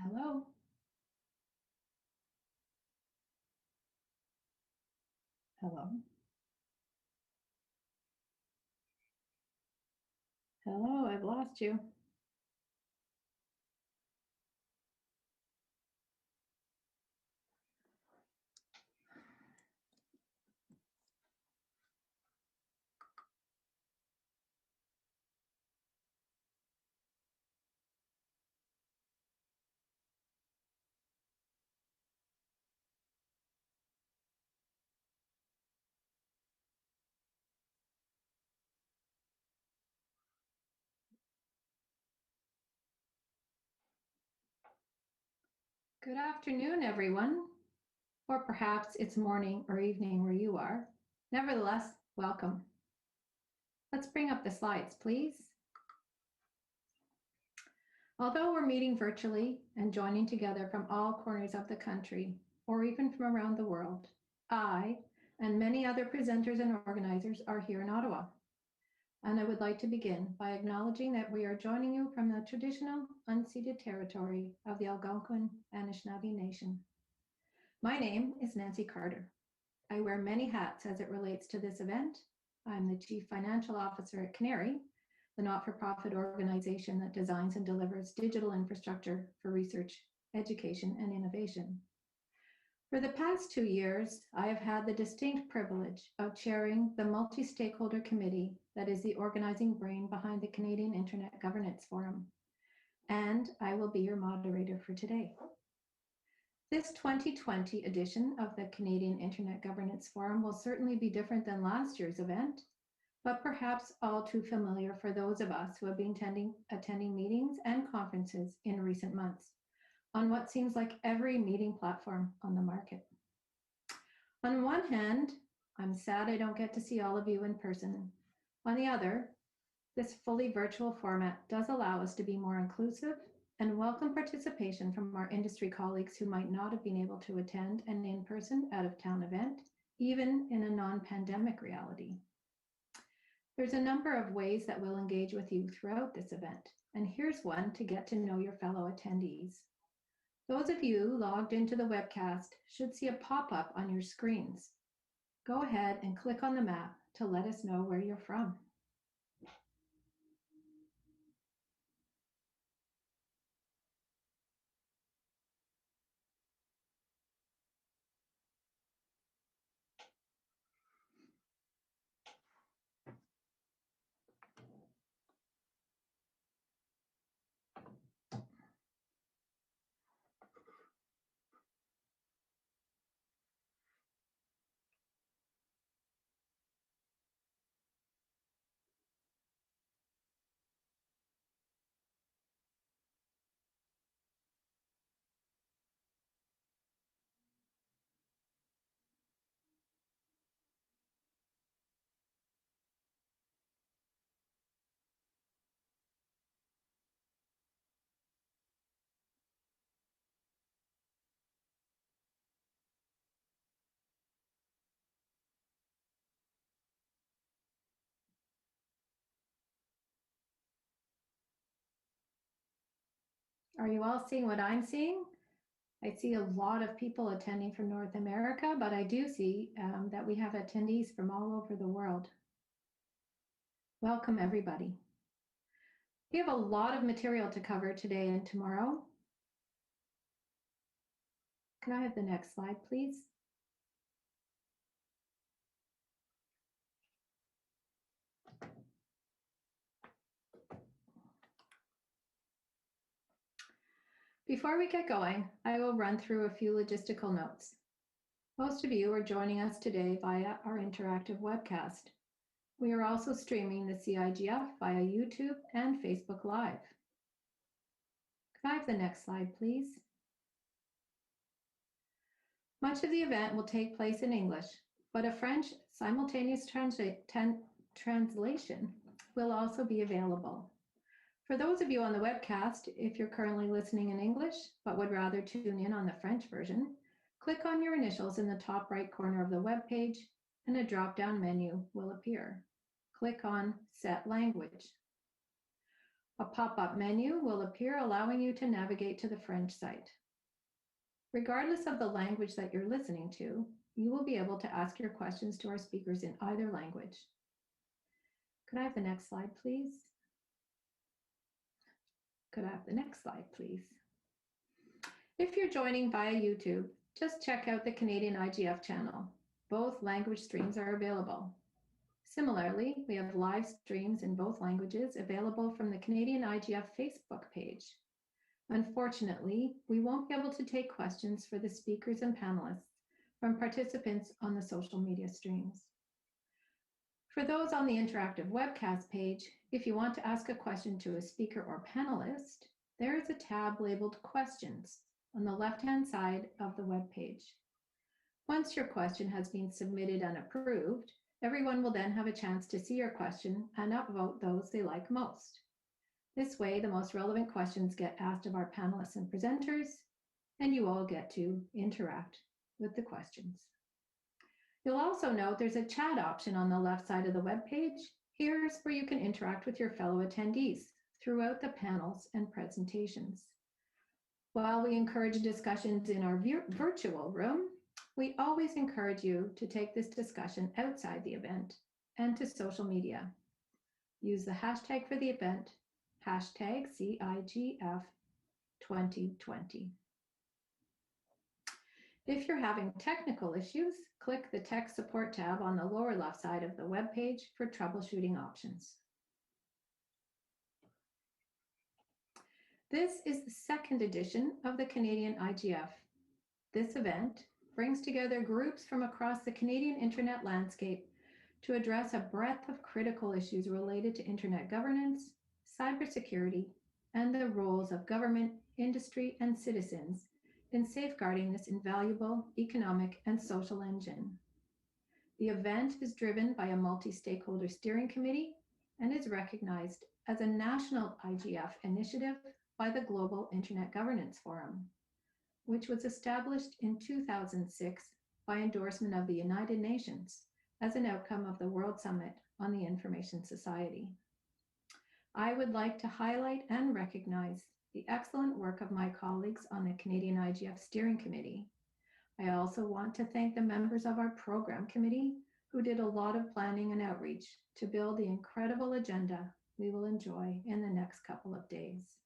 Hello. Hello. Hello, I've lost you. Good afternoon, everyone. Or perhaps it's morning or evening where you are. Nevertheless, welcome. Let's bring up the slides, please. Although we're meeting virtually and joining together from all corners of the country, or even from around the world, I and many other presenters and organizers are here in Ottawa. And I would like to begin by acknowledging that we are joining you from the traditional unceded territory of the Algonquin Anishinaabe Nation. My name is Nancy Carter. I wear many hats as it relates to this event. I'm the Chief Financial Officer at Canary, the not-for-profit organization that designs and delivers digital infrastructure for research, education, and innovation. For the past 2 years, I have had the distinct privilege of chairing the multi-stakeholder committee that is the organizing brain behind the Canadian Internet Governance Forum, and I will be your moderator for today. This 2020 edition of the Canadian Internet Governance Forum will certainly be different than last year's event, but perhaps all too familiar for those of us who have been attending meetings and conferences in recent months on what seems like every meeting platform on the market. On one hand, I'm sad I don't get to see all of you in person. On the other, this fully virtual format does allow us to be more inclusive and welcome participation from our industry colleagues who might not have been able to attend an in-person out-of-town event, even in a non-pandemic reality. There's a number of ways that we'll engage with you throughout this event, and here's one to get to know your fellow attendees. Those of you logged into the webcast should see a pop-up on your screens. Go ahead and click on the map to let us know where you're from. Are you all seeing what I'm seeing? I see a lot of people attending from North America, but I do see that we have attendees from all over the world. Welcome, everybody. We have a lot of material to cover today and tomorrow. Can I have the next slide, please? Before we get going, I will run through a few logistical notes. Most of you are joining us today via our interactive webcast. We are also streaming the CIGF via YouTube and Facebook Live. Can I have the next slide, please? Much of the event will take place in English, but a French simultaneous translation will also be available. For those of you on the webcast, if you're currently listening in English but would rather tune in on the French version, click on your initials in the top right corner of the web page and a drop-down menu will appear. Click on Set Language. A pop-up menu will appear, allowing you to navigate to the French site. Regardless of the language that you're listening to, you will be able to ask your questions to our speakers in either language. Could I have the next slide, please? Could I have the next slide, please? If you're joining via YouTube, just check out the Canadian IGF channel. Both language streams are available. Similarly, we have live streams in both languages available from the Canadian IGF Facebook page. Unfortunately, we won't be able to take questions for the speakers and panelists from participants on the social media streams. For those on the interactive webcast page, if you want to ask a question to a speaker or panelist, there is a tab labeled Questions on the left-hand side of the web page. Once your question has been submitted and approved, everyone will then have a chance to see your question and upvote those they like most. This way, the most relevant questions get asked of our panelists and presenters, and you all get to interact with the questions. You'll also note there's a chat option on the left side of the web page. Here's where you can interact with your fellow attendees throughout the panels and presentations. While we encourage discussions in our virtual room, we always encourage you to take this discussion outside the event and to social media. Use the hashtag for the event, hashtag CIGF2020. If you're having technical issues, click the Tech Support tab on the lower left side of the web page for troubleshooting options. This is the second edition of the Canadian IGF. This event brings together groups from across the Canadian internet landscape to address a breadth of critical issues related to internet governance, cybersecurity, and the roles of government, industry, and citizens in safeguarding this invaluable economic and social engine. The event is driven by a multi-stakeholder steering committee and is recognized as a national IGF initiative by the Global Internet Governance Forum, which was established in 2006 by endorsement of the United Nations as an outcome of the World Summit on the Information Society. I would like to highlight and recognize the excellent work of my colleagues on the Canadian IGF Steering Committee. I also want to thank the members of our program committee who did a lot of planning and outreach to build the incredible agenda we will enjoy in the next couple of days.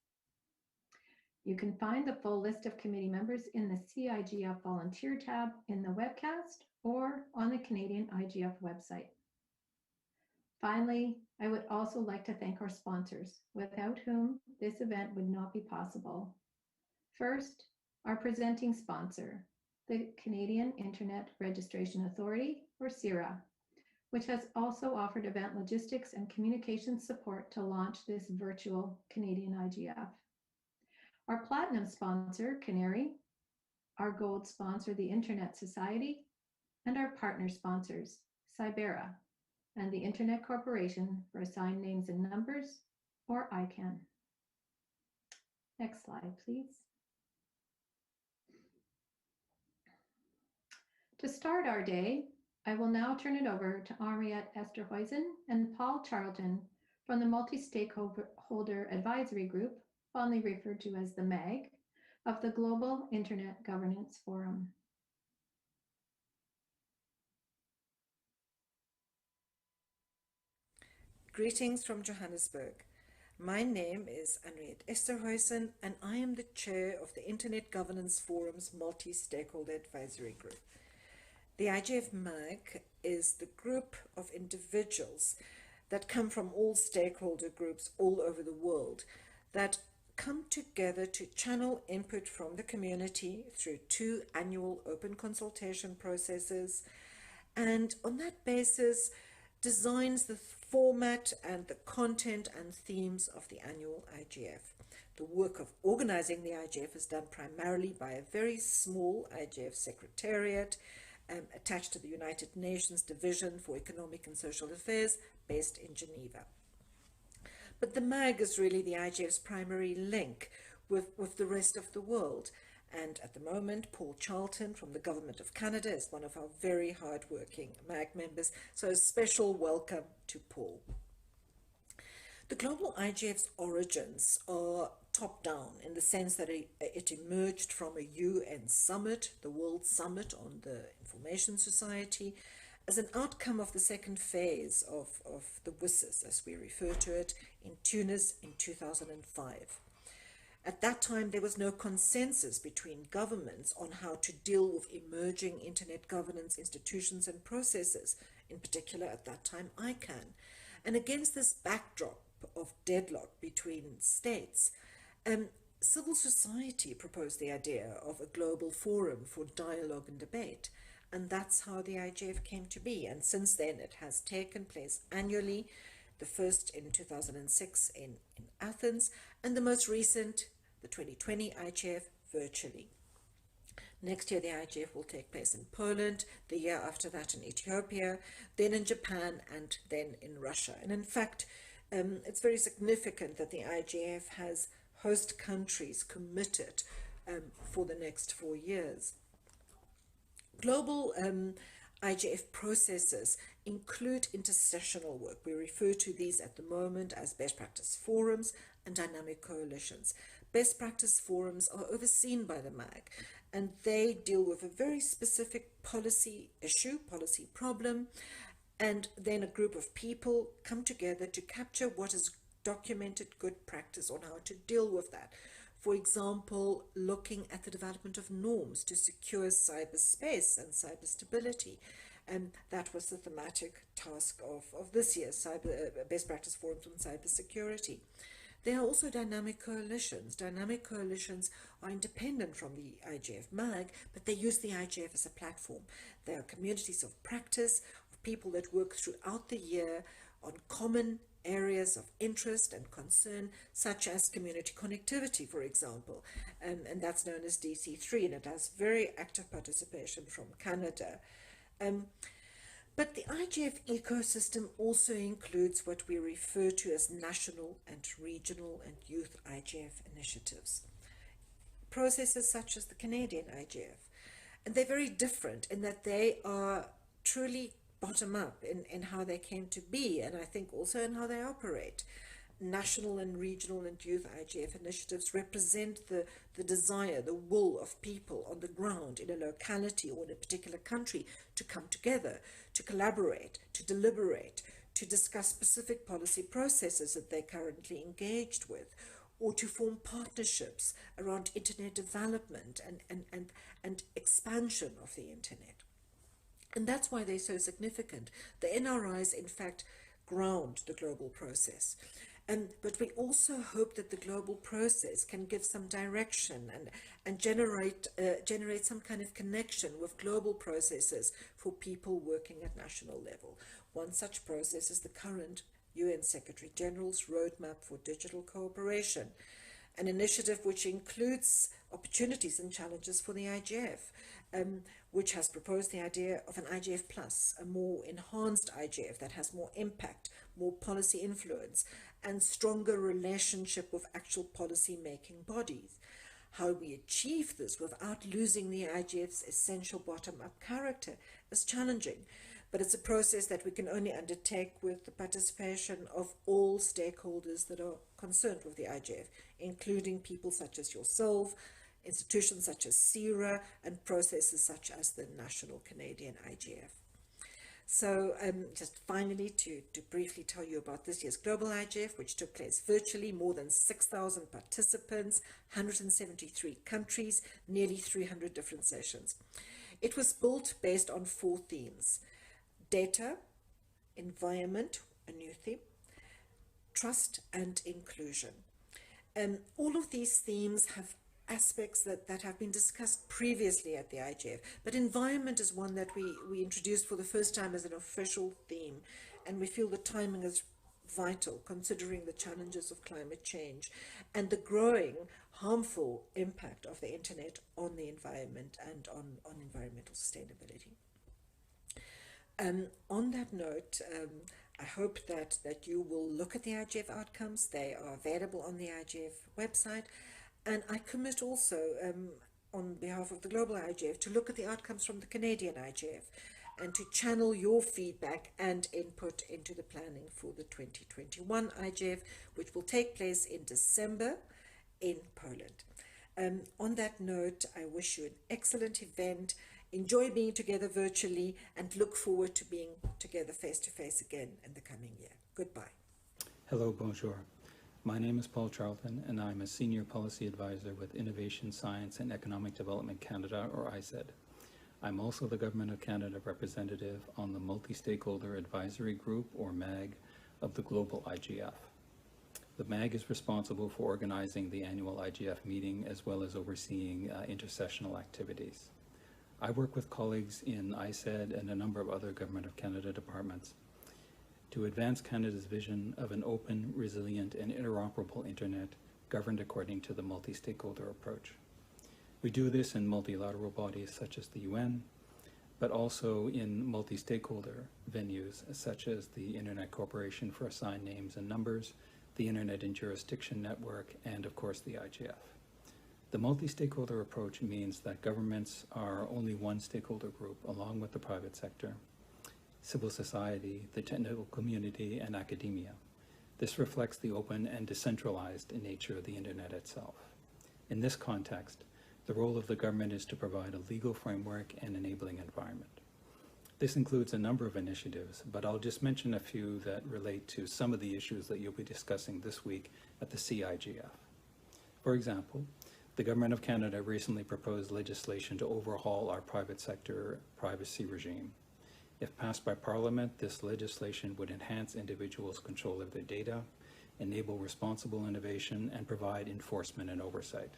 You can find the full list of committee members in the CIGF Volunteer tab in the webcast or on the Canadian IGF website. Finally, I would also like to thank our sponsors, without whom this event would not be possible. First, our presenting sponsor, the Canadian Internet Registration Authority, or CIRA, which has also offered event logistics and communications support to launch this virtual Canadian IGF. Our platinum sponsor, Canary, our gold sponsor, the Internet Society, and our partner sponsors, Cybera, and the Internet Corporation for Assigned Names and Numbers, or ICANN. Next slide, please. To start our day, I will now turn it over to Henriette Esterhuizen and Paul Charlton from the Multi-Stakeholder Advisory Group, fondly referred to as the MAG, of the Global Internet Governance Forum. Greetings from Johannesburg. My name is Henriette Esterhuizen and I am the chair of the Internet Governance Forum's Multi-Stakeholder Advisory Group. The IGF MAG is the group of individuals that come from all stakeholder groups all over the world that come together to channel input from the community through 2 annual open consultation processes, and on that basis designs the format and the content and themes of the annual IGF. The work of organizing the IGF is done primarily by a very small IGF secretariat attached to the United Nations Division for Economic and Social Affairs based in Geneva. But the MAG is really the IGF's primary link with the rest of the world. And at the moment, Paul Charlton from the Government of Canada is one of our very hard-working MAG members. So a special welcome to Paul. The global IGF's origins are top-down in the sense that it emerged from a UN summit, the World Summit on the Information Society, as an outcome of the second phase of the WSIS, as we refer to it, in Tunis in 2005. At that time, there was no consensus between governments on how to deal with emerging internet governance institutions and processes, in particular at that time ICANN. And against this backdrop of deadlock between states, civil society proposed the idea of a global forum for dialogue and debate. And that's how the IGF came to be. And since then, it has taken place annually, the first in 2006 in Athens, and the most recent, the 2020 IGF, virtually. Next year, the IGF will take place in Poland, the year after that in Ethiopia, then in Japan, and then in Russia. And in fact, it's very significant that the IGF has host countries committed for the next 4 years. Global IGF processes include intersessional work. We refer to these at the moment as best practice forums and dynamic coalitions. Best practice forums are overseen by the MAG, and they deal with a very specific policy issue, policy problem, and then a group of people come together to capture what is documented good practice on how to deal with that. For example, looking at the development of norms to secure cyberspace and cyber stability. And that was the thematic task of this year's best practice forums on cybersecurity. There are also dynamic coalitions. Dynamic coalitions are independent from the IGF MAG, but they use the IGF as a platform. They are communities of practice, of people that work throughout the year on common areas of interest and concern, such as community connectivity, for example, and that's known as DC3, and it has very active participation from Canada. But the IGF ecosystem also includes what we refer to as national and regional and youth IGF initiatives. Processes such as the Canadian IGF. And they're very different in that they are truly bottom up in how they came to be, and I think also in how they operate. National and regional and youth IGF initiatives represent the desire, the will of people on the ground in a locality or in a particular country to come together, to collaborate, to deliberate, to discuss specific policy processes that they're currently engaged with, or to form partnerships around internet development and expansion of the internet. And that's why they're so significant. The NRIs, in fact, ground the global process. But we also hope that the global process can give some direction and generate some kind of connection with global processes for people working at national level. One such process is the current UN Secretary General's Roadmap for Digital Cooperation, an initiative which includes opportunities and challenges for the IGF, which has proposed the idea of an IGF Plus, a more enhanced IGF that has more impact, more policy influence, and stronger relationship with actual policy-making bodies. How we achieve this without losing the IGF's essential bottom-up character is challenging, but it's a process that we can only undertake with the participation of all stakeholders that are concerned with the IGF, including people such as yourself, institutions such as CIRA, and processes such as the National Canadian IGF. So just finally to briefly tell you about this year's Global IGF, which took place virtually, more than 6,000 participants, 173 countries, nearly 300 different sessions. It was built based on 4 themes: data, environment, a new theme, trust and inclusion. All of these themes have aspects that have been discussed previously at the IGF, but environment is one that we introduced for the first time as an official theme, and we feel the timing is vital considering the challenges of climate change and the growing harmful impact of the internet on the environment and on environmental sustainability. On that note, I hope that you will look at the IGF outcomes. They are available on the IGF website. And I commit also, on behalf of the Global IGF, to look at the outcomes from the Canadian IGF and to channel your feedback and input into the planning for the 2021 IGF, which will take place in December in Poland. On that note, I wish you an excellent event. Enjoy being together virtually and look forward to being together face to face again in the coming year. Goodbye. Hello, bonjour. My name is Paul Charlton, and I'm a Senior Policy Advisor with Innovation, Science and Economic Development Canada, or ISED. I'm also the Government of Canada representative on the Multi-Stakeholder Advisory Group, or MAG, of the Global IGF. The MAG is responsible for organizing the annual IGF meeting as well as overseeing intersessional activities. I work with colleagues in ISED and a number of other Government of Canada departments to advance Canada's vision of an open, resilient, and interoperable internet governed according to the multi-stakeholder approach. We do this in multilateral bodies such as the UN, but also in multi-stakeholder venues such as the Internet Corporation for Assigned Names and Numbers, the Internet and Jurisdiction Network, and of course the IGF. The multi-stakeholder approach means that governments are only one stakeholder group along with the private sector, civil society, the technical community, and academia. This reflects the open and decentralized nature of the Internet itself. In this context, the role of the government is to provide a legal framework and enabling environment. This includes a number of initiatives, but I'll just mention a few that relate to some of the issues that you'll be discussing this week at the CIGF. For example, the Government of Canada recently proposed legislation to overhaul our private sector privacy regime. If passed by Parliament, this legislation would enhance individuals' control of their data, enable responsible innovation, and provide enforcement and oversight.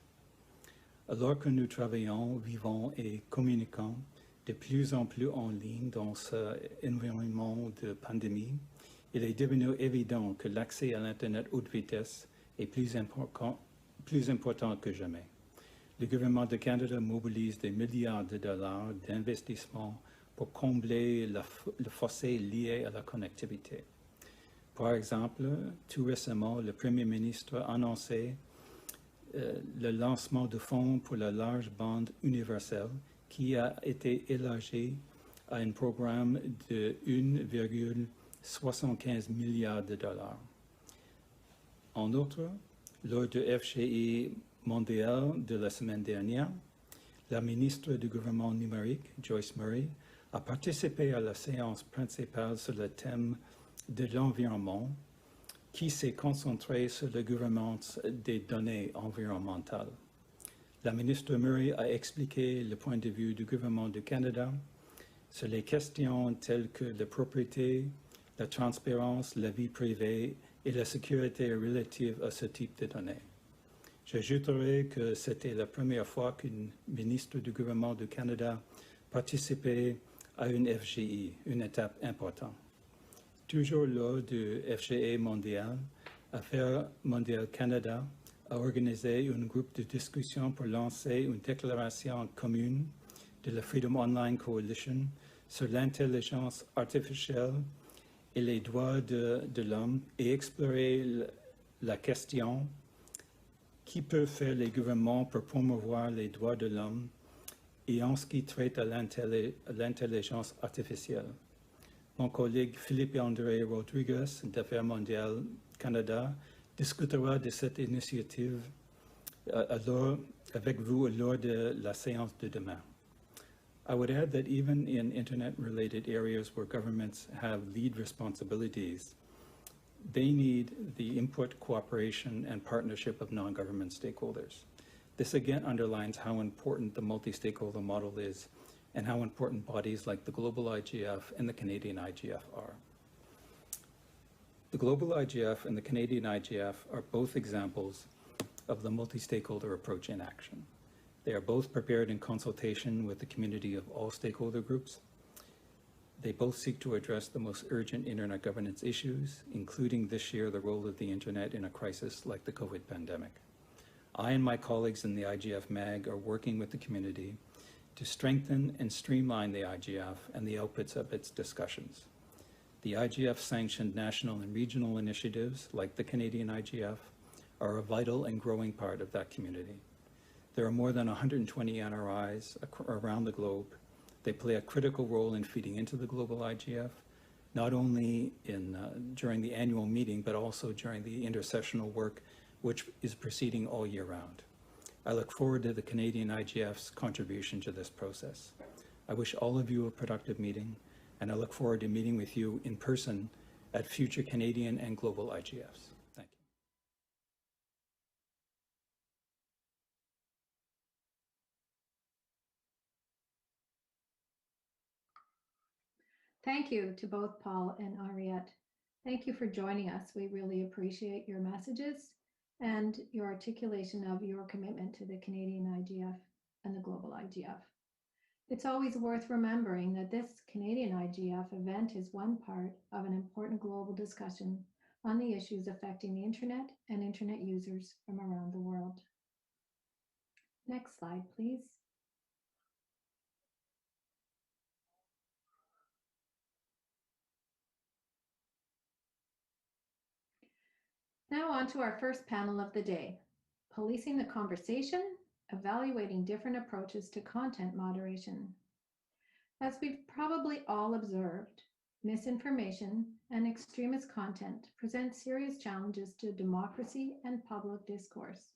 Alors que nous travaillons, vivons et communiquons de plus en plus en ligne dans cet environnement de pandémie, il est devenu évident que l'accès à l'Internet haute vitesse est plus important que jamais. Le gouvernement de Canada mobilise des milliards de dollars d'investissement pour combler le fossé lié à la connectivité. Par exemple, tout récemment, le Premier ministre a annoncé le lancement de fonds pour la large bande universelle qui a été élargi à un programme de 1,75 milliard de dollars. En outre, lors du FGI mondial de la semaine dernière, la ministre du gouvernement numérique, Joyce Murray, a participé à la séance principale sur le thème de l'environnement, qui s'est concentrée sur la gouvernance des données environnementales. La ministre Murray a expliqué le point de vue du gouvernement du Canada sur les questions telles que la propriété, la transparence, la vie privée et la sécurité relative à ce type de données. J'ajouterai que c'était la première fois qu'une ministre du gouvernement du Canada participait à une FGI, une étape importante. Toujours lors du FGI mondial, Affaires mondiales Canada a organisé un groupe de discussion pour lancer une déclaration commune de la Freedom Online Coalition sur l'intelligence artificielle et les droits de l'homme et explorer la question qui peut faire les gouvernements pour promouvoir les droits de l'homme et en ce qui traite à l'intelligence artificielle. Mon collègue Philippe-André Rodriguez d'Affaires mondiales Canada discutera de cette initiative avec vous lors de la séance de demain. I would add that even in internet-related areas where governments have lead responsibilities, they need the input, cooperation, and partnership of non-government stakeholders. This again underlines how important the multi-stakeholder model is and how important bodies like the Global IGF and the Canadian IGF are. The Global IGF and the Canadian IGF are both examples of the multi-stakeholder approach in action. They are both prepared in consultation with the community of all stakeholder groups. They both seek to address the most urgent internet governance issues, including this year the role of the internet in a crisis like the COVID pandemic. I and my colleagues in the IGF MAG are working with the community to strengthen and streamline the IGF and the outputs of its discussions. The IGF-sanctioned national and regional initiatives, like the Canadian IGF, are a vital and growing part of that community. There are more than 120 NRIs around the globe They play a critical role in feeding into the global IGF, not only during the annual meeting, but also during the intersessional work, which is proceeding all year round. I look forward to the Canadian IGF's contribution to this process. I wish all of you a productive meeting, and I look forward to meeting with you in person at future Canadian and global IGFs. Thank you. Thank you to both Paul and Henriette. Thank you for joining us. We really appreciate your messages and your articulation of your commitment to the Canadian IGF and the global IGF. It's always worth remembering that this Canadian IGF event is one part of an important global discussion on the issues affecting the internet and internet users from around the world. Next slide, please. Now on to our first panel of the day, Policing the Conversation, Evaluating Different Approaches to Content Moderation. As we've probably all observed, misinformation and extremist content present serious challenges to democracy and public discourse.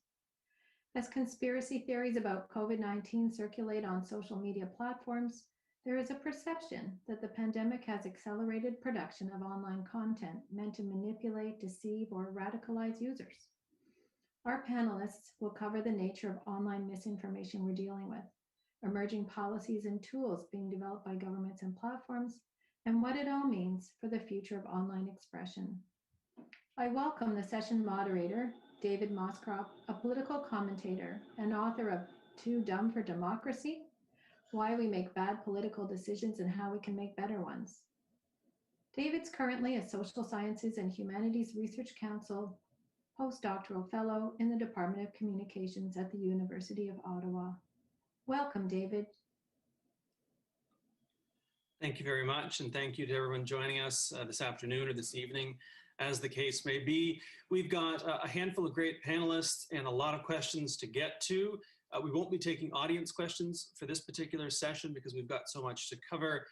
As conspiracy theories about COVID-19 circulate on social media platforms, there is a perception that the pandemic has accelerated production of online content meant to manipulate, deceive, or radicalize users. Our panelists will cover the nature of online misinformation we're dealing with, emerging policies and tools being developed by governments and platforms, and what it all means for the future of online expression. I welcome the session moderator, David Moscrop, a political commentator and author of Too Dumb for Democracy: Why We Make Bad Political Decisions and How We Can Make Better Ones. David's currently a Social Sciences and Humanities Research Council postdoctoral fellow in the Department of Communications at the University of Ottawa. Welcome, David. Thank you very much, and thank you to everyone joining us this afternoon or this evening, as the case may be. We've got a handful of great panelists and a lot of questions to get to. We won't be taking audience questions for this particular session because we've got so much to cover.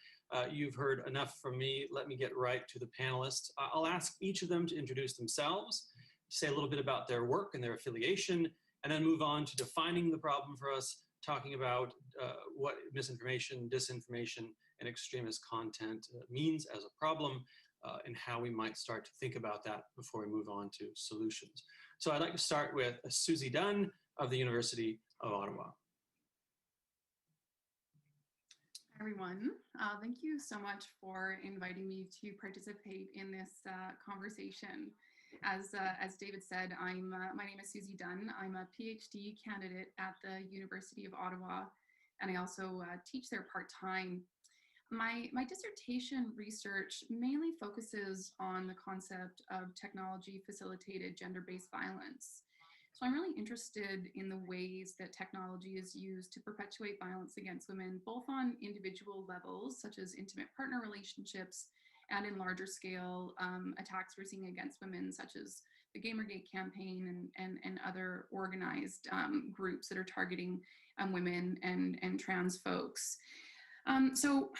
You've heard enough from me. Let me get right to the panelists. I'll ask each of them to introduce themselves, say a little bit about their work and their affiliation, and then move on to defining the problem for us, talking about what misinformation, disinformation, and extremist content means as a problem, and how we might start to think about that before we move on to solutions. So I'd like to start with Susie Dunn of the University of Ottawa. Hi, everyone. Thank you so much for inviting me to participate in this conversation. As David said, my name is Susie Dunn. I'm a PhD candidate at the University of Ottawa, and I also teach there part-time. My dissertation research mainly focuses on the concept of technology-facilitated gender-based violence. So I'm really interested in the ways that technology is used to perpetuate violence against women, both on individual levels, such as intimate partner relationships, and in larger scale attacks we're seeing against women, such as the Gamergate campaign and other organized groups that are targeting women and trans folks. So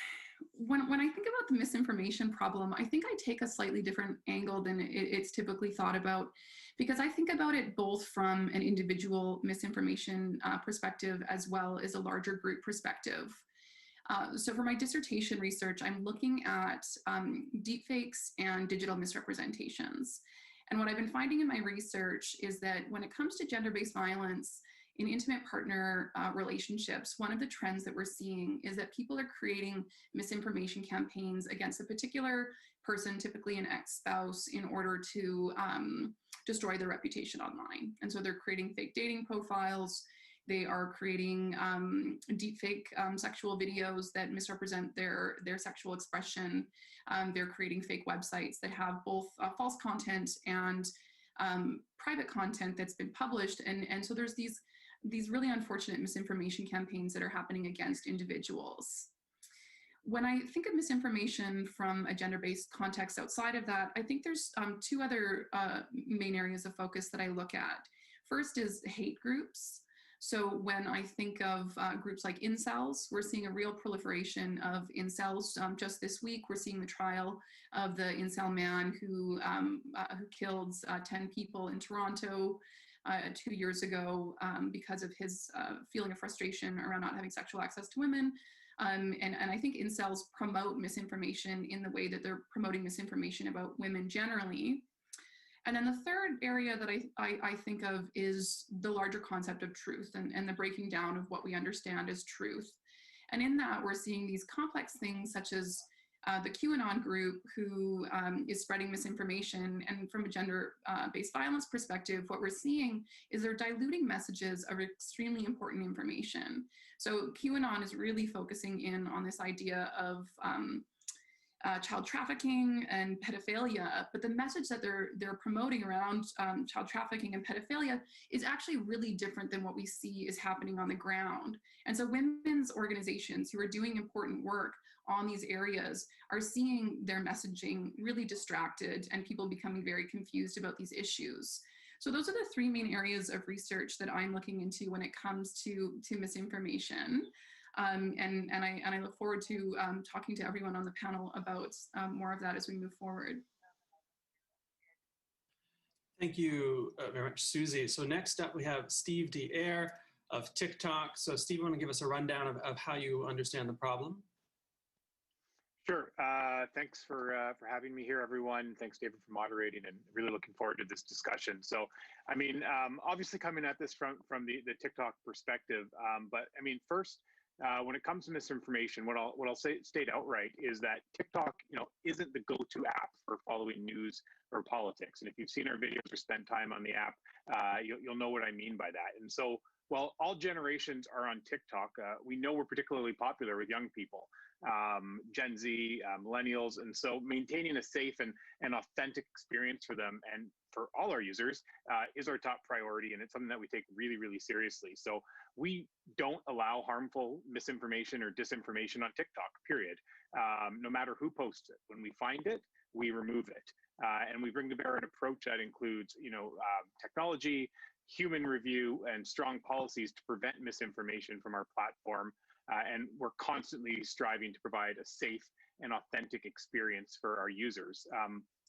when I think about the misinformation problem, I think I take a slightly different angle than it's typically thought about, because I think about it both from an individual misinformation perspective as well as a larger group perspective. So for my dissertation research, I'm looking at deepfakes and digital misrepresentations. And what I've been finding in my research is that when it comes to gender-based violence in intimate partner relationships, one of the trends that we're seeing is that people are creating misinformation campaigns against a particular person, typically an ex-spouse, in order to destroy their reputation online. And so they're creating fake dating profiles. They are creating deepfake sexual videos that misrepresent their sexual expression. They're creating fake websites that have both false content and private content that's been published. And so there's these really unfortunate misinformation campaigns that are happening against individuals. When I think of misinformation from a gender-based context outside of that, I think there's two other main areas of focus that I look at. First is hate groups. So when I think of groups like incels, we're seeing a real proliferation of incels. Just this week, we're seeing the trial of the incel man who killed 10 people in Toronto 2 years ago because of his feeling of frustration around not having sexual access to women. And I think incels promote misinformation in the way that they're promoting misinformation about women generally. And then the third area that I think of is the larger concept of truth and the breaking down of what we understand as truth. And in that, we're seeing these complex things such as the QAnon group who is spreading misinformation. And from a gender-based violence perspective, what we're seeing is they're diluting messages of extremely important information. So QAnon is really focusing in on this idea of child trafficking and pedophilia, but the message that they're promoting around child trafficking and pedophilia is actually really different than what we see is happening on the ground. And so women's organizations who are doing important work on these areas are seeing their messaging really distracted and people becoming very confused about these issues. So those are the three main areas of research that I'm looking into when it comes to misinformation. And I look forward to talking to everyone on the panel about more of that as we move forward. Thank you very much, Susie. So next up, we have Steve D'Air of TikTok. So Steve, you want to give us a rundown of how you understand the problem? Sure. Thanks for having me here, everyone. Thanks, David, for moderating, and really looking forward to this discussion. So, I mean, obviously coming at this from the TikTok perspective, but I mean, first, when it comes to misinformation, what I'll state outright is that TikTok, isn't the go-to app for following news or politics. And if you've seen our videos or spent time on the app, you'll know what I mean by that. And so, while all generations are on TikTok, we know we're particularly popular with young people, Gen Z, millennials, and so maintaining a safe and authentic experience for them and for all our users is our top priority, and it's something that we take really, really seriously. So we don't allow harmful misinformation or disinformation on TikTok, period. No matter who posts it. When we find it, we remove it. And we bring to bear an approach that includes, technology, human review, and strong policies to prevent misinformation from our platform. And we're constantly striving to provide a safe and authentic experience for our users.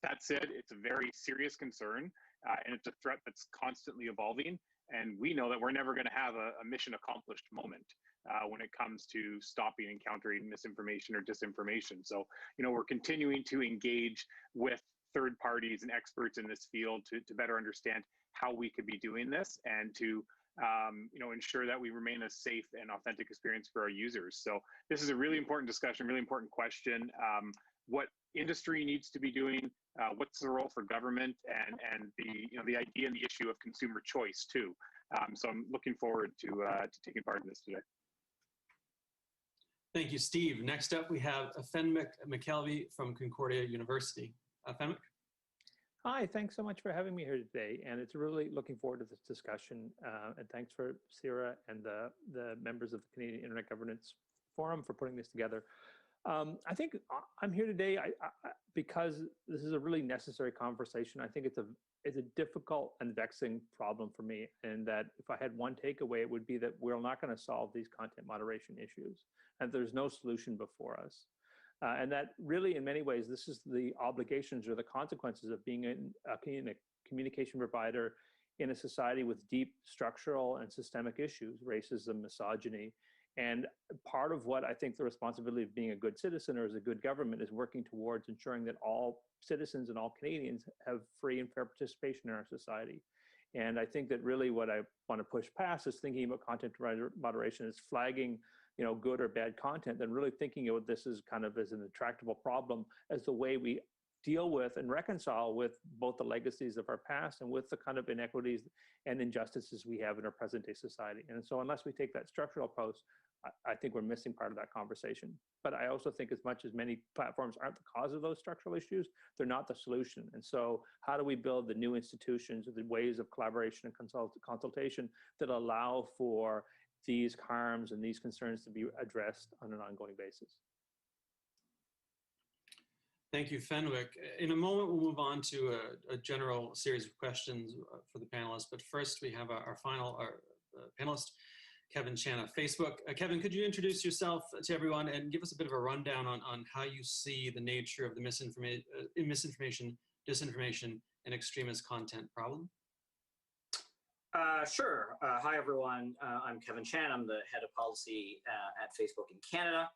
That said, it's a very serious concern, and it's a threat that's constantly evolving. And we know that we're never going to have a mission accomplished moment when it comes to stopping and countering misinformation or disinformation. So, we're continuing to engage with third parties and experts in this field to better understand how we could be doing this and to ensure that we remain a safe and authentic experience for our users. So this is a really important discussion, really important question. What industry needs to be doing, what's the role for government, and the idea and the issue of consumer choice too. So I'm looking forward to taking part in this today. Thank you, Steve. Next up, we have Fenwick McKelvey from Concordia University. Fenwick? Hi, thanks so much for having me here today. And it's really looking forward to this discussion. And thanks for Sarah and the members of the Canadian Internet Governance Forum for putting this together. I think I'm here today because this is a really necessary conversation. I think it's a difficult and vexing problem for me. And that if I had one takeaway, it would be that we're not going to solve these content moderation issues. And there's no solution before us. And that really, in many ways, this is the obligations or the consequences of being a communication provider in a society with deep structural and systemic issues, racism, misogyny. And part of what I think the responsibility of being a good citizen or as a good government is working towards ensuring that all citizens and all Canadians have free and fair participation in our society. And I think that really what I want to push past is thinking about content moderation as flagging good or bad content, then really thinking of this as kind of as an intractable problem as the way we deal with and reconcile with both the legacies of our past and with the kind of inequities and injustices we have in our present day society. And so unless we take that structural approach, I think we're missing part of that conversation. But I also think as much as many platforms aren't the cause of those structural issues, they're not the solution. And so how do we build the new institutions or the ways of collaboration and consultation that allow for these harms and these concerns to be addressed on an ongoing basis? Thank you, Fenwick. In a moment, we'll move on to a general series of questions for the panelists. But first, we have our final panelist, Kevin Chan of Facebook. Kevin, could you introduce yourself to everyone and give us a bit of a rundown on how you see the nature of the misinformation, disinformation, and extremist content problem? Sure. Hi, everyone. I'm Kevin Chan. I'm the head of policy at Facebook in Canada.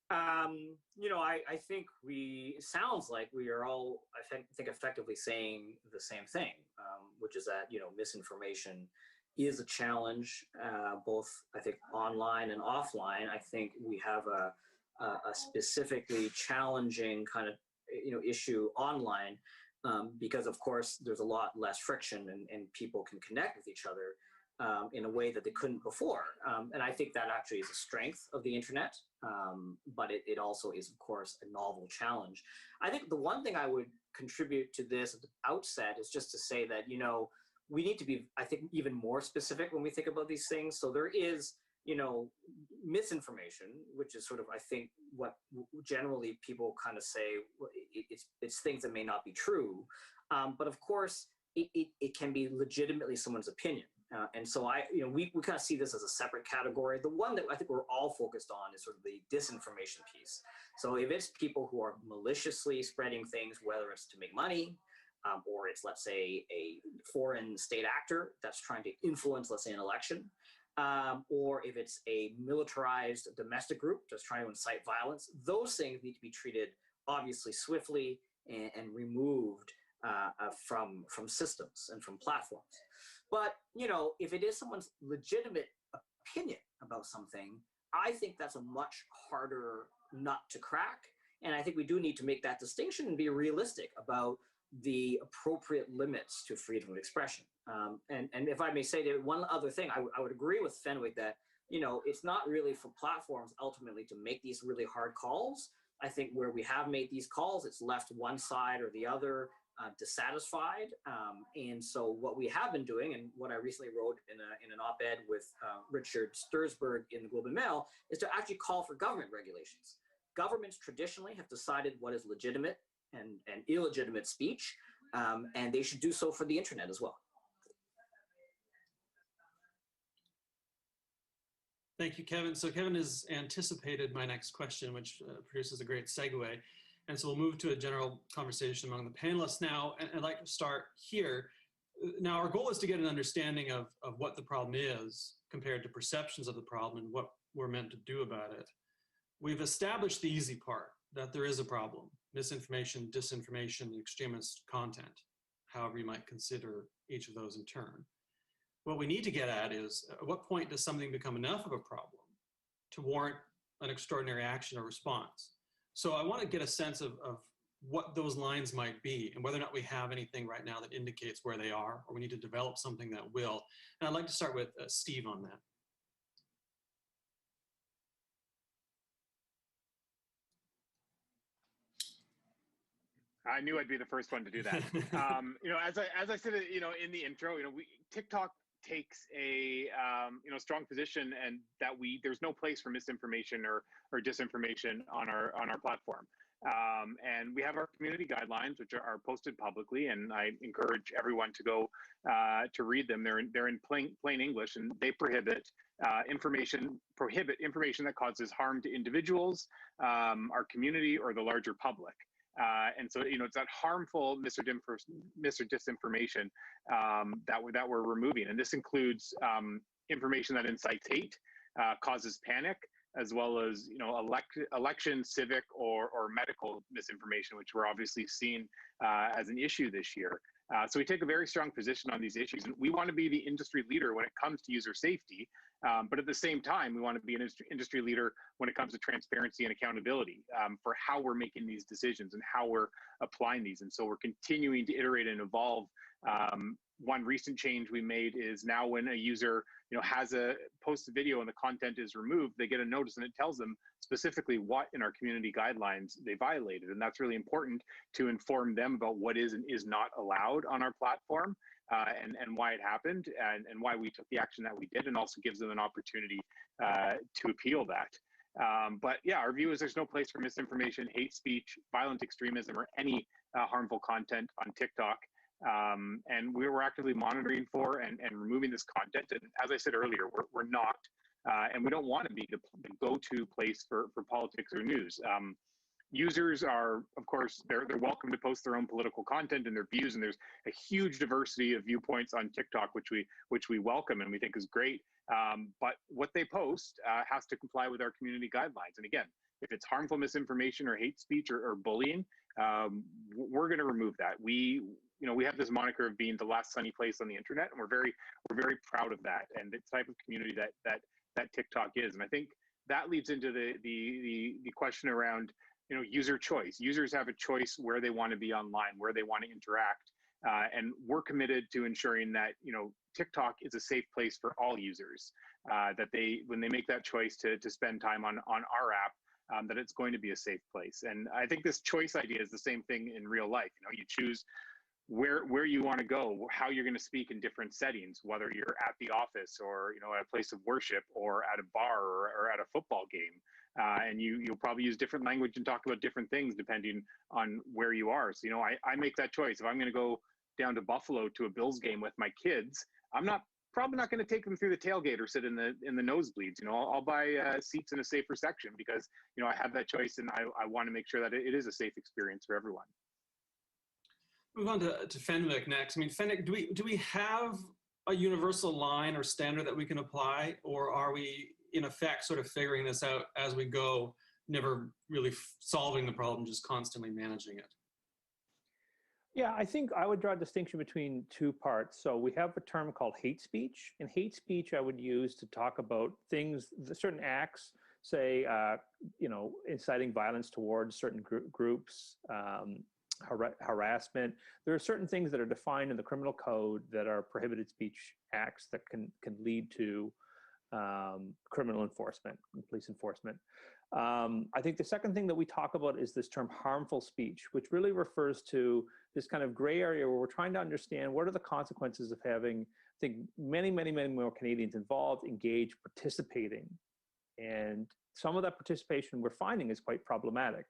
I think it sounds like we are all, I think effectively saying the same thing, which is that, misinformation is a challenge, both, I think, online and offline. I think we have a specifically challenging kind of, issue online, because, of course, there's a lot less friction and people can connect with each other in a way that they couldn't before. And I think that actually is a strength of the internet, but it also is, of course, a novel challenge. I think the one thing I would contribute to this at the outset is just to say that, we need to be, I think, even more specific when we think about these things. So there is, misinformation, which is sort of, I think, what generally people kind of say, it's things that may not be true. But of course, it can be legitimately someone's opinion. And so we kind of see this as a separate category. The one that I think we're all focused on is sort of the disinformation piece. So if it's people who are maliciously spreading things, whether it's to make money, or it's, let's say, a foreign state actor that's trying to influence, let's say, an election, or if it's a militarized domestic group that's trying to incite violence, those things need to be treated obviously swiftly and removed from systems and from platforms. But, if it is someone's legitimate opinion about something, I think that's a much harder nut to crack. And I think we do need to make that distinction and be realistic about the appropriate limits to freedom of expression. And if I may say that one other thing, I would agree with Fenwick that, it's not really for platforms ultimately to make these really hard calls. I think where we have made these calls, it's left one side or the other dissatisfied. And so what we have been doing, and what I recently wrote in an op-ed with Richard Sturzberg in the Globe and Mail, is to actually call for government regulations. Governments traditionally have decided what is legitimate and illegitimate speech, and they should do so for the internet as well. Thank you, Kevin. So Kevin has anticipated my next question, which produces a great segue. And so we'll move to a general conversation among the panelists now. And I'd like to start here. Now, our goal is to get an understanding of what the problem is compared to perceptions of the problem and what we're meant to do about it. We've established the easy part, that there is a problem: misinformation, disinformation, extremist content, however you might consider each of those in turn. What we need to get at is, at what point does something become enough of a problem to warrant an extraordinary action or response? So I want to get a sense of what those lines might be and whether or not we have anything right now that indicates where they are, or we need to develop something that will. And I'd like to start with Steve on that. I knew I'd be the first one to do that. As I said, in the intro, TikTok takes a strong position, and that there's no place for misinformation or disinformation on our platform. And we have our community guidelines, which are posted publicly, and I encourage everyone to go to read them. They're in plain English, and they prohibit information that causes harm to individuals, our community, or the larger public. And so, it's that harmful mis or disinformation that we're removing. And this includes information that incites hate, causes panic, as well as, election, civic, or medical misinformation, which we're obviously seeing as an issue this year. So we take a very strong position on these issues, and we want to be the industry leader when it comes to user safety. But at the same time, we want to be an industry leader when it comes to transparency and accountability for how we're making these decisions and how we're applying these. And so we're continuing to iterate and evolve. One recent change we made is now when a user has posts a video and the content is removed, they get a notice and it tells them specifically what in our community guidelines they violated. And that's really important to inform them about what is and is not allowed on our platform, and why it happened, and why we took the action that we did, and also gives them an opportunity to appeal that. But yeah, our view is there's no place for misinformation, hate speech, violent extremism, or any harmful content on TikTok. And we were actively monitoring for and removing this content. And as I said earlier, we're not, and we don't want to be the go-to place for politics or news. Users are, of course, they're welcome to post their own political content and their views, and there's a huge diversity of viewpoints on TikTok, which we welcome and we think is great. But what they post has to comply with our community guidelines. And again, if it's harmful misinformation or hate speech or bullying, we're going to remove that. We have this moniker of being the last sunny place on the internet, and we're very proud of that and the type of community that TikTok is. And I think that leads into the question around user choice. Users have a choice where they want to be online, where they want to interact, and we're committed to ensuring that TikTok is a safe place for all users. That when they make that choice to spend time on our app, that it's going to be a safe place. And I think this choice idea is the same thing in real life. You choose where you want to go, how you're going to speak in different settings, whether you're at the office or at a place of worship or at a bar or at a football game. And you'll probably use different language and talk about different things depending on where you are. So, I make that choice. If I'm going to go down to Buffalo to a Bills game with my kids, I'm probably not going to take them through the tailgate or sit in the nosebleeds. I'll buy seats in a safer section because, I have that choice, and I want to make sure that it is a safe experience for everyone. Move on to Fenwick next. I mean, Fenwick, do we have a universal line or standard that we can apply, or are we in effect sort of figuring this out as we go, never really solving the problem, just constantly managing it? Yeah, I think I would draw a distinction between two parts. So we have a term called hate speech, and hate speech I would use to talk about things, certain acts, say, inciting violence towards certain groups, harassment. There are certain things that are defined in the criminal code that are prohibited speech acts that can lead to criminal enforcement and police enforcement. I think the second thing that we talk about is this term harmful speech, which really refers to this kind of gray area where we're trying to understand what are the consequences of having, I think, many, many, many more Canadians involved, engaged, participating. And some of that participation we're finding is quite problematic.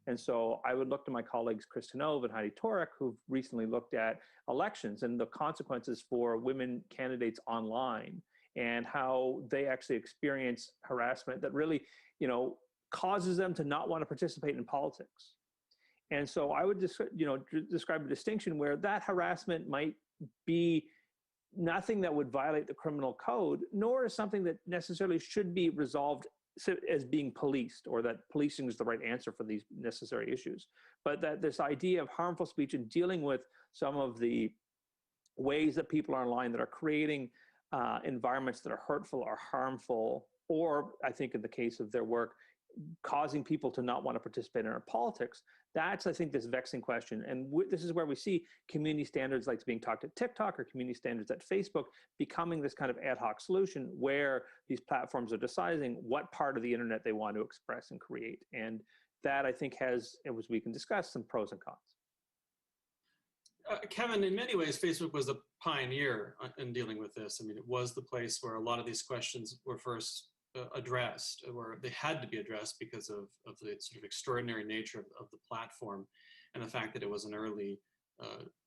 And so I would look to my colleagues, Chris Tanove and Heidi Torek, who've recently looked at elections and the consequences for women candidates online and how they actually experience harassment that really, causes them to not want to participate in politics. And so I would describe a distinction where that harassment might be nothing that would violate the criminal code, nor is something that necessarily should be resolved as being policed, or that policing is the right answer for these necessary issues. But that this idea of harmful speech and dealing with some of the ways that people are online that are creating environments that are hurtful or harmful, or I think in the case of their work, causing people to not want to participate in our politics, that's, I think, this vexing question. And this is where we see community standards like being talked at TikTok or community standards at Facebook becoming this kind of ad hoc solution where these platforms are deciding what part of the internet they want to express and create. And that, I think, has, as we can discuss, some pros and cons. Kevin, in many ways, Facebook was a pioneer in dealing with this. I mean, it was the place where a lot of these questions were first addressed, or they had to be addressed because of the sort of extraordinary nature of the platform and the fact that it was an early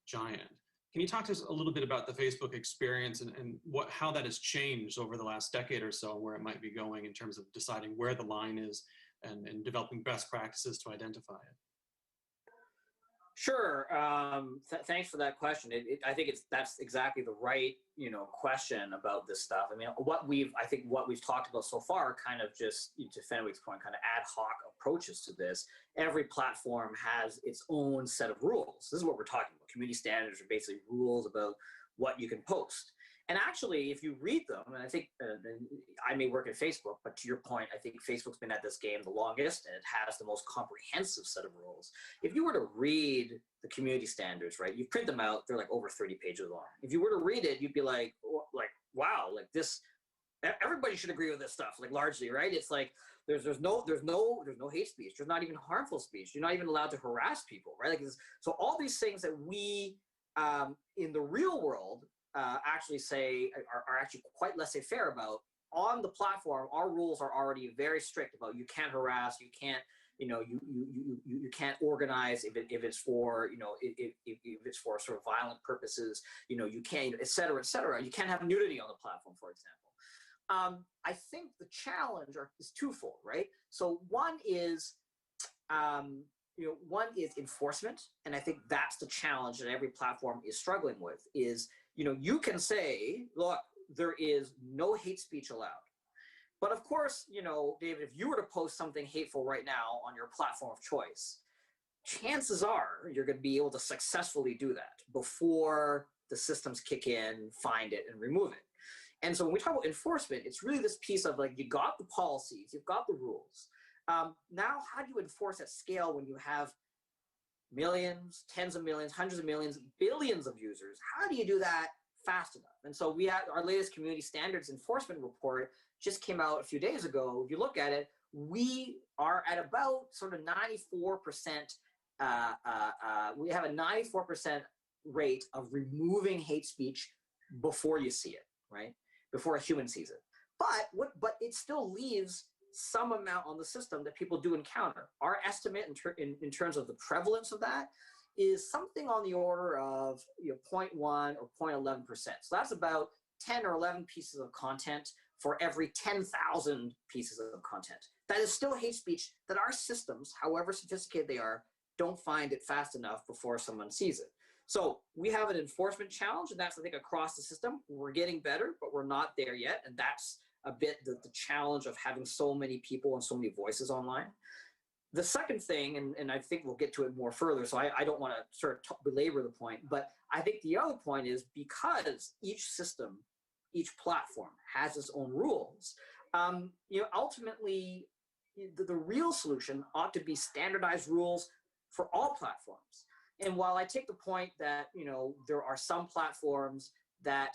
giant. Can you talk to us a little bit about the Facebook experience and how that has changed over the last decade or so, where it might be going in terms of deciding where the line is and developing best practices to identify it? Sure. Thanks for that question. I think that's exactly the right question about this stuff. I mean, what we've talked about so far, kind of just to Fenwick's point, kind of ad hoc approaches to this. Every platform has its own set of rules. This is what we're talking about. Community standards are basically rules about what you can post. And actually, if you read them, and I think I may work at Facebook, but to your point, I think Facebook's been at this game the longest, and it has the most comprehensive set of rules. If you were to read the community standards, right, you print them out, they're like over 30 pages long. If you were to read it, you'd be like, wow, like this, everybody should agree with this stuff, like largely, right? It's like there's no hate speech. There's not even harmful speech. You're not even allowed to harass people, right? Like so all these things that we in the real world actually say are actually quite laissez-faire about. On the platform, our rules are already very strict about you can't harass, you can't you can't organize if it's for, if it's for sort of violent purposes, you can't, et cetera, et cetera. You can't have nudity on the platform, for example. I think the challenge is twofold, right? So one is enforcement, and I think that's the challenge that every platform is struggling with. Is you can say, look, there is no hate speech allowed, but of course, David, if you were to post something hateful right now on your platform of choice, chances are you're going to be able to successfully do that before the systems kick in, find it, and remove it. And so when we talk about enforcement, it's really this piece of like, you got the policies, you've got the rules. Now, how do you enforce at scale when you have millions, tens of millions, hundreds of millions, billions of users? How do you do that fast enough? And so we had our latest community standards enforcement report just came out a few days ago. If you look at it, we are at about sort of 94%. We have a 94% rate of removing hate speech before you see it, right? Before a human sees it. But it still leaves some amount on the system that people do encounter. Our estimate in terms of the prevalence of that is something on the order of 0.1 or 0.11%. So that's about 10 or 11 pieces of content for every 10,000 pieces of content. That is still hate speech that our systems, however sophisticated they are, don't find it fast enough before someone sees it. So we have an enforcement challenge, and that's, I think, across the system. We're getting better, but we're not there yet. And that's a bit the challenge of having so many people and so many voices online. The second thing, and I think we'll get to it more further, so I don't want to sort of belabor the point, but I think the other point is because each system, each platform has its own rules, ultimately the real solution ought to be standardized rules for all platforms. And while I take the point that, there are some platforms that,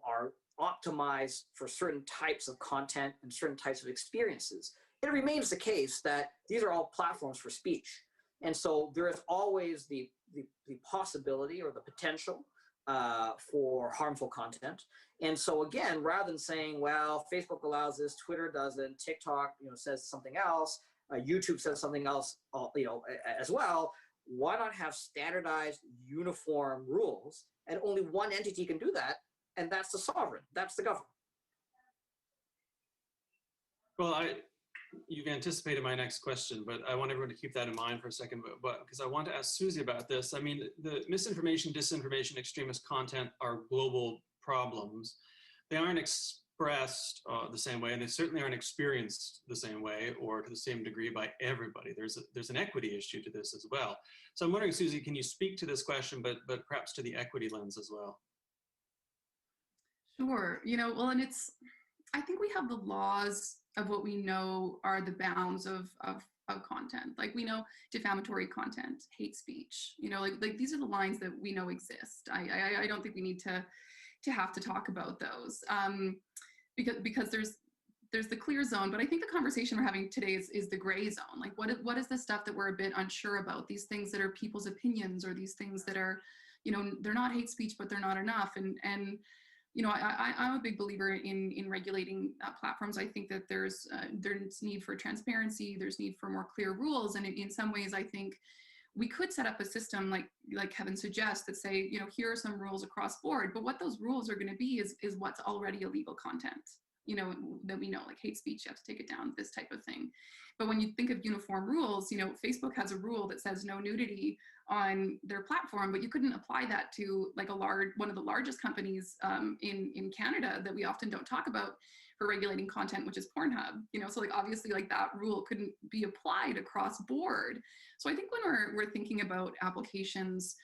are optimized for certain types of content and certain types of experiences, it remains the case that these are all platforms for speech. And so there is always the possibility or the potential for harmful content. And so again, rather than saying, well, Facebook allows this, Twitter doesn't, TikTok, says something else, YouTube says something else, as well, why not have standardized, uniform rules? And only one entity can do that, and that's the sovereign, that's the government. Well, you've anticipated my next question, but I want everyone to keep that in mind for a second, but because I want to ask Susie about this. I mean, the misinformation, disinformation, extremist content are global problems. They aren't expressed the same way, and they certainly aren't experienced the same way or to the same degree by everybody. There's an equity issue to this as well. So I'm wondering, Susie, can you speak to this question, but perhaps to the equity lens as well? Sure. Well, and I think we have the laws of what we know are the bounds of content. Like we know defamatory content, hate speech, like these are the lines that we know exist. I don't think we need to have to talk about those because there's the clear zone, but I think the conversation we're having today is the gray zone. Like what is the stuff that we're a bit unsure about, these things that are people's opinions or these things that are, they're not hate speech, but they're not enough. And I'm a big believer in regulating platforms. I think that there's need for transparency, there's need for more clear rules. And in some ways, I think we could set up a system like Kevin suggests that say, here are some rules across board, but what those rules are going to be is what's already illegal content, that we know, like hate speech, you have to take it down, this type of thing. But when you think of uniform rules, Facebook has a rule that says no nudity on their platform, but you couldn't apply that to like one of the largest companies in Canada that we often don't talk about for regulating content, which is Pornhub. So like obviously like that rule couldn't be applied across board. So I think when we're thinking about applications,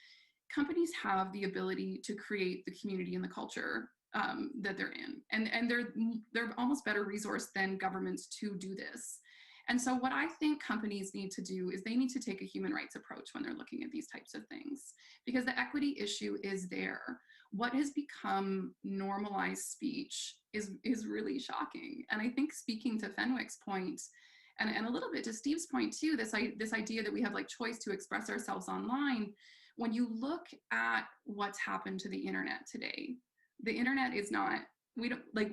companies have the ability to create the community and the culture that they're in, and they're almost better resourced than governments to do this. And so what I think companies need to do is they need to take a human rights approach when they're looking at these types of things, because the equity issue is there. What has become normalized speech is really shocking. And I think, speaking to Fenwick's point, and a little bit to Steve's point too, this idea that we have like choice to express ourselves online, when you look at what's happened to the internet today, the internet is not, we don't like,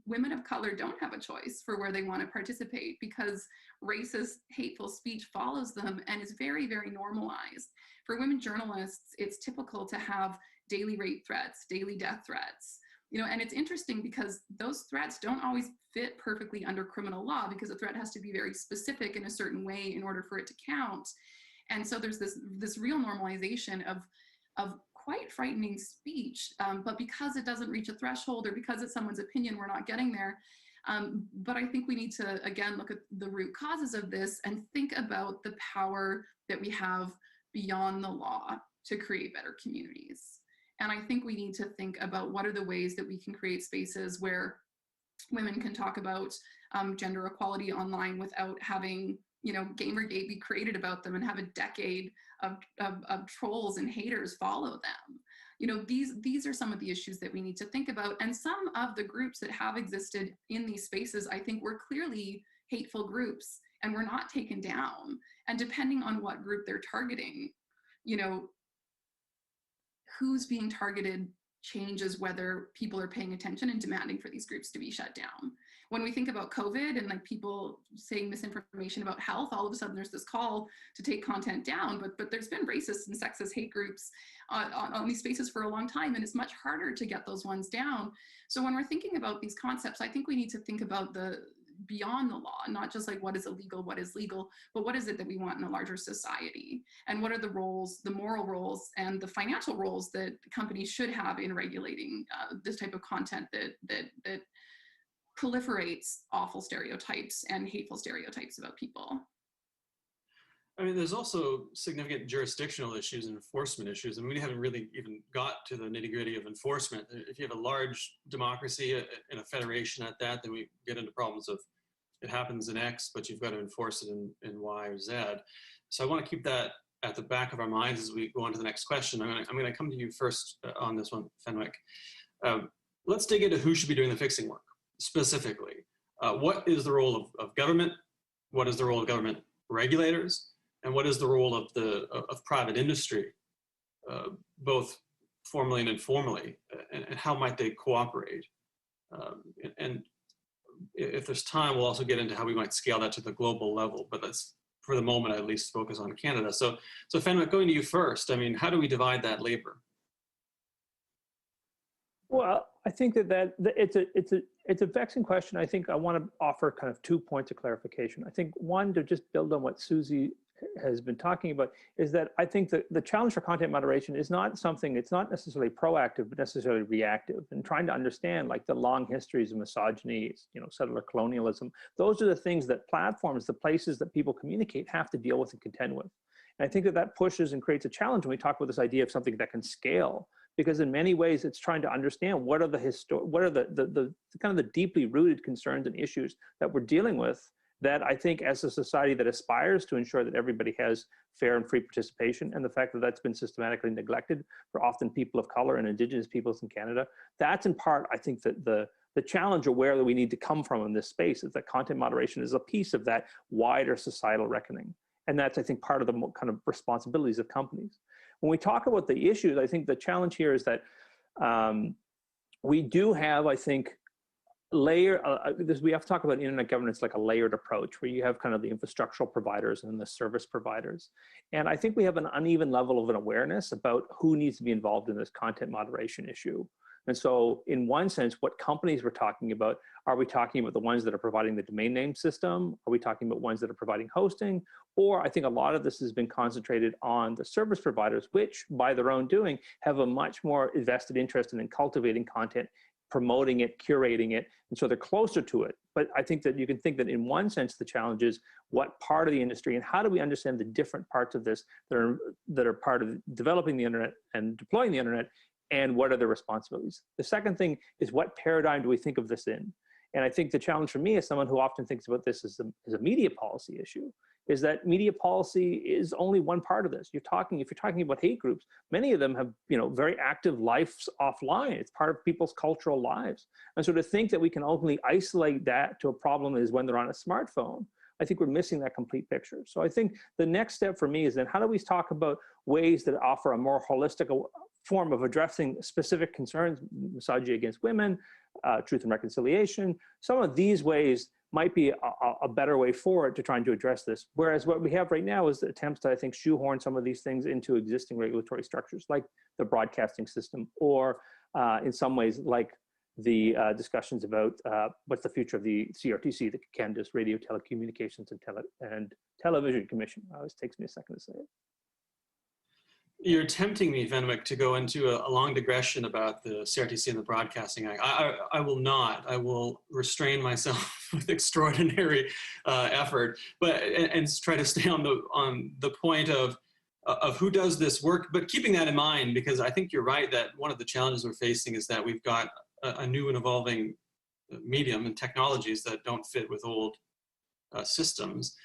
women of color don't have a choice for where they want to participate because racist, hateful speech follows them and is very, very normalized. For women journalists, it's typical to have daily rape threats, daily death threats. And it's interesting because those threats don't always fit perfectly under criminal law because a threat has to be very specific in a certain way in order for it to count. And so there's this real normalization of quite frightening speech, but because it doesn't reach a threshold or because it's someone's opinion, we're not getting there. But I think we need to, again, look at the root causes of this and think about the power that we have beyond the law to create better communities. And I think we need to think about what are the ways that we can create spaces where women can talk about gender equality online without having, Gamergate be created about them and have a decade of trolls and haters follow them. These are some of the issues that we need to think about. And some of the groups that have existed in these spaces, I think, were clearly hateful groups and were not taken down. And depending on what group they're targeting, who's being targeted changes whether people are paying attention and demanding for these groups to be shut down. When we think about COVID and like people saying misinformation about health, all of a sudden there's this call to take content down, but there's been racist and sexist hate groups on these spaces for a long time, and it's much harder to get those ones down. So when we're thinking about these concepts, I think we need to think about the beyond the law, not just like what is illegal, what is legal, but what is it that we want in a larger society? And what are the roles, the moral roles and the financial roles that companies should have in regulating this type of content that proliferates awful stereotypes and hateful stereotypes about people? I mean, there's also significant jurisdictional issues and enforcement issues, and we haven't really even got to the nitty-gritty of enforcement. If you have a large democracy in a federation at that, then we get into problems of it happens in X, but you've got to enforce it in Y or Z. So I want to keep that at the back of our minds as we go on to the next question. I'm going to come to you first on this one, Fenwick. Let's dig into who should be doing the fixing work specifically. What is the role of government? What is the role of government regulators? And what is the role of private industry, both formally and informally, and how might they cooperate? And if there's time, we'll also get into how we might scale that to the global level, but let's, for the moment, at least focus on Canada. So Fenwick, going to you first, I mean, how do we divide that labor? Well, I think that it's a vexing question. I think I want to offer kind of 2 points of clarification. I think one, to just build on what Susie has been talking about, is that I think that the challenge for content moderation is not something, it's not necessarily proactive, but necessarily reactive, and trying to understand like the long histories of misogyny, settler colonialism. Those are the things that platforms, the places that people communicate, have to deal with and contend with. And I think that pushes and creates a challenge when we talk about this idea of something that can scale, because in many ways it's trying to understand what are the kind of the deeply rooted concerns and issues that we're dealing with, that I think as a society that aspires to ensure that everybody has fair and free participation, and the fact that that's been systematically neglected for often people of color and Indigenous peoples in Canada, that's in part, I think, that the challenge or where we need to come from in this space is that content moderation is a piece of that wider societal reckoning. And that's, I think, part of the kind of responsibilities of companies. When we talk about the issues, I think the challenge here is that we do have, I think, we have to talk about internet governance like a layered approach, where you have kind of the infrastructural providers and the service providers. And I think we have an uneven level of an awareness about who needs to be involved in this content moderation issue. And so in one sense, what companies we're talking about, are we talking about the ones that are providing the domain name system? Are we talking about ones that are providing hosting? Or I think a lot of this has been concentrated on the service providers, which by their own doing have a much more vested interest in cultivating content, promoting it, curating it, and so they're closer to it. But I think that you can think that in one sense, the challenge is what part of the industry and how do we understand the different parts of this that are part of developing the internet and deploying the internet, and what are the responsibilities? The second thing is, what paradigm do we think of this in? And I think the challenge for me, as someone who often thinks about this as a media policy issue, is that media policy is only one part of this. If you're talking about hate groups, many of them have very active lives offline. It's part of people's cultural lives. And so to think that we can ultimately isolate that to a problem is when they're on a smartphone, I think we're missing that complete picture. So I think the next step for me is then how do we talk about ways that offer a more holistic form of addressing specific concerns, misogyny against women, truth and reconciliation. Some of these ways might be a better way forward to trying to address this. Whereas what we have right now is attempts to, I think, shoehorn some of these things into existing regulatory structures, like the broadcasting system, or in some ways, like the discussions about what's the future of the CRTC, the Canada's Radio, Telecommunications and Television Commission. It always takes me a second to say it. You're tempting me, Fenwick, to go into a long digression about the CRTC and the Broadcasting Act. I will not. I will restrain myself with extraordinary effort, and try to stay on the point of who does this work. But keeping that in mind, because I think you're right that one of the challenges we're facing is that we've got a new and evolving medium and technologies that don't fit with old systems.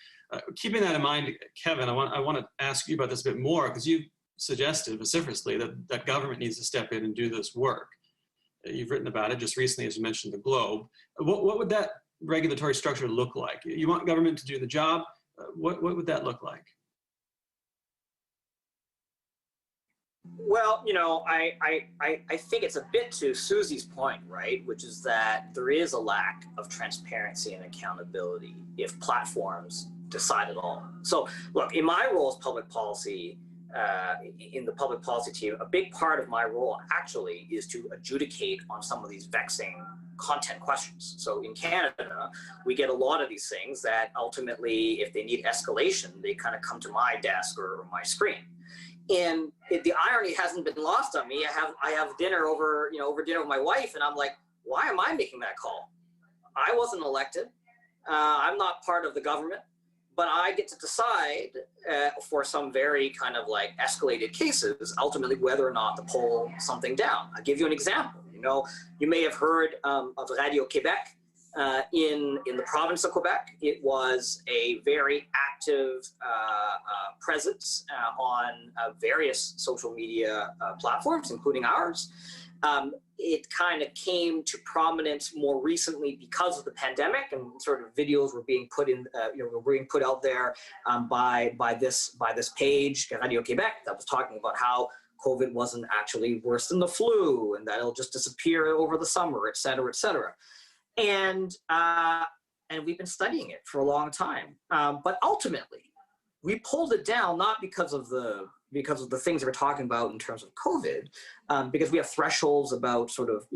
Keeping that in mind, Kevin, I want to ask you about this a bit more, because you suggested vociferously that government needs to step in and do this work. You've written about it just recently, as you mentioned, the Globe. What would that regulatory structure look like? You want government to do the job. What would that look like? Well, you know, I think it's a bit to Susie's point, right? Which is that there is a lack of transparency and accountability if platforms decide it all. So look, in my role as public policy, in the public policy team, a big part of my role actually is to adjudicate on some of these vexing content questions. So in Canada, we get a lot of these things that ultimately, if they need escalation, they kind of come to my desk or my screen. And the irony hasn't been lost on me. I have dinner over dinner with my wife, and I'm like, why am I making that call? I wasn't elected. I'm not part of the government. But I get to decide for some very kind of like escalated cases, ultimately whether or not to pull something down. I'll give you an example. You know, you may have heard of Radio Québec in the province of Quebec. It was a very active presence on various social media platforms, including ours. It kind of came to prominence more recently because of the pandemic, and sort of videos were being put in, were being put out there by this page, Radio Québec, that was talking about how COVID wasn't actually worse than the flu, and that it'll just disappear over the summer, et cetera, et cetera. And we've been studying it for a long time, but ultimately we pulled it down not because of the things that we're talking about in terms of COVID, because we have thresholds about sort of,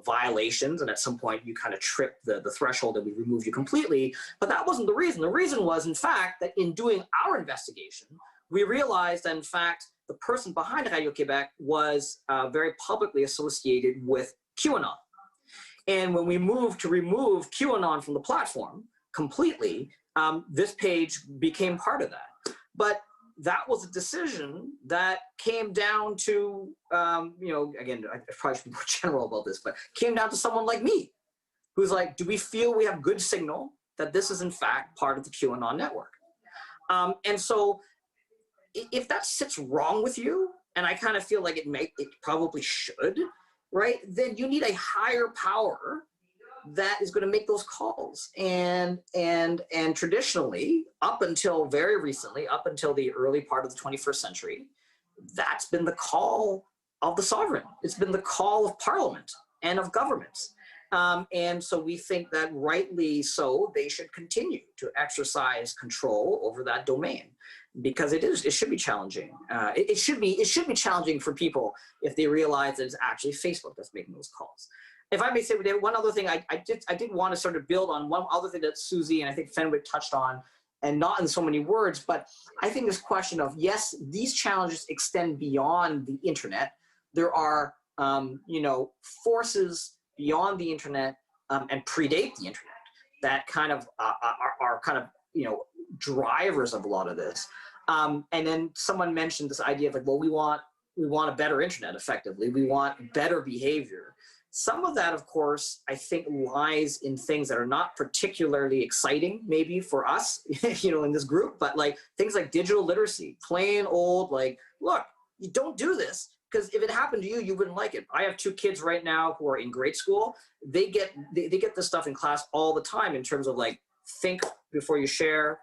violations. And at some point you kind of trip the threshold and we remove you completely. But that wasn't the reason. The reason was, in fact, that in doing our investigation, we realized that, in fact, the person behind Radio Québec was very publicly associated with QAnon. And when we moved to remove QAnon from the platform completely, this page became part of that. But that was a decision that came down to, again, I probably should be more general about this, but came down to someone like me, who's like, do we feel we have good signal that this is in fact part of the QAnon network? And so if that sits wrong with you, and I kind of feel like it probably should, right? Then you need a higher power that is going to make those calls. And traditionally, up until very recently, up until the early part of the 21st century, that's been the call of the sovereign. It's been the call of parliament and of governments. And so we think that rightly so, they should continue to exercise control over that domain, because it should be challenging. It should be challenging for people if they realize that it's actually Facebook that's making those calls. If I may say, one other thing, I did want to sort of build on one other thing that Susie and I think Fenwick touched on, and not in so many words, but I think this question of, yes, these challenges extend beyond the internet. There are, forces beyond the internet and predate the internet that kind of are kind of, drivers of a lot of this. And then someone mentioned this idea of like, well, we want a better internet effectively. We want better behavior. Some of that, of course, I think lies in things that are not particularly exciting, maybe for us, in this group, but like things like digital literacy, plain old, like, look, you don't do this, because if it happened to you, you wouldn't like it. I have 2 kids right now who are in grade school. They get this stuff in class all the time in terms of like, think before you share,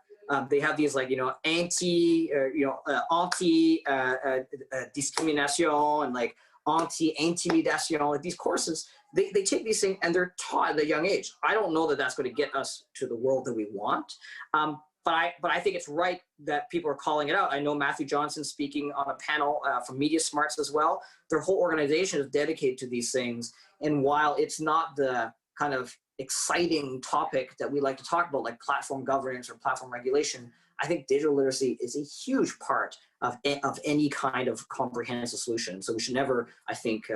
They have these like, anti-discrimination and like anti-intimidation, like these courses. They take these things and they're taught at a young age. I don't know that that's going to get us to the world that we want. But I think it's right that people are calling it out. I know Matthew Johnson speaking on a panel from Media Smarts as well. Their whole organization is dedicated to these things. And while it's not the kind of exciting topic that we like to talk about, like platform governance or platform regulation, I think digital literacy is a huge part of any kind of comprehensive solution. So we should never, I think,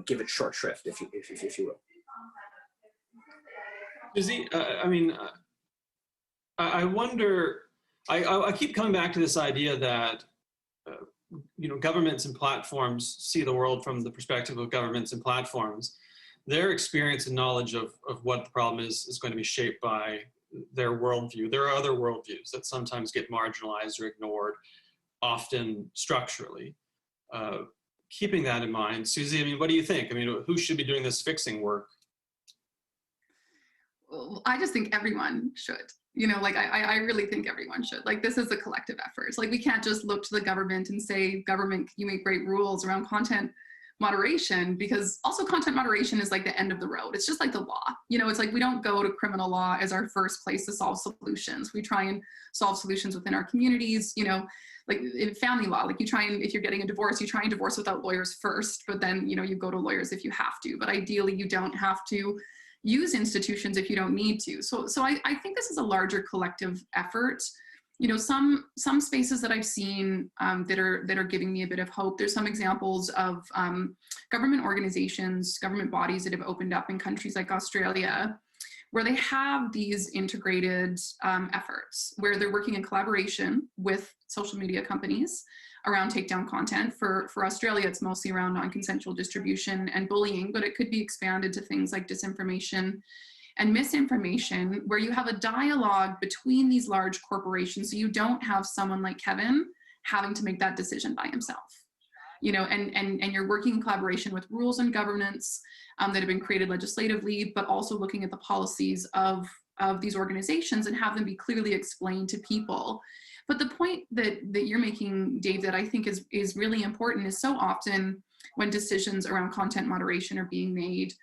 give it short shrift, if you will. Susie, I wonder, I keep coming back to this idea that, governments and platforms see the world from the perspective of governments and platforms. Their experience and knowledge of what the problem is going to be shaped by their worldview. There are other worldviews that sometimes get marginalized or ignored, often structurally. Keeping that in mind, Susie, what do you think? Who should be doing this fixing work? Well, I just think everyone should. I really think everyone should. Like, this is a collective effort. Like, we can't just look to the government and say, government, can you make great rules around content moderation? Because also content moderation is like the end of the road. It's just like the law. It's like we don't go to criminal law as our first place to solve solutions. We try and solve solutions within our communities, like in family law, like if you're getting a divorce, you try and divorce without lawyers first, but then, you go to lawyers if you have to. But ideally, you don't have to use institutions if you don't need to. So I think this is a larger collective effort. Some spaces that I've seen that are giving me a bit of hope. There's some examples of government organizations, government bodies that have opened up in countries like Australia, where they have these integrated efforts, where they're working in collaboration with social media companies around takedown content. For Australia, it's mostly around non-consensual distribution and bullying, but it could be expanded to things like disinformation and misinformation, where you have a dialogue between these large corporations, so you don't have someone like Kevin having to make that decision by himself. And you're working in collaboration with rules and governance that have been created legislatively, but also looking at the policies of these organizations and have them be clearly explained to people. But the point that you're making, Dave, that I think is really important is so often when decisions around content moderation are being made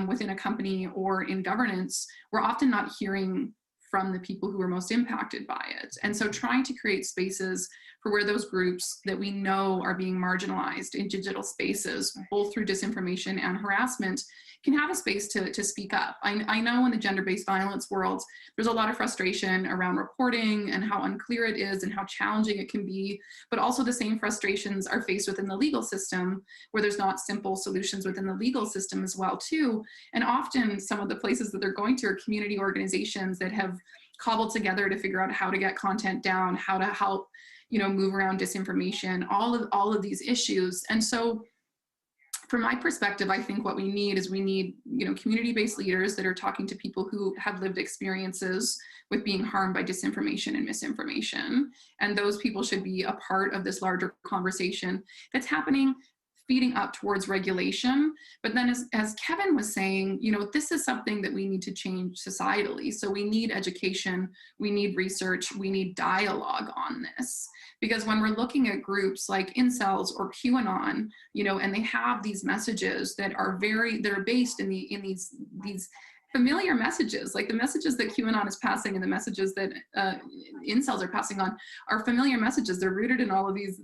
within a company or in governance, we're often not hearing from the people who are most impacted by it. And so trying to create spaces for where those groups that we know are being marginalized in digital spaces, both through disinformation and harassment, can have a space to speak up. I know in the gender-based violence world, there's a lot of frustration around reporting and how unclear it is and how challenging it can be, but also the same frustrations are faced within the legal system, where there's not simple solutions within the legal system as well too. And often some of the places that they're going to are community organizations that have cobbled together to figure out how to get content down, how to help, move around disinformation, all of these issues. And so from my perspective, I think what we need is community-based leaders that are talking to people who have lived experiences with being harmed by disinformation and misinformation. And those people should be a part of this larger conversation that's happening, feeding up towards regulation. But then as Kevin was saying, this is something that we need to change societally. So we need education, we need research, we need dialogue on this. Because when we're looking at groups like incels or QAnon, and they have these messages that are based in these familiar messages, like the messages that QAnon is passing and the messages that incels are passing on are familiar messages. They're rooted in all of these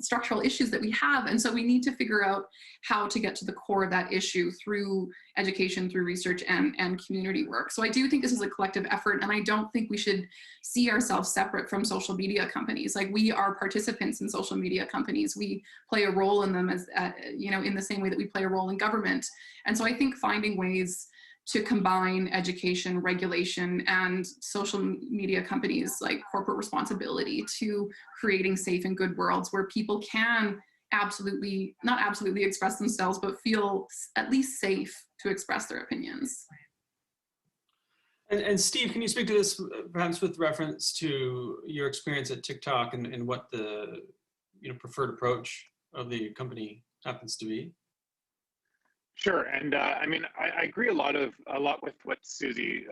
structural issues that we have. And so we need to figure out how to get to the core of that issue through education, through research and community work. So I do think this is a collective effort, and I don't think we should see ourselves separate from social media companies. Like, we are participants in social media companies. We play a role in them as, in the same way that we play a role in government. And so I think finding ways to combine education, regulation, and social media companies like corporate responsibility to creating safe and good worlds where people can not absolutely express themselves, but feel at least safe to express their opinions. And Steve, can you speak to this perhaps with reference to your experience at TikTok and what the preferred approach of the company happens to be? Sure, and I mean, I agree a lot with what Susie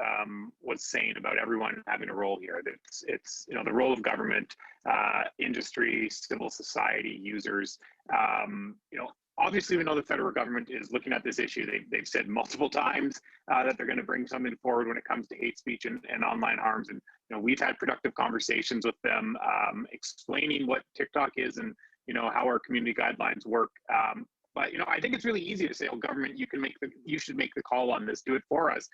was saying about everyone having a role here. That it's you know the role of government, industry, civil society, users. You know, obviously we know the federal government is looking at this issue. They've said multiple times that they're going to bring something forward when it comes to hate speech and online harms. And you know, we've had productive conversations with them, explaining what TikTok is and you know how our community guidelines work. But you know, I think it's really easy to say, "Oh, government, you should make the call on this, do it for us."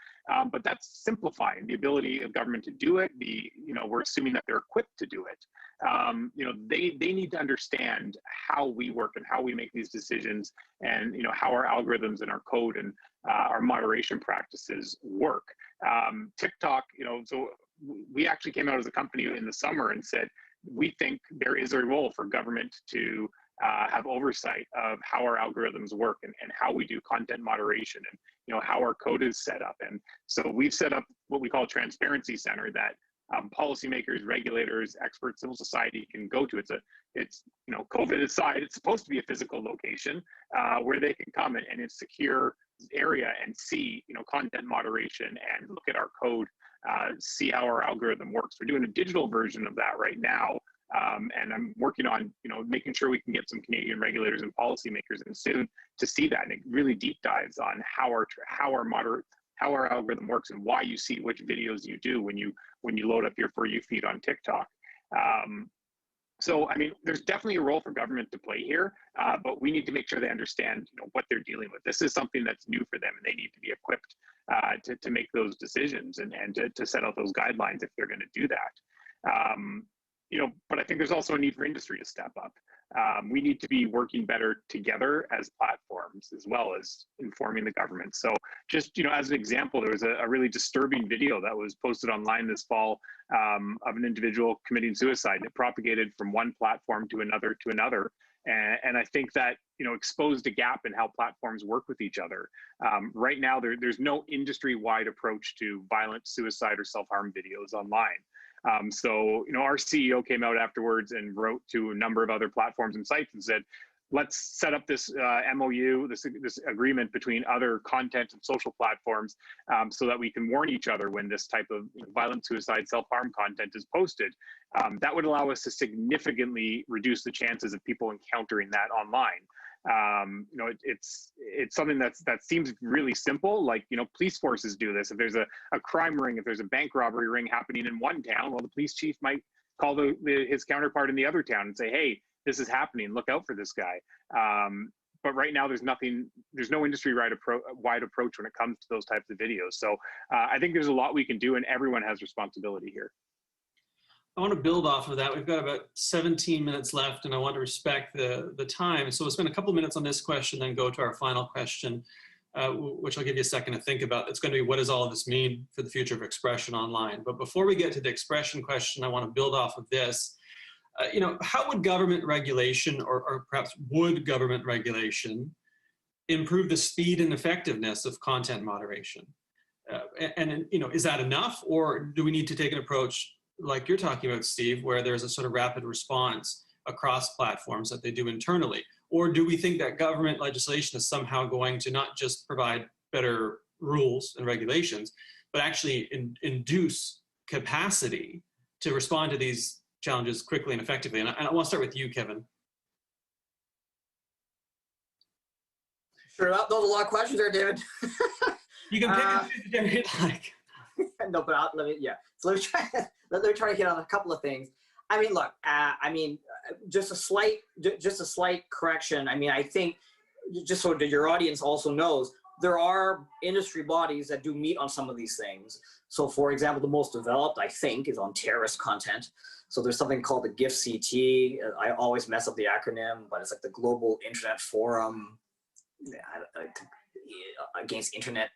But that's simplifying the ability of government to do it. You know, we're assuming that they're equipped to do it. You know, they need to understand how we work and how we make these decisions, and you know how our algorithms and our code and our moderation practices work. TikTok, you know, so we actually came out as a company in the summer and said we think there is a role for government to have oversight of how our algorithms work and how we do content moderation and you know how our code is set up. And so we've set up what we call a transparency center that policymakers, regulators, experts, civil society can go to. It's you know, COVID aside, it's supposed to be a physical location where they can come and it's secure area and see you know content moderation and look at our code, see how our algorithm works. We're doing a digital version of that right now. And I'm working on, you know, making sure we can get some Canadian regulators and policymakers in soon to see that, and it really deep dives on how our algorithm works and why you see which videos you do when you load up your For You feed on TikTok. So, I mean, there's definitely a role for government to play here, but we need to make sure they understand, you know, what they're dealing with. This is something that's new for them, and they need to be equipped to make those decisions and to set out those guidelines if they're going to do that. You know, but I think there's also a need for industry to step up. We need to be working better together as platforms, as well as informing the government. So just, you know, as an example, there was a really disturbing video that was posted online this fall of an individual committing suicide, and it propagated from one platform to another to another. And I think that, you know, exposed a gap in how platforms work with each other. Right now, there's no industry-wide approach to violent suicide or self-harm videos online. So, you know, our CEO came out afterwards and wrote to a number of other platforms and sites and said, let's set up this MOU, this agreement between other content and social platforms so that we can warn each other when this type of violent suicide, self-harm content is posted. That would allow us to significantly reduce the chances of people encountering that online. You know, it's something that seems really simple. Like, you know, police forces do this. If there's a crime ring, if there's a bank robbery ring happening in one town, well, the police chief might call his counterpart in the other town and say, hey, this is happening, look out for this guy. But right now there's no industry-wide approach when it comes to those types of videos. So I think there's a lot we can do, and everyone has responsibility here. I want to build off of that. We've got about 17 minutes left, and I want to respect the time. So we'll spend a couple minutes on this question, then go to our final question, which I'll give you a second to think about. It's going to be, what does all of this mean for the future of expression online? But before we get to the expression question, I want to build off of this. You know, how would government regulation, or perhaps would government regulation, improve the speed and effectiveness of content moderation? And you know, is that enough, or do we need to take an approach like you're talking about, Steve, where there's a sort of rapid response across platforms that they do internally? Or do we think that government legislation is somehow going to not just provide better rules and regulations, but actually induce capacity to respond to these challenges quickly and effectively? And I want to start with you, Kevin. Sure, that was a lot of questions there, David. You can pick and choose whichever you'd like. No, but let me try to hit on a couple of things. I mean, look, just a slight correction. I mean, I think, just so that your audience also knows, there are industry bodies that do meet on some of these things. So for example, the most developed, I think, is on terrorist content. So there's something called the GIFCT. I always mess up the acronym, but it's like the Global Internet Forum against Internet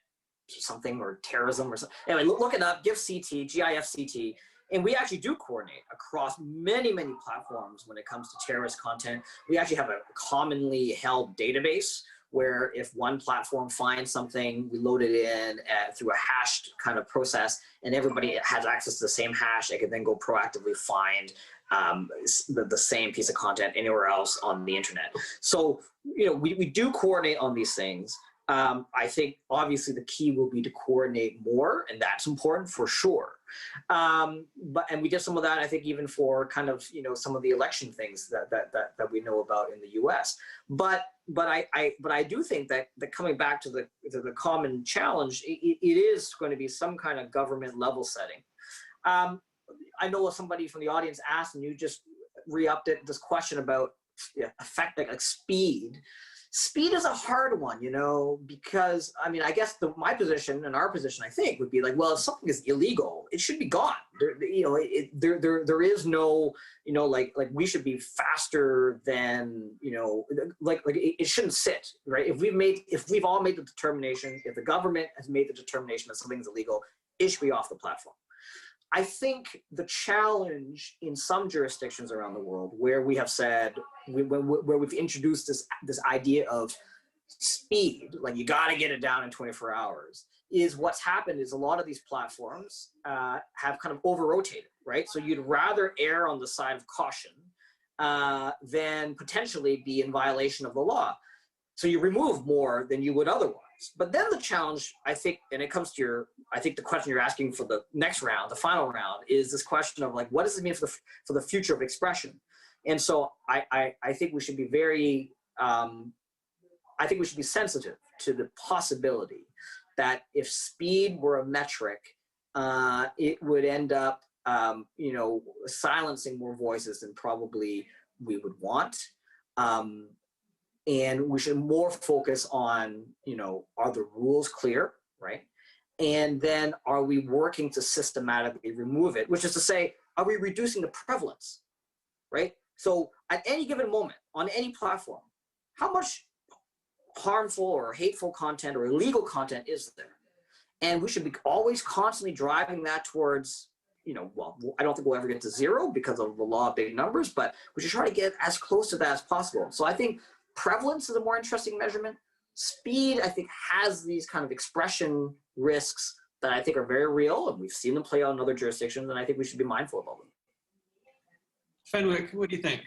something, or terrorism or something. Anyway, look it up, GIFCT, GIFCT. And we actually do coordinate across many, many platforms when it comes to terrorist content. We actually have a commonly held database where if one platform finds something, we load it in through a hashed kind of process, and everybody has access to the same hash. They can then go proactively find the same piece of content anywhere else on the internet. So, you know, we do coordinate on these things. I think obviously the key will be to coordinate more, and that's important for sure. And we did some of that, I think, even for kind of some of the election things that we know about in the U.S. But I do think that coming back to the common challenge, it is going to be some kind of government level setting. I know somebody from the audience asked, and you just re-upped it, this question about like speed. Speed is a hard one, because I mean, I guess my position and our position, I think, would be like, well, if something is illegal, it should be gone. There is no, like we should be faster than, like it shouldn't sit, right? If we've all made the determination, if the government has made the determination that something's illegal, it should be off the platform. I think the challenge in some jurisdictions around the world where we have said, where we've introduced this idea of speed, like you got to get it down in 24 hours, is what's happened is a lot of these platforms have kind of over-rotated, right? So you'd rather err on the side of caution than potentially be in violation of the law. So you remove more than you would otherwise. But then the challenge, I think, and it comes to I think the question you're asking for the next round, the final round, is this question of like, what does it mean for the future of expression? And so I think we should be very, I think we should be sensitive to the possibility that if speed were a metric, it would end up, silencing more voices than probably we would want. And we should more focus on, are the rules clear, right? And then are we working to systematically remove it, which is to say, are we reducing the prevalence, right? So at any given moment, on any platform, how much harmful or hateful content or illegal content is there? And we should be always constantly driving that towards, well, I don't think we'll ever get to zero because of the law of big numbers, but we should try to get as close to that as possible. So I think prevalence is a more interesting measurement. Speed, I think, has these kind of expression risks that I think are very real, and we've seen them play out in other jurisdictions, and I think we should be mindful about them. Fenwick, what do you think?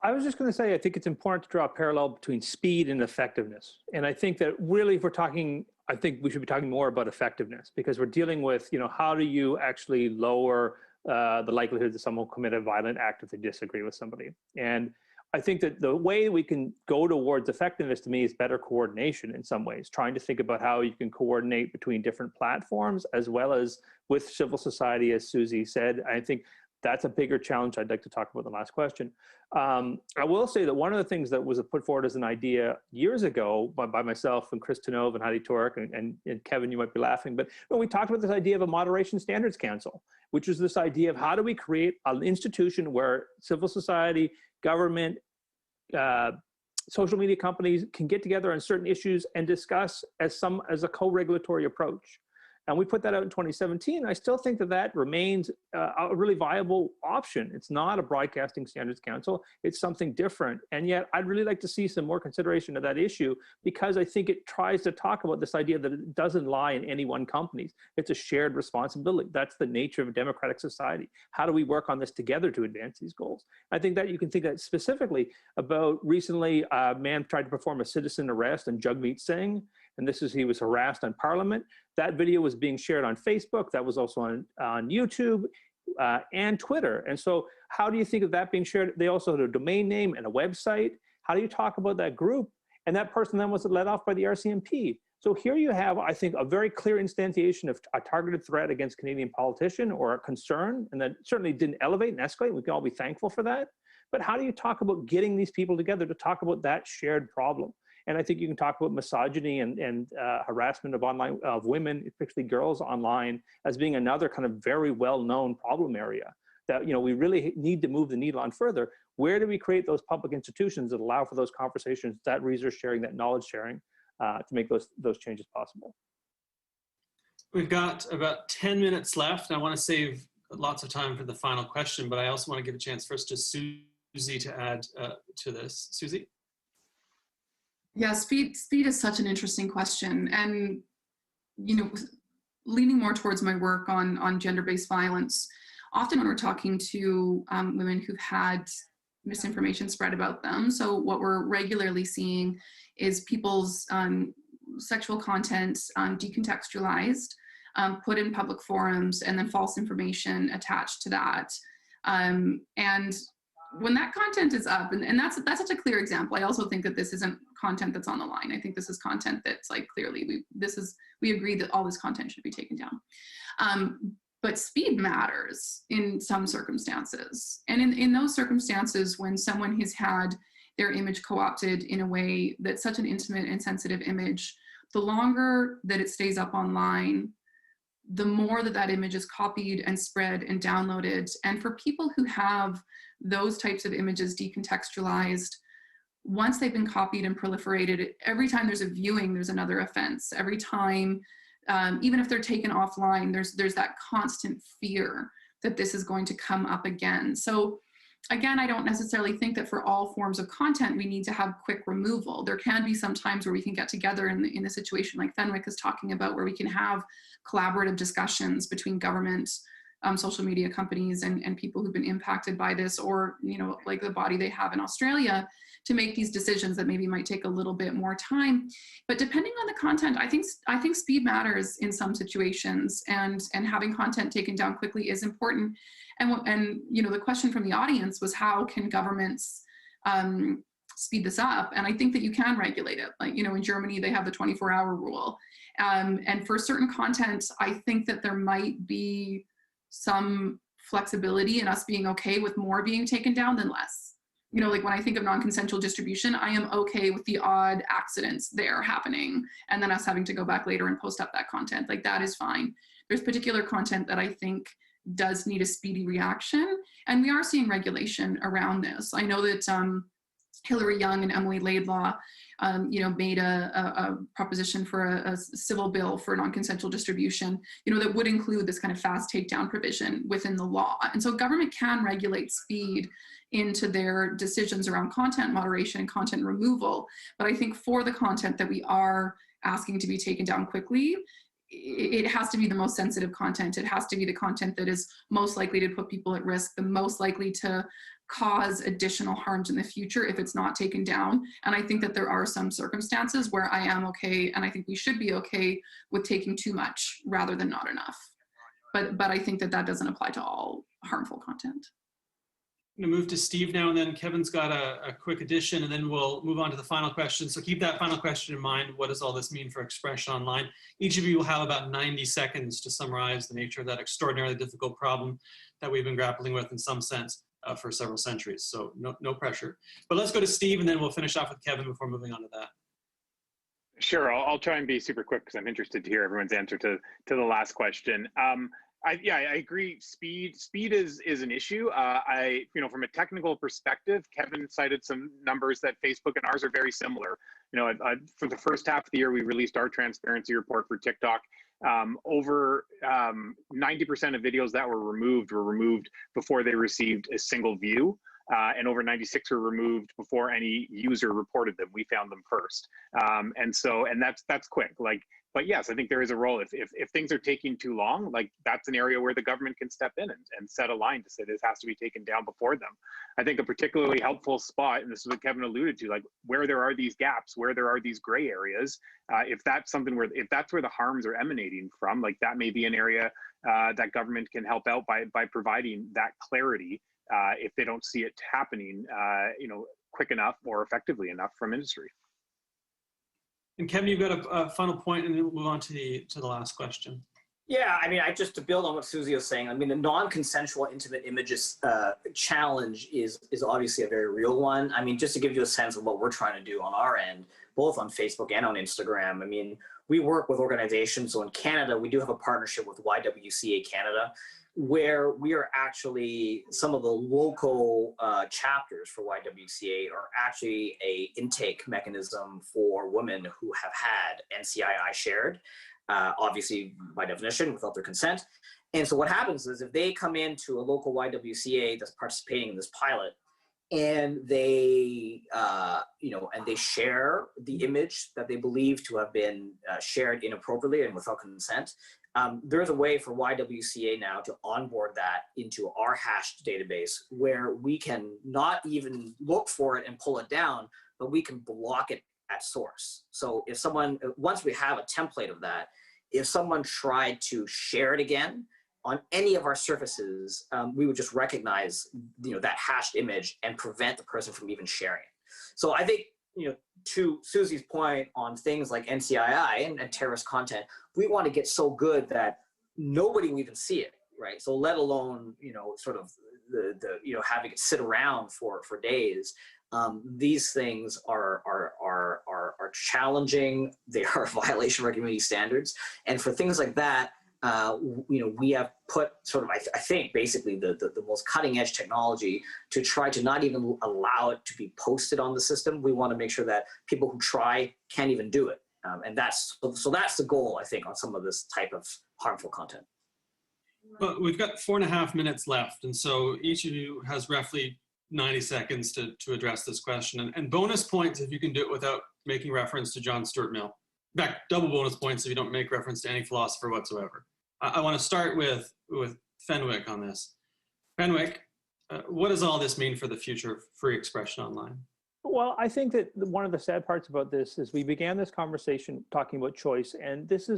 I was just going to say, I think it's important to draw a parallel between speed and effectiveness. And I think that really, if we're talking, I think we should be talking more about effectiveness, because we're dealing with, how do you actually lower the likelihood that someone will commit a violent act if they disagree with somebody? And I think that the way we can go towards effectiveness, to me, is better coordination in some ways, trying to think about how you can coordinate between different platforms as well as with civil society, as Susie said. I think that's a bigger challenge I'd like to talk about in the last question. I will say that one of the things that was put forward as an idea years ago by myself and Chris Tanove and Heidi Torek and Kevin, you might be laughing, but we talked about this idea of a Moderation Standards Council, which is this idea of how do we create an institution where civil society, government, social media companies can get together on certain issues and discuss as a co-regulatory approach. And we put that out in 2017. I still think that remains a really viable option. It's not a Broadcasting Standards Council. It's something different. And yet I'd really like to see some more consideration of that issue, because I think it tries to talk about this idea that it doesn't lie in any one company. It's a shared responsibility. That's the nature of a democratic society. How do we work on this together to advance these goals? I think that you can think that specifically about recently a man tried to perform a citizen arrest on Jagmeet Singh. And he was harassed on Parliament. That video was being shared on Facebook. That was also on YouTube and Twitter. And so how do you think of that being shared? They also had a domain name and a website. How do you talk about that group? And that person then was let off by the RCMP. So here you have, I think, a very clear instantiation of a targeted threat against a Canadian politician or a concern, and that certainly didn't elevate and escalate. We can all be thankful for that. But how do you talk about getting these people together to talk about that shared problem? And I think you can talk about misogyny and harassment of women, especially girls online, as being another kind of very well-known problem area that we really need to move the needle on further. Where do we create those public institutions that allow for those conversations, that research sharing, that knowledge sharing, to make those changes possible? We've got about 10 minutes left. I want to save lots of time for the final question, but I also want to give a chance first to Susie to add to this. Susie? Yeah, speed is such an interesting question. And, leaning more towards my work on gender-based violence, often when we're talking to women who've had misinformation spread about them. So what we're regularly seeing is people's sexual content decontextualized, put in public forums, and then false information attached to that. And when that content is up, and that's such a clear example. I also think that this isn't content that's on the line. I think this is content that's like clearly we agree that all this content should be taken down. But speed matters in some circumstances. And in those circumstances, when someone has had their image co-opted in a way that's such an intimate and sensitive image, the longer that it stays up online, the more that image is copied and spread and downloaded. And for people who have those types of images decontextualized, once they've been copied and proliferated, every time there's a viewing, there's another offense. Every time, even if they're taken offline, there's that constant fear that this is going to come up again. So again, I don't necessarily think that for all forms of content, we need to have quick removal. There can be some times where we can get together in a situation like Fenwick is talking about, where we can have collaborative discussions between government, social media companies, and people who've been impacted by this, or, you know, like the body they have in Australia, to make these decisions that maybe might take a little bit more time. But depending on the content, I think speed matters in some situations, and having content taken down quickly is important. And you know, the question from the audience was, how can governments speed this up? And I think that you can regulate it. Like, you know, in Germany, they have the 24-hour rule. And for certain content, I think that there might be some flexibility in us being okay with more being taken down than less. You know, like when I think of non-consensual distribution, I am okay with the odd accidents there happening, and then us having to go back later and post up that content. Like, that is fine. There's particular content that I think does need a speedy reaction, and we are seeing regulation around this. I know that Hillary Young and Emily Laidlaw, you know, made a proposition for a civil bill for non-consensual distribution, you know, that would include this kind of fast takedown provision within the law. And so government can regulate speed into their decisions around content moderation and content removal. But I think for the content that we are asking to be taken down quickly, it has to be the most sensitive content. It has to be the content that is most likely to put people at risk, the most likely to cause additional harms in the future if it's not taken down. And I think that there are some circumstances where I am okay, and I think we should be okay with taking too much rather than not enough. But I think that doesn't apply to all harmful content. I'm going to move to Steve now, and then Kevin's got a quick addition, and then we'll move on to the final question. So keep that final question in mind. What does all this mean for expression online? Each of you will have about 90 seconds to summarize the nature of that extraordinarily difficult problem that we've been grappling with in some sense for several centuries. So no pressure. But let's go to Steve, and then we'll finish off with Kevin before moving on to that. Sure, I'll try and be super quick because I'm interested to hear everyone's answer to the last question. I agree. Speed is an issue. You know, from a technical perspective, Kevin cited some numbers that Facebook and ours are very similar. You know, for the first half of the year, we released our transparency report for TikTok. Over 90% of videos that were removed before they received a single view. And over 96 were removed before any user reported them. We found them first. And that's quick. But yes, I think there is a role. If things are taking too long, like that's an area where the government can step in and set a line to say this has to be taken down before them. I think a particularly helpful spot, and this is what Kevin alluded to, like where there are these gaps, where there are these gray areas, if that's where the harms are emanating from, like that may be an area that government can help out by providing that clarity if they don't see it happening, you know, quick enough or effectively enough from industry. And Kevin, you've got a final point, and then we'll move on to the last question. Yeah, I mean, just to build on what Susie was saying, I mean, the non-consensual intimate images challenge is obviously a very real one. I mean, just to give you a sense of what we're trying to do on our end, both on Facebook and on Instagram, I mean, we work with organizations. So in Canada, we do have a partnership with YWCA Canada, where we are actually, some of the local chapters for YWCA are actually a intake mechanism for women who have had NCII shared, obviously by definition without their consent. And so what happens is if they come into a local YWCA that's participating in this pilot, and they, you know, and they share the image that they believe to have been shared inappropriately and without consent, There's a way for YWCA now to onboard that into our hashed database where we can not even look for it and pull it down, but we can block it at source. So if someone, once we have a template of that, if someone tried to share it again on any of our surfaces, we would just recognize, that hashed image and prevent the person from even sharing it. So I think, to Susie's point on things like NCII and terrorist content, we want to get so good that nobody will even see it, right? So let alone, sort of the having it sit around for days. These things are challenging. They are a violation of our community standards. And for things like that, we have put sort of, I think, basically the most cutting edge technology to try to not even allow it to be posted on the system. We want to make sure that people who try can't even do it. And that's the goal, I think, on some of this type of harmful content. Well, we've got 4.5 minutes left. And so each of you has roughly 90 seconds to address this question. And bonus points if you can do it without making reference to John Stuart Mill. In fact, double bonus points if you don't make reference to any philosopher whatsoever. I want to start with Fenwick on this. Fenwick, what does all this mean for the future of free expression online? Well, I think that one of the sad parts about this is we began this conversation talking about choice, and this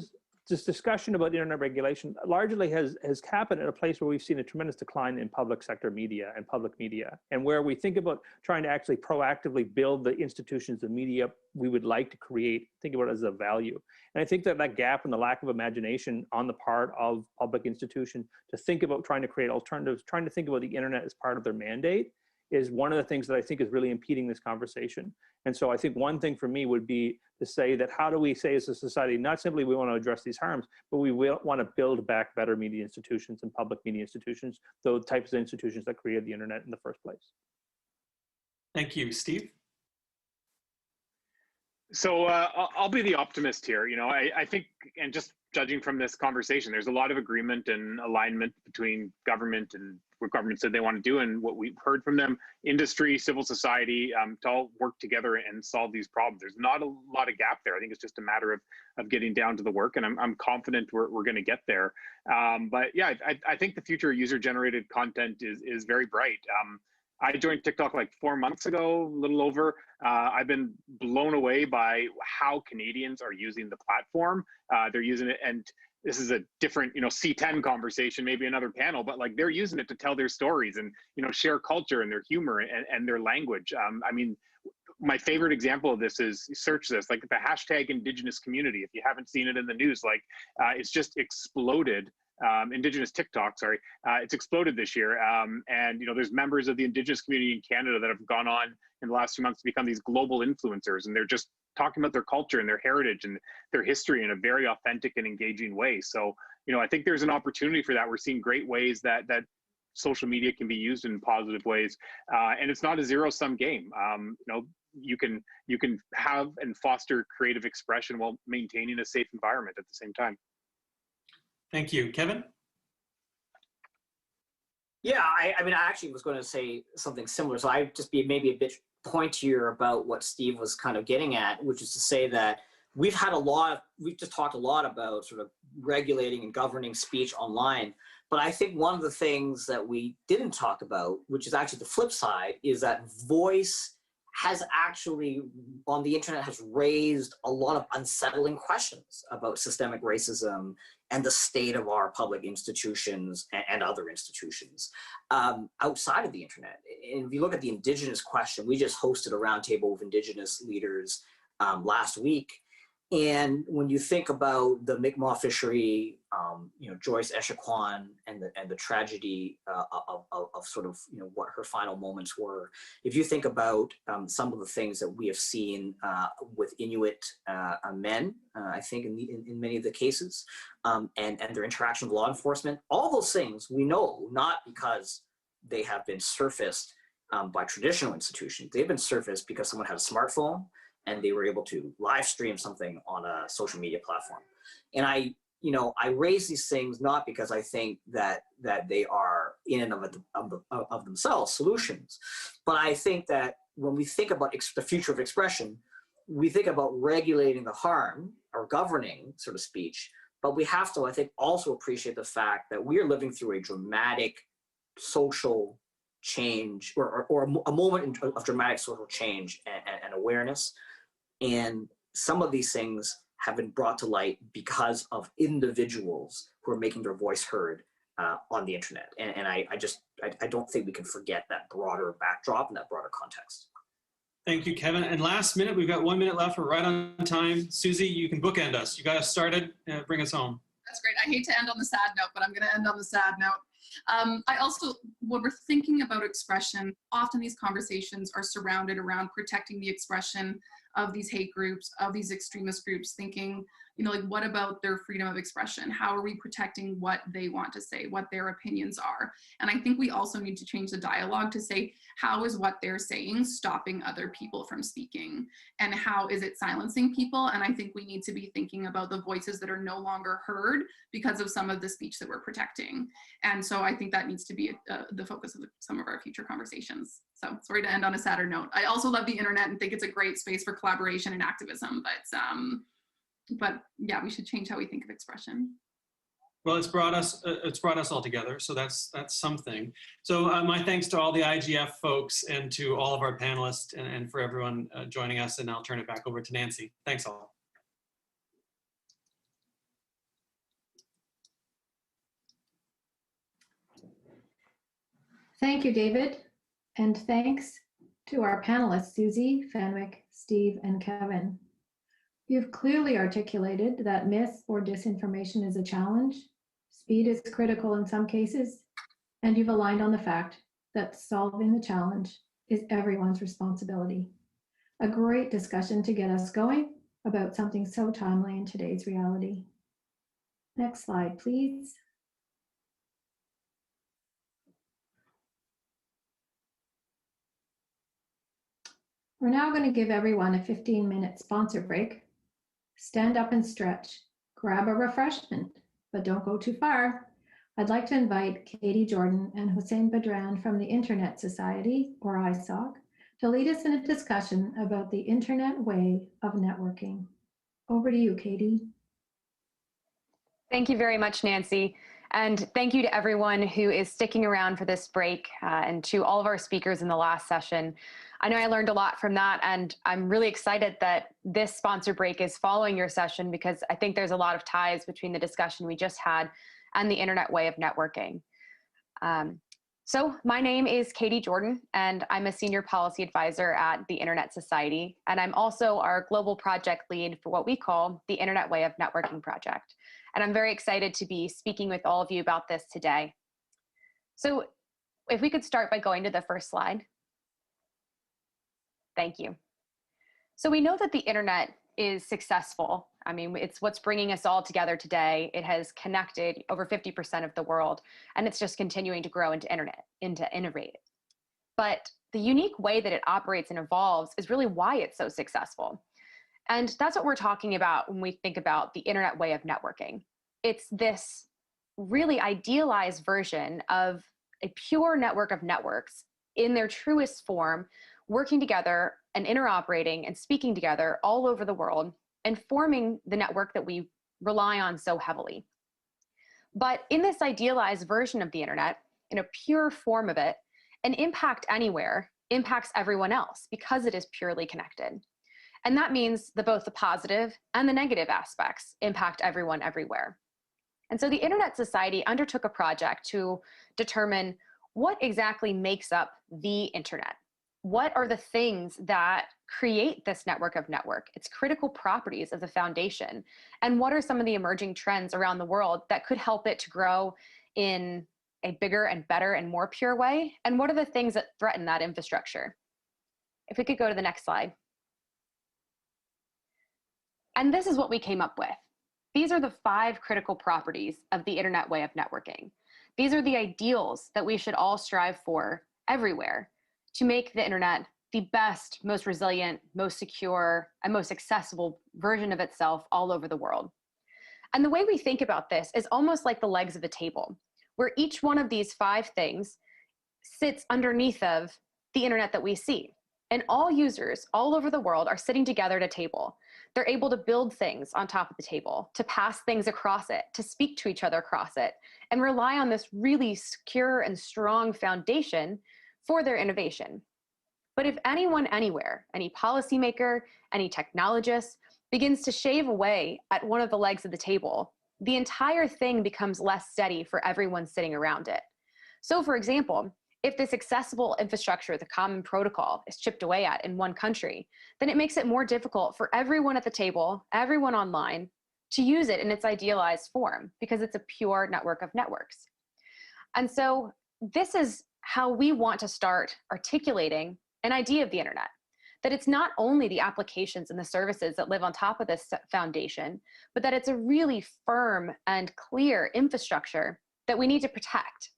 discussion about internet regulation largely has happened at a place where we've seen a tremendous decline in public sector media and public media, and where we think about trying to actually proactively build the institutions of media we would like to create, think about it as a value. And I think that gap and the lack of imagination on the part of public institutions to think about trying to create alternatives, trying to think about the internet as part of their mandate, is one of the things that I think is really impeding this conversation. And so I think one thing for me would be to say that how do we say as a society, not simply we want to address these harms, but we will want to build back better media institutions and public media institutions, those types of institutions that created the internet in the first place. Thank you. Steve? So I'll be the optimist here. I think, and just judging from this conversation, there's a lot of agreement and alignment between government and what government said they want to do and what we've heard from them, industry, civil society, to all work together and solve these problems. There's not a lot of gap there. I think it's just a matter of getting down to the work, and I'm confident we're going to get there. But yeah, I think the future of user-generated content is very bright. I joined TikTok like 4 months ago, a little over. I've been blown away by how Canadians are using the platform. They're using it, and this is a different, C10 conversation, maybe another panel, but like they're using it to tell their stories and, share culture and their humor and their language. I mean, my favorite example of this is, search this, like the hashtag Indigenous community. If you haven't seen it in the news, like it's just exploded. Indigenous TikTok, sorry, it's exploded this year. And, there's members of the Indigenous community in Canada that have gone on in the last few months to become these global influencers. And they're just talking about their culture and their heritage and their history in a very authentic and engaging way. So, I think there's an opportunity for that. We're seeing great ways that social media can be used in positive ways. And it's not a zero-sum game. You can have and foster creative expression while maintaining a safe environment at the same time. Thank you. Kevin? Yeah, I mean, I actually was going to say something similar. So I'd just be maybe a bit pointier about what Steve was kind of getting at, which is to say that we've just talked a lot about sort of regulating and governing speech online. But I think one of the things that we didn't talk about, which is actually the flip side, is that voice has actually, on the internet, has raised a lot of unsettling questions about systemic racism and the state of our public institutions and other institutions outside of the internet. And if you look at the Indigenous question, we just hosted a roundtable with Indigenous leaders last week. And when you think about the Mi'kmaq fishery, Joyce Echaquan and the tragedy of sort of what her final moments were, if you think about some of the things that we have seen with Inuit men, I think in many of the cases, and their interaction with law enforcement, all those things we know not because they have been surfaced by traditional institutions. They've been surfaced because someone had a smartphone and they were able to live stream something on a social media platform. And I raise these things not because I think that they are in and of themselves solutions, but I think that when we think about the future of expression, we think about regulating the harm or governing sort of speech, But we have to, I think, also appreciate the fact that we are living through a dramatic social change, or a moment of dramatic social change and awareness. And some of these things have been brought to light because of individuals who are making their voice heard on the internet. And I don't think we can forget that broader backdrop and that broader context. Thank you, Kevin. And last minute, we've got 1 minute left. We're right on time. Susie, you can bookend us. You got us started. Bring us home. That's great. I hate to end on the sad note, but I'm going to end on the sad note. I also, when we're thinking about expression, often these conversations are surrounded around protecting the expression of these hate groups, of these extremist groups, thinking, like, what about their freedom of expression? How are we protecting what they want to say, what their opinions are? And I think we also need to change the dialogue to say, how is what they're saying stopping other people from speaking? And how is it silencing people? And I think we need to be thinking about the voices that are no longer heard because of some of the speech that we're protecting. And so I think that needs to be the focus of some of our future conversations. So sorry to end on a sadder note. I also love the internet and think it's a great space for collaboration and activism, but yeah, we should change how we think of expression. Well, it's brought us all together, so that's something. So my thanks to all the IGF folks and to all of our panelists and for everyone joining us, and I'll turn it back over to Nancy. Thanks all. Thank you, David. And thanks to our panelists, Susie, Fenwick, Steve, and Kevin. You've clearly articulated that myth or disinformation is a challenge, speed is critical in some cases, and you've aligned on the fact that solving the challenge is everyone's responsibility. A great discussion to get us going about something so timely in today's reality. Next slide, please. We're now going to give everyone a 15-minute sponsor break. Stand up and stretch, grab a refreshment, but don't go too far. I'd like to invite Katie Jordan and Hussein Badran from the Internet Society, or ISOC, to lead us in a discussion about the Internet way of networking. Over to you, Katie. Thank you very much, Nancy. And thank you to everyone who is sticking around for this break and to all of our speakers in the last session. I know I learned a lot from that, and I'm really excited that this sponsor break is following your session because I think there's a lot of ties between the discussion we just had and the internet way of networking. So my name is Katie Jordan, and I'm a senior policy advisor at the Internet Society, and I'm also our global project lead for what we call the Internet Way of Networking project. And I'm very excited to be speaking with all of you about this today. So if we could start by going to the first slide. Thank you. So we know that the internet is successful. I mean, it's what's bringing us all together today. It has connected over 50% of the world, and it's just continuing to grow into innovate. But the unique way that it operates and evolves is really why it's so successful. And that's what we're talking about when we think about the internet way of networking. It's this really idealized version of a pure network of networks in their truest form, working together and interoperating and speaking together all over the world and forming the network that we rely on so heavily. But in this idealized version of the internet, in a pure form of it, an impact anywhere impacts everyone else because it is purely connected. And that means that both the positive and the negative aspects impact everyone everywhere. And so the Internet Society undertook a project to determine what exactly makes up the internet. What are the things that create this network of network, its critical properties of the foundation? And what are some of the emerging trends around the world that could help it to grow in a bigger and better and more pure way? And what are the things that threaten that infrastructure? If we could go to the next slide. And this is what we came up with. These are the 5 critical properties of the internet way of networking. These are the ideals that we should all strive for everywhere to make the internet the best, most resilient, most secure, and most accessible version of itself all over the world. And the way we think about this is almost like the legs of a table, where each one of these 5 things sits underneath of the internet that we see. And all users all over the world are sitting together at a table. They're able to build things on top of the table, to pass things across it, to speak to each other across it, and rely on this really secure and strong foundation for their innovation. But if anyone anywhere, any policymaker, any technologist, begins to shave away at one of the legs of the table, the entire thing becomes less steady for everyone sitting around it. So for example, if this accessible infrastructure, the common protocol, is chipped away at in one country, then it makes it more difficult for everyone at the table, everyone online, to use it in its idealized form, because it's a pure network of networks. And so this is how we want to start articulating an idea of the internet, that it's not only the applications and the services that live on top of this foundation, but that it's a really firm and clear infrastructure that we need to protect.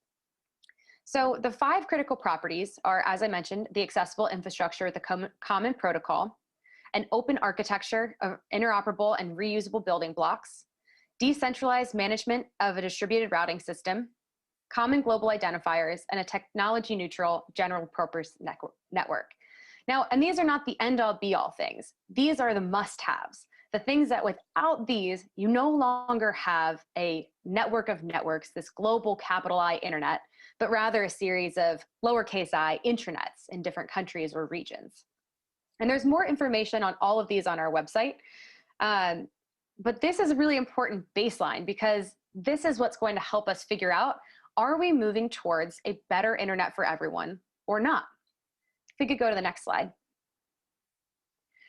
So the 5 critical properties are, as I mentioned, the accessible infrastructure, the common protocol, an open architecture of interoperable and reusable building blocks, decentralized management of a distributed routing system, common global identifiers, and a technology-neutral general purpose network. Now, and these are not the end-all be-all things. These are the must-haves, the things that without these, you no longer have a network of networks, this global capital I internet, but rather a series of lowercase I intranets in different countries or regions. And there's more information on all of these on our website. But this is a really important baseline, because this is what's going to help us figure out, are we moving towards a better internet for everyone or not? If we could go to the next slide.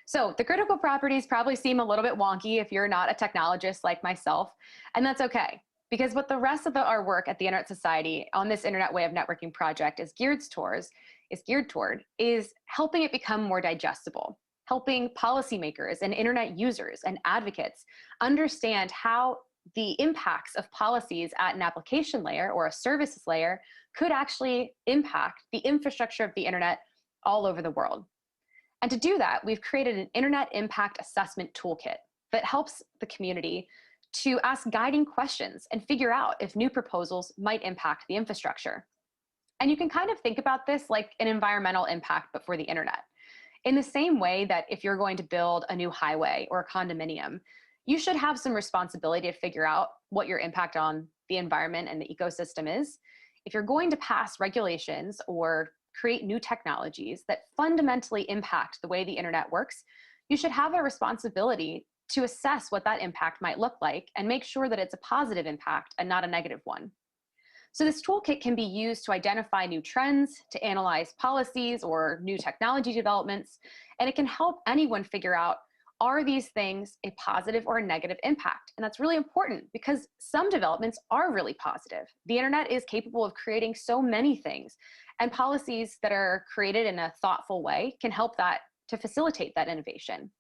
So the critical properties probably seem a little bit wonky if you're not a technologist like myself, and that's okay. Because what the rest of our work at the Internet Society on this Internet Way of Networking project is geared toward is helping it become more digestible, helping policymakers and internet users and advocates understand how the impacts of policies at an application layer or a services layer could actually impact the infrastructure of the internet all over the world. And to do that, we've created an Internet Impact Assessment Toolkit that helps the community to ask guiding questions and figure out if new proposals might impact the infrastructure. And you can kind of think about this like an environmental impact, but for the internet. In the same way that if you're going to build a new highway or a condominium, you should have some responsibility to figure out what your impact on the environment and the ecosystem is. If you're going to pass regulations or create new technologies that fundamentally impact the way the internet works, you should have a responsibility to assess what that impact might look like and make sure that it's a positive impact and not a negative one. So this toolkit can be used to identify new trends, to analyze policies or new technology developments, and it can help anyone figure out, are these things a positive or a negative impact? And that's really important because some developments are really positive. The internet is capable of creating so many things, and policies that are created in a thoughtful way can help that to facilitate that innovation.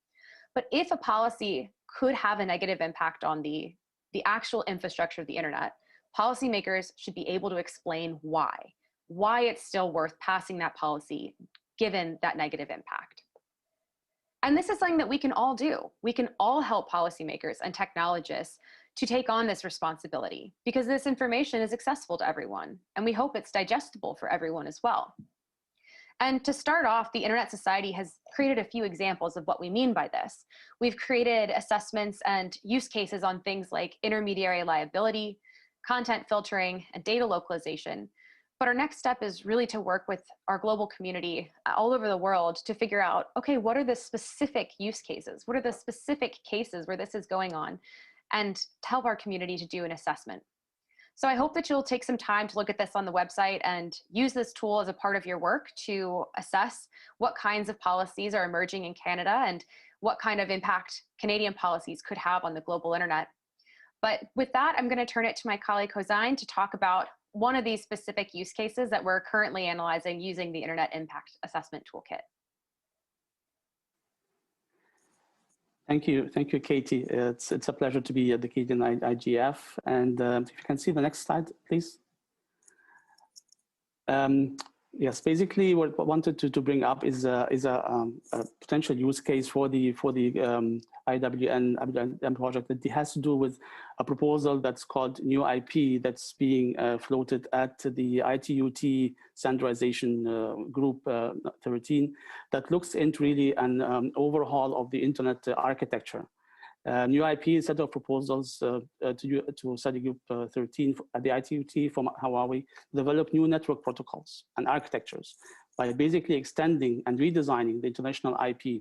But if a policy could have a negative impact on the actual infrastructure of the internet, policymakers should be able to explain why it's still worth passing that policy given that negative impact. And this is something that we can all do. We can all help policymakers and technologists to take on this responsibility because this information is accessible to everyone, and we hope it's digestible for everyone as well. And to start off, the Internet Society has created a few examples of what we mean by this. We've created assessments and use cases on things like intermediary liability, content filtering, and data localization. But our next step is really to work with our global community all over the world to figure out, okay, what are the specific use cases? What are the specific cases where this is going on? And to help our community to do an assessment. So I hope that you'll take some time to look at this on the website and use this tool as a part of your work to assess what kinds of policies are emerging in Canada and what kind of impact Canadian policies could have on the global internet. But with that, I'm going to turn it to my colleague Hossein to talk about one of these specific use cases that we're currently analyzing using the Internet Impact Assessment Toolkit. Thank you, Katie. It's a pleasure to be at the Canadian IGF. And if you can see the next slide, please. Yes, basically what I wanted to bring up is a potential use case for the IWN project that has to do with a proposal that's called New IP that's being floated at the ITU-T standardization group 13 that looks into really an overhaul of the internet architecture. New IP is a set of proposals to study group 13 at the ITU-T from Huawei to develop new network protocols and architectures by basically extending and redesigning the international IP,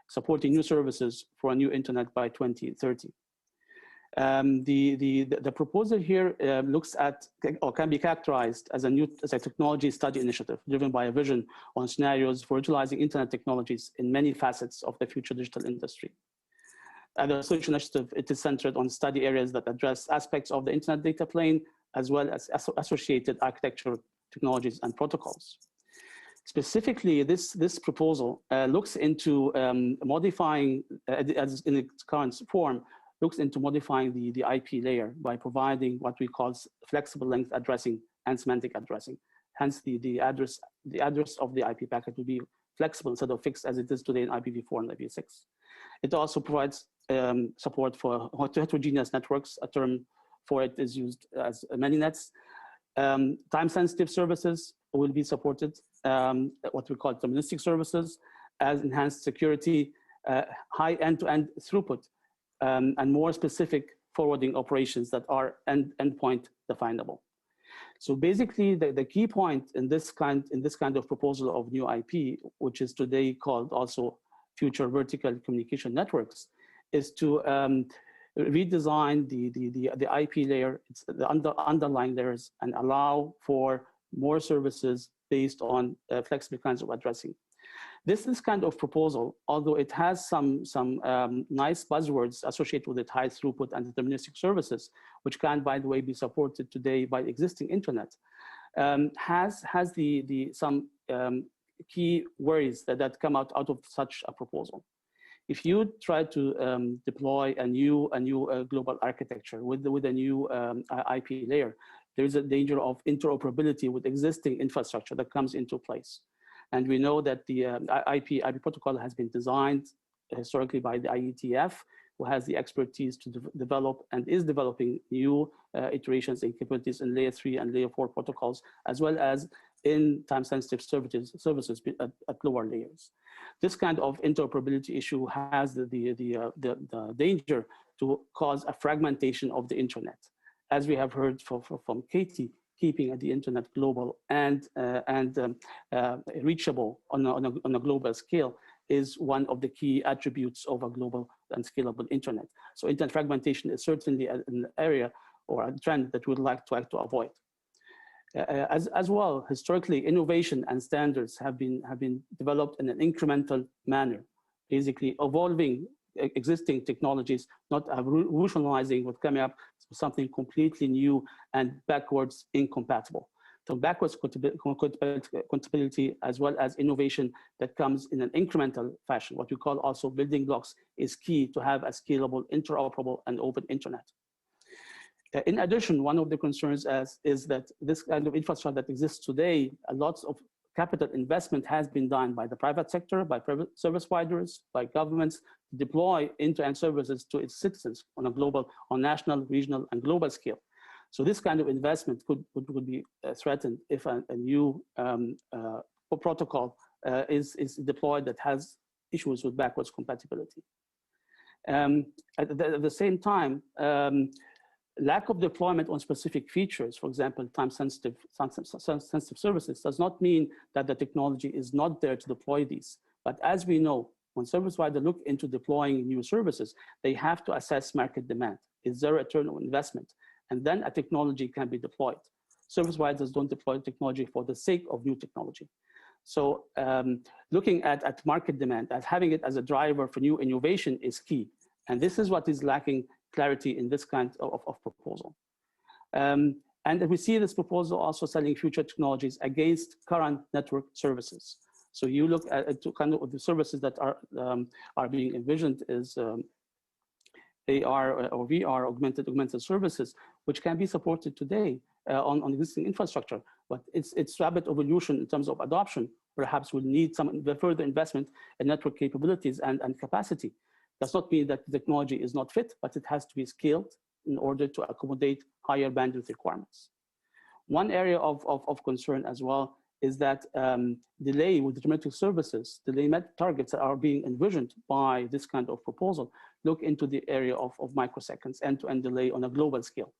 supporting new services for a new internet by 2030. The proposal here looks at, or can be characterized as a technology study initiative driven by a vision on scenarios for utilizing internet technologies in many facets of the future digital industry. As a research initiative, it is centered on study areas that address aspects of the internet data plane, as well as associated architecture technologies and protocols. Specifically, this proposal looks into modifying, as in its current form, looks into modifying the IP layer by providing what we call flexible length addressing and semantic addressing. Hence, the address of the IP packet will be flexible instead of fixed as it is today in IPv4 and IPv6. It also provides support for heterogeneous networks. A term for it is used as many nets. Time-sensitive services will be supported, what we call deterministic services, as enhanced security, high end-to-end throughput, and more specific forwarding operations that are endpoint definable. So basically, the key point in this kind of proposal of new IP, which is today called also future vertical communication networks, is to redesign the IP layer, the underlying layers, and allow for more services based on flexible kinds of addressing. This kind of proposal, although it has some nice buzzwords associated with it, high throughput and deterministic services, which can, by the way, be supported today by the existing internet, has some key worries that come out of such a proposal. If you try to deploy a new global architecture with a new IP layer, there is a danger of interoperability with existing infrastructure that comes into place. And we know that the IP protocol has been designed historically by the IETF, who has the expertise to develop and is developing new iterations and capabilities in layer 3 and layer 4 protocols, as well as in time-sensitive services at lower layers. This kind of interoperability issue has the danger to cause a fragmentation of the internet. As we have heard from Katie, keeping the internet global and reachable on a global scale is one of the key attributes of a global and scalable internet. So internet fragmentation is certainly an area or a trend that we'd like to avoid. As well, historically, innovation and standards have been developed in an incremental manner, basically evolving existing technologies, not revolutionizing what's coming up, something completely new and backwards incompatible. So backwards compatibility as well as innovation that comes in an incremental fashion, what we call also building blocks, is key to have a scalable, interoperable, and open internet. In addition, one of the concerns is that this kind of infrastructure that exists today, lots of capital investment has been done by the private sector, by private service providers, by governments to deploy end-to-end services to its citizens on a global, on national, regional, and global scale. So this kind of investment would be threatened if a new protocol is deployed that has issues with backwards compatibility. At the same time, lack of deployment on specific features, for example, time-sensitive services, does not mean that the technology is not there to deploy these. But as we know, when service providers look into deploying new services, they have to assess market demand. Is there a return on investment? And then a technology can be deployed. Service providers don't deploy technology for the sake of new technology. So looking at market demand, as having it as a driver for new innovation is key. And this is what is lacking clarity in this kind of proposal. And we see this proposal also selling future technologies against current network services. So you look at kind of the services that are being envisioned is AR or VR, augmented services, which can be supported today on existing infrastructure, but its rapid evolution in terms of adoption perhaps will need some further investment in network capabilities and capacity. Does not mean that the technology is not fit, but it has to be scaled in order to accommodate higher bandwidth requirements. One area of concern as well is that delay with geometric services, delay targets that are being envisioned by this kind of proposal look into the area of microseconds, end-to-end delay on a global scale.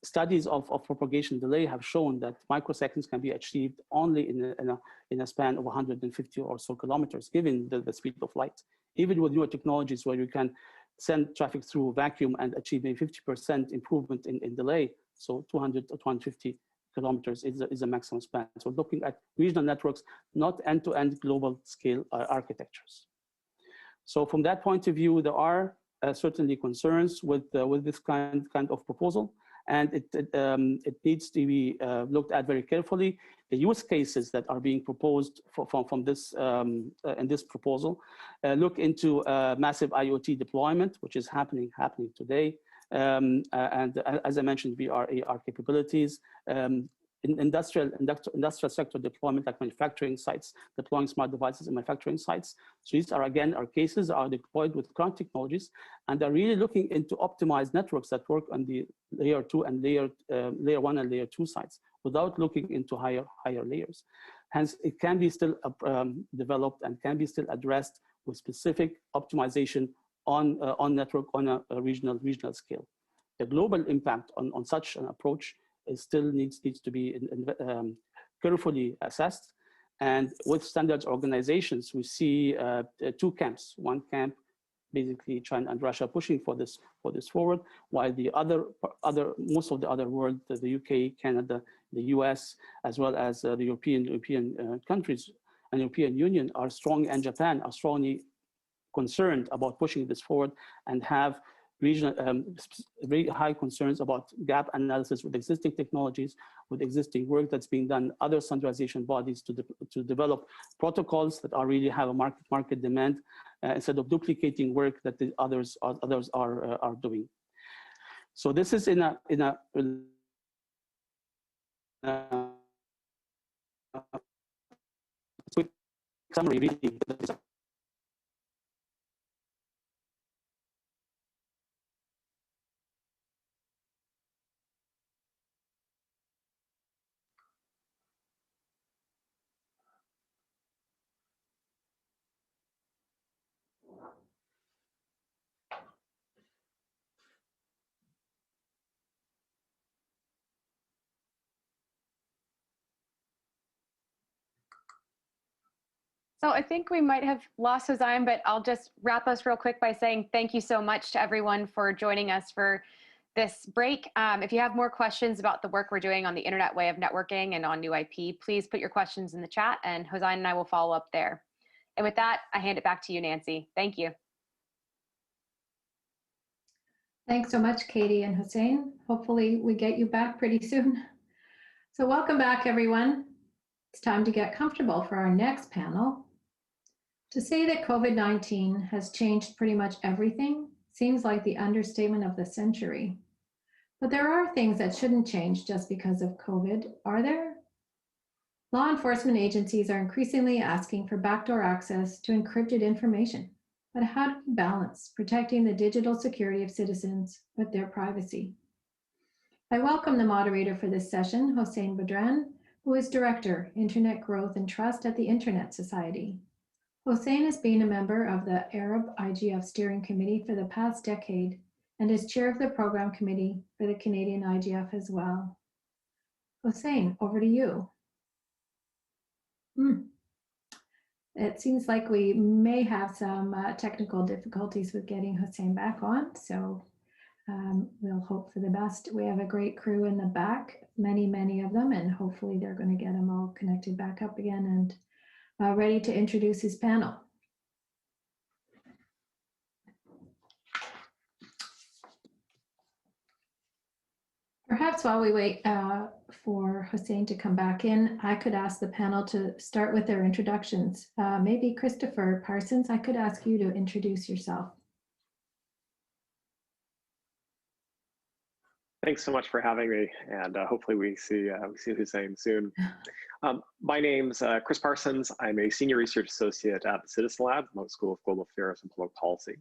Studies of propagation delay have shown that microseconds can be achieved only in a span of 150 or so kilometers, given the speed of light. Even with newer technologies where you can send traffic through vacuum and achieve a 50% improvement in delay, so 200 or 250 kilometers is a maximum span. So looking at regional networks, not end-to-end global scale architectures. So from that point of view, there are certainly concerns with this kind of proposal, and it needs to be looked at very carefully. The use cases that are being proposed from this in this proposal look into massive IoT deployment, which is happening today. And as I mentioned, VR, AR capabilities, in industrial sector deployment, like manufacturing sites, deploying smart devices in manufacturing sites. So these are, again, our cases are deployed with current technologies, and they're really looking into optimized networks that work on the layer 2 and layer 1 and layer 2 sites without looking into higher layers. Hence, it can be still developed and can be still addressed with specific optimization on network on a regional scale. The global impact on such an approach still needs to be carefully assessed. And with standards organizations, we see two camps. One camp, basically China and Russia pushing for this forward, while the most of the other world, the UK, Canada, the US, as well as the European countries and European Union are strong, and Japan are strongly concerned about pushing this forward and have regional, very high concerns about gap analysis with existing technologies, with existing work that's being done, other standardization bodies to develop protocols that are really have a market demand instead of duplicating work that the others are doing. So this is in a quick summary, really. So I think we might have lost Hossein, but I'll just wrap us real quick by saying thank you so much to everyone for joining us for this break. If you have more questions about the work we're doing on the Internet way of networking and on new IP, please put your questions in the chat, and Hossein and I will follow up there. And with that, I hand it back to you, Nancy. Thank you. Thanks so much, Katie and Hossein. Hopefully we get you back pretty soon. So welcome back, everyone. It's time to get comfortable for our next panel. To say that COVID-19 has changed pretty much everything seems like the understatement of the century. But there are things that shouldn't change just because of COVID, are there? Law enforcement agencies are increasingly asking for backdoor access to encrypted information. But how do we balance protecting the digital security of citizens with their privacy? I welcome the moderator for this session, Hossein Badran, who is Director, Internet Growth and Trust at the Internet Society. Hossein has been a member of the Arab IGF Steering Committee for the past decade and is chair of the program committee for the Canadian IGF as well. Hossein, over to you. It seems like we may have some technical difficulties with getting Hossein back on, so we'll hope for the best. We have a great crew in the back, many of them, and hopefully they're going to get them all connected back up again and ready to introduce his panel. Perhaps while we wait for Hossein to come back in, I could ask the panel to start with their introductions. Maybe Christopher Parsons, I could ask you to introduce yourself. Thanks so much for having me, and hopefully we see Hussein soon. My name's Chris Parsons. I'm a senior research associate at the Citizen Lab, the Mote School of Global Affairs and Public Policy.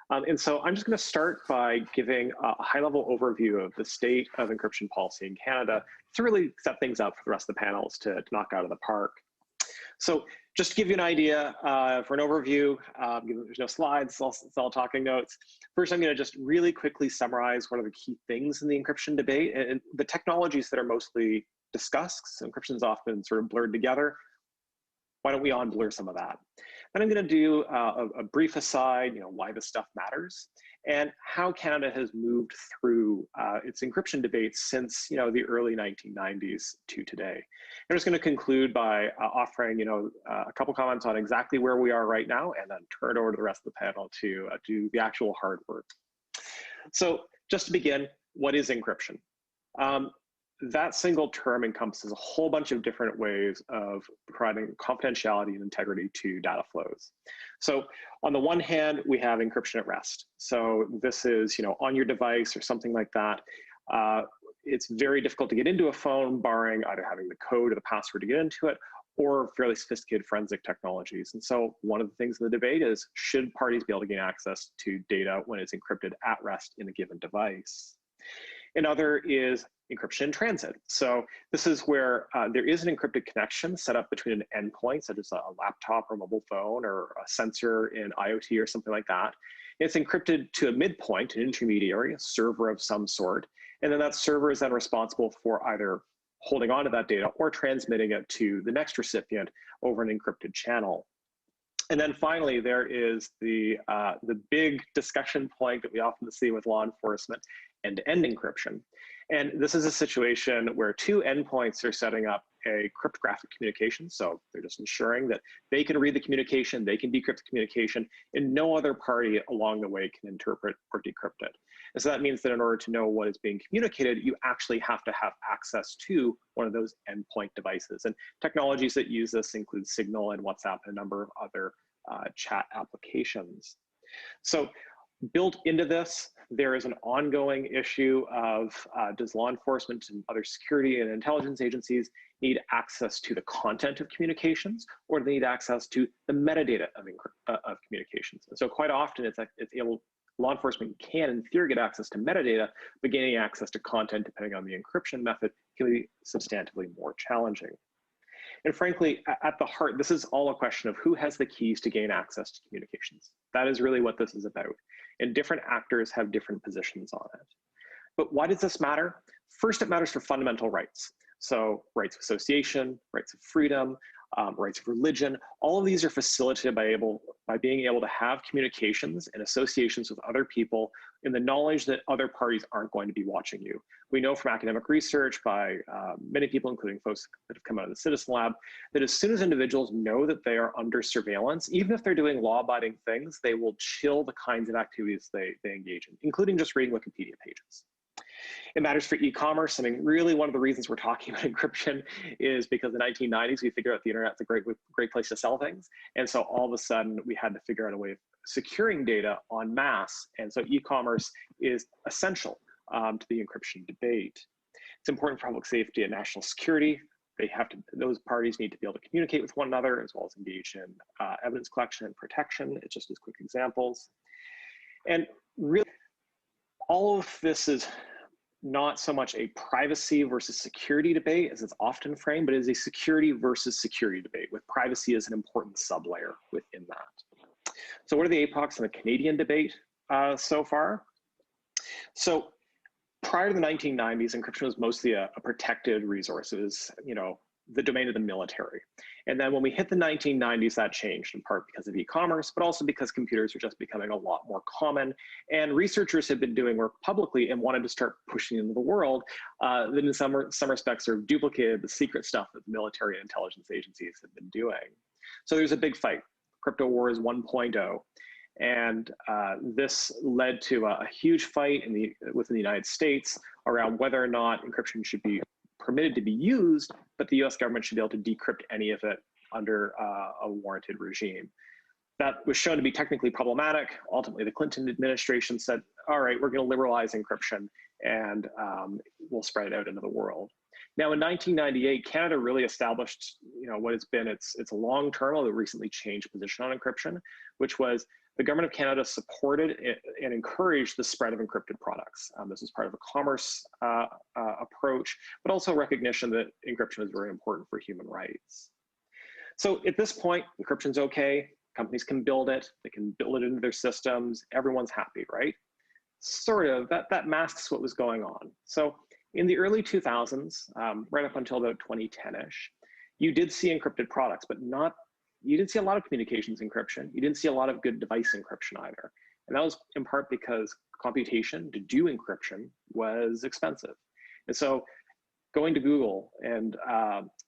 And so I'm just going to start by giving a high-level overview of the state of encryption policy in Canada to really set things up for the rest of the panels to knock out of the park. So just to give you an idea, for an overview, there's no slides, it's all talking notes. First, I'm going to just really quickly summarize what are the key things in the encryption debate and the technologies that are mostly discussed. So encryption is often sort of blurred together. Why don't we unblur some of that? Then I'm going to do a brief aside, why this stuff matters, and how Canada has moved through its encryption debates since the early 1990s to today. I'm just going to conclude by offering a couple comments on exactly where we are right now, and then turn it over to the rest of the panel to do the actual hard work. So just to begin, what is encryption? That single term encompasses a whole bunch of different ways of providing confidentiality and integrity to data flows. So on the one hand, we have encryption at rest. So this is, on your device or something like that. It's very difficult to get into a phone, barring either having the code or the password to get into it, or fairly sophisticated forensic technologies. And so one of the things in the debate is, should parties be able to gain access to data when it's encrypted at rest in a given device? Another is encryption in transit. So this is where there is an encrypted connection set up between an endpoint, such as a laptop or mobile phone or a sensor in IoT or something like that. It's encrypted to a midpoint, an intermediary, a server of some sort. And then that server is then responsible for either holding on to that data or transmitting it to the next recipient over an encrypted channel. And then finally, there is the big discussion point that we often see with law enforcement, end-to-end encryption. And this is a situation where two endpoints are setting up a cryptographic communication. So they're just ensuring that they can read the communication, they can decrypt the communication, and no other party along the way can interpret or decrypt it. And so that means that in order to know what is being communicated, you actually have to have access to one of those endpoint devices. And technologies that use this include Signal and WhatsApp and a number of other chat applications. So built into this, there is an ongoing issue of does law enforcement and other security and intelligence agencies need access to the content of communications, or do they need access to the metadata of communications? And so quite often law enforcement can in theory get access to metadata, but gaining access to content depending on the encryption method can be substantively more challenging. And frankly, at the heart, this is all a question of who has the keys to gain access to communications. That is really what this is about. And different actors have different positions on it. But why does this matter? First, it matters for fundamental rights. So rights of association, rights of freedom, rights of religion, all of these are facilitated by being able to have communications and associations with other people in the knowledge that other parties aren't going to be watching you. We know from academic research by many people, including folks that have come out of the Citizen Lab, that as soon as individuals know that they are under surveillance, even if they're doing law-abiding things, they will chill the kinds of activities they engage in, including just reading Wikipedia pages. It matters for e-commerce. I mean, really one of the reasons we're talking about encryption is because in the 1990s, we figured out the internet's a great place to sell things. And so all of a sudden we had to figure out a way of securing data en masse. And so e-commerce is essential to the encryption debate. It's important for public safety and national security. Those parties need to be able to communicate with one another as well as engage in evidence collection and protection. It's just as quick examples. And really, all of this is not so much a privacy versus security debate as it's often framed, but it is a security versus security debate, with privacy as an important sublayer within that. So what are the APOCs in the Canadian debate so far? So prior to the 1990s, encryption was mostly a protected resource. It was, the domain of the military. And then when we hit the 1990s, that changed in part because of e-commerce, but also because computers are just becoming a lot more common. And researchers have been doing work publicly and wanted to start pushing into the world that in some respects sort of duplicated the secret stuff that the military and intelligence agencies have been doing. So there's a big fight. Crypto Wars 1.0. And this led to a huge fight within the United States around whether or not encryption should be permitted to be used, but the US government should be able to decrypt any of it under a warranted regime. That was shown to be technically problematic. Ultimately, the Clinton administration said all right, we're going to liberalize encryption and we'll spread it out into the world. Now, in 1998, Canada really established, what has been its long-term, although recently changed position on encryption, which was the government of Canada supported and encouraged the spread of encrypted products. This was part of a commerce approach, but also recognition that encryption is very important for human rights. So at this point, encryption's okay. Companies can build it. They can build it into their systems. Everyone's happy, right? Sort of. That masks what was going on. So in the early 2000s, right up until about 2010-ish, you did see encrypted products, but you didn't see a lot of communications encryption. You didn't see a lot of good device encryption either. And that was in part because computation to do encryption was expensive. And so going to Google and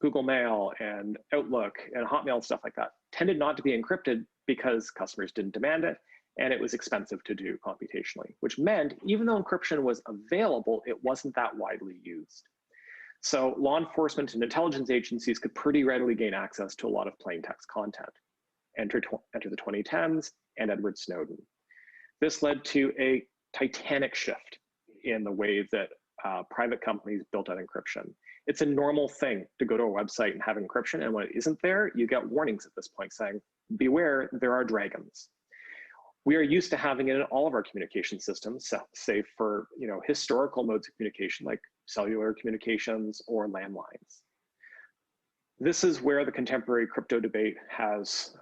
Google Mail and Outlook and Hotmail and stuff like that tended not to be encrypted because customers didn't demand it, and it was expensive to do computationally, which meant even though encryption was available, it wasn't that widely used. So law enforcement and intelligence agencies could pretty readily gain access to a lot of plain text content. Enter the 2010s and Edward Snowden. This led to a titanic shift in the way that private companies built out encryption. It's a normal thing to go to a website and have encryption, and when it isn't there, you get warnings at this point saying, beware, there are dragons. We are used to having it in all of our communication systems, save for historical modes of communication like cellular communications or landlines. This is where the contemporary crypto debate has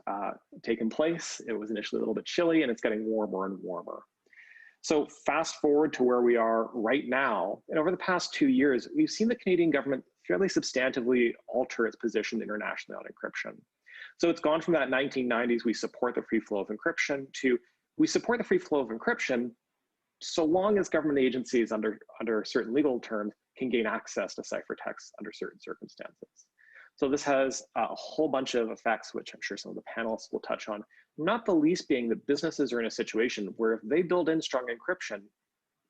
taken place. It was initially a little bit chilly, and it's getting warmer and warmer. So fast forward to where we are right now, and over the past 2 years, we've seen the Canadian government fairly substantively alter its position internationally on encryption. So it's gone from that 1990s, we support the free flow of encryption, to we support the free flow of encryption so long as government agencies under certain legal terms can gain access to ciphertext under certain circumstances. So this has a whole bunch of effects, which I'm sure some of the panelists will touch on, not the least being that businesses are in a situation where if they build in strong encryption,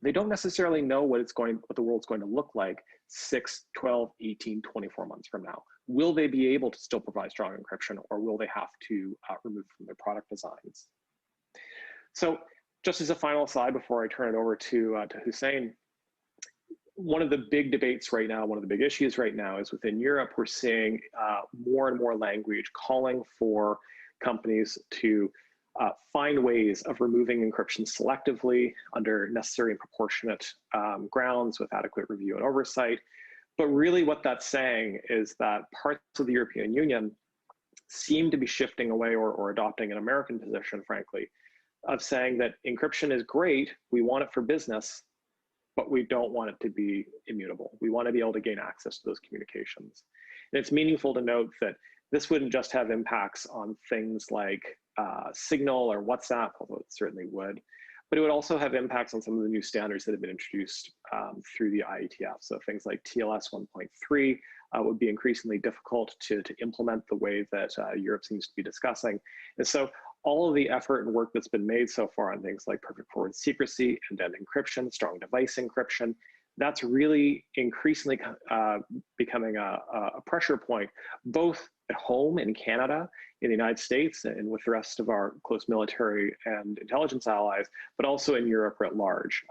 they don't necessarily know what the world's going to look like 6, 12, 18, 24 months from now. Will they be able to still provide strong encryption, or will they have to remove from their product designs? So just as a final aside before I turn it over to Hussein, one of the big debates right now, one of the big issues right now is within Europe, we're seeing more and more language calling for companies to find ways of removing encryption selectively under necessary and proportionate grounds with adequate review and oversight. But really what that's saying is that parts of the European Union seem to be shifting away or adopting an American position, frankly, of saying that encryption is great, we want it for business, but we don't want it to be immutable. We want to be able to gain access to those communications. And it's meaningful to note that this wouldn't just have impacts on things like Signal or WhatsApp, although it certainly would, but it would also have impacts on some of the new standards that have been introduced through the IETF. So things like TLS 1.3 would be increasingly difficult to implement the way that Europe seems to be discussing. And so all of the effort and work that's been made so far on things like perfect forward secrecy, end-to-end encryption, strong device encryption, that's really increasingly becoming a pressure point, both at home in Canada, in the United States, and with the rest of our close military and intelligence allies, but also in Europe at large.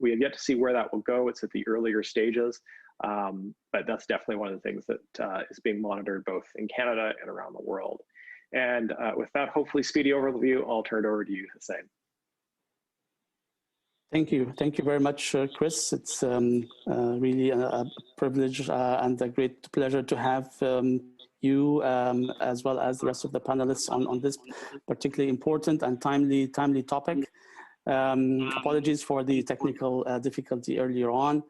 We have yet to see where that will go. It's at the earlier stages, but that's definitely one of the things that is being monitored both in Canada and around the world. And with that, hopefully speedy overview, I'll turn it over to you, Hussein. Thank you. Thank you very much, Chris. It's really a privilege and a great pleasure to have you as well as the rest of the panelists on this particularly important and timely topic. Apologies for the technical difficulty earlier on.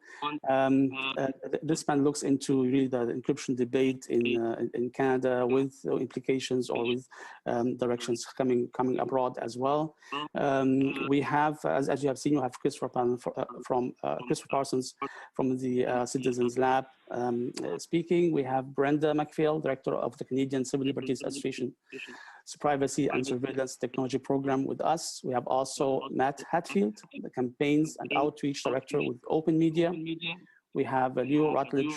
This panel looks into really the encryption debate in Canada with implications or with directions coming abroad as well. We have, as you have seen, you have Christopher Parsons from the Citizens Lab speaking. We have Brenda McPhail, Director of the Canadian Civil Liberties Administration Privacy and Surveillance Technology Program with us. We have also Matt Hatfield, the Campaigns and Outreach Director with Open Media. We have Leo Rutledge,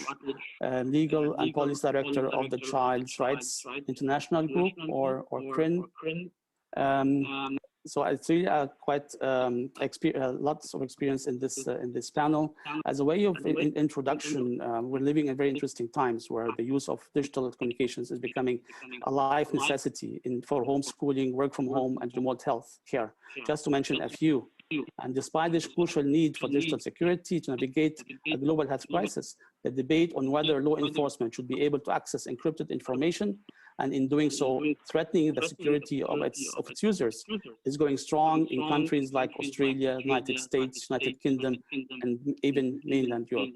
Legal and Policy Director of the Child's Rights International Group, or CRIN. So it's really quite lots of experience in this panel. As a way of introduction, we're living in very interesting times where the use of digital communications is becoming a life necessity for homeschooling, work from home, and remote health care, just to mention a few. And despite this crucial need for digital security to navigate a global health crisis, the debate on whether law enforcement should be able to access encrypted information, and in doing so, threatening the security of its users, is going strong in countries like Australia, United States, United Kingdom, and even mainland Europe.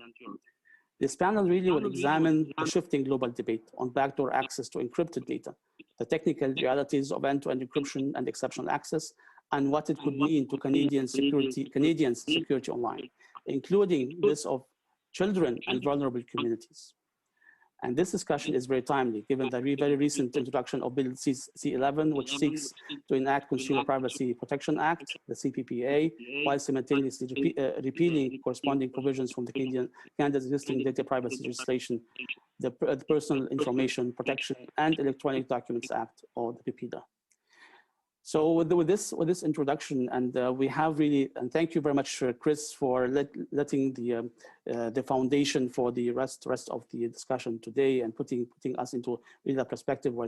This panel really will examine the shifting global debate on backdoor access to encrypted data, the technical realities of end-to-end encryption and exceptional access, and what it could mean to Canadians' security online, including this of children and vulnerable communities. And this discussion is very timely, given the very recent introduction of Bill C-11, which seeks to enact Consumer Privacy Protection Act, the CPPA, while simultaneously repealing corresponding provisions from Canada's existing data privacy legislation, the Personal Information Protection and Electronic Documents Act, or the PIPEDA. So with this introduction, and we have really, and thank you very much, Chris, for letting the foundation for the rest of the discussion today, and putting us into really a perspective where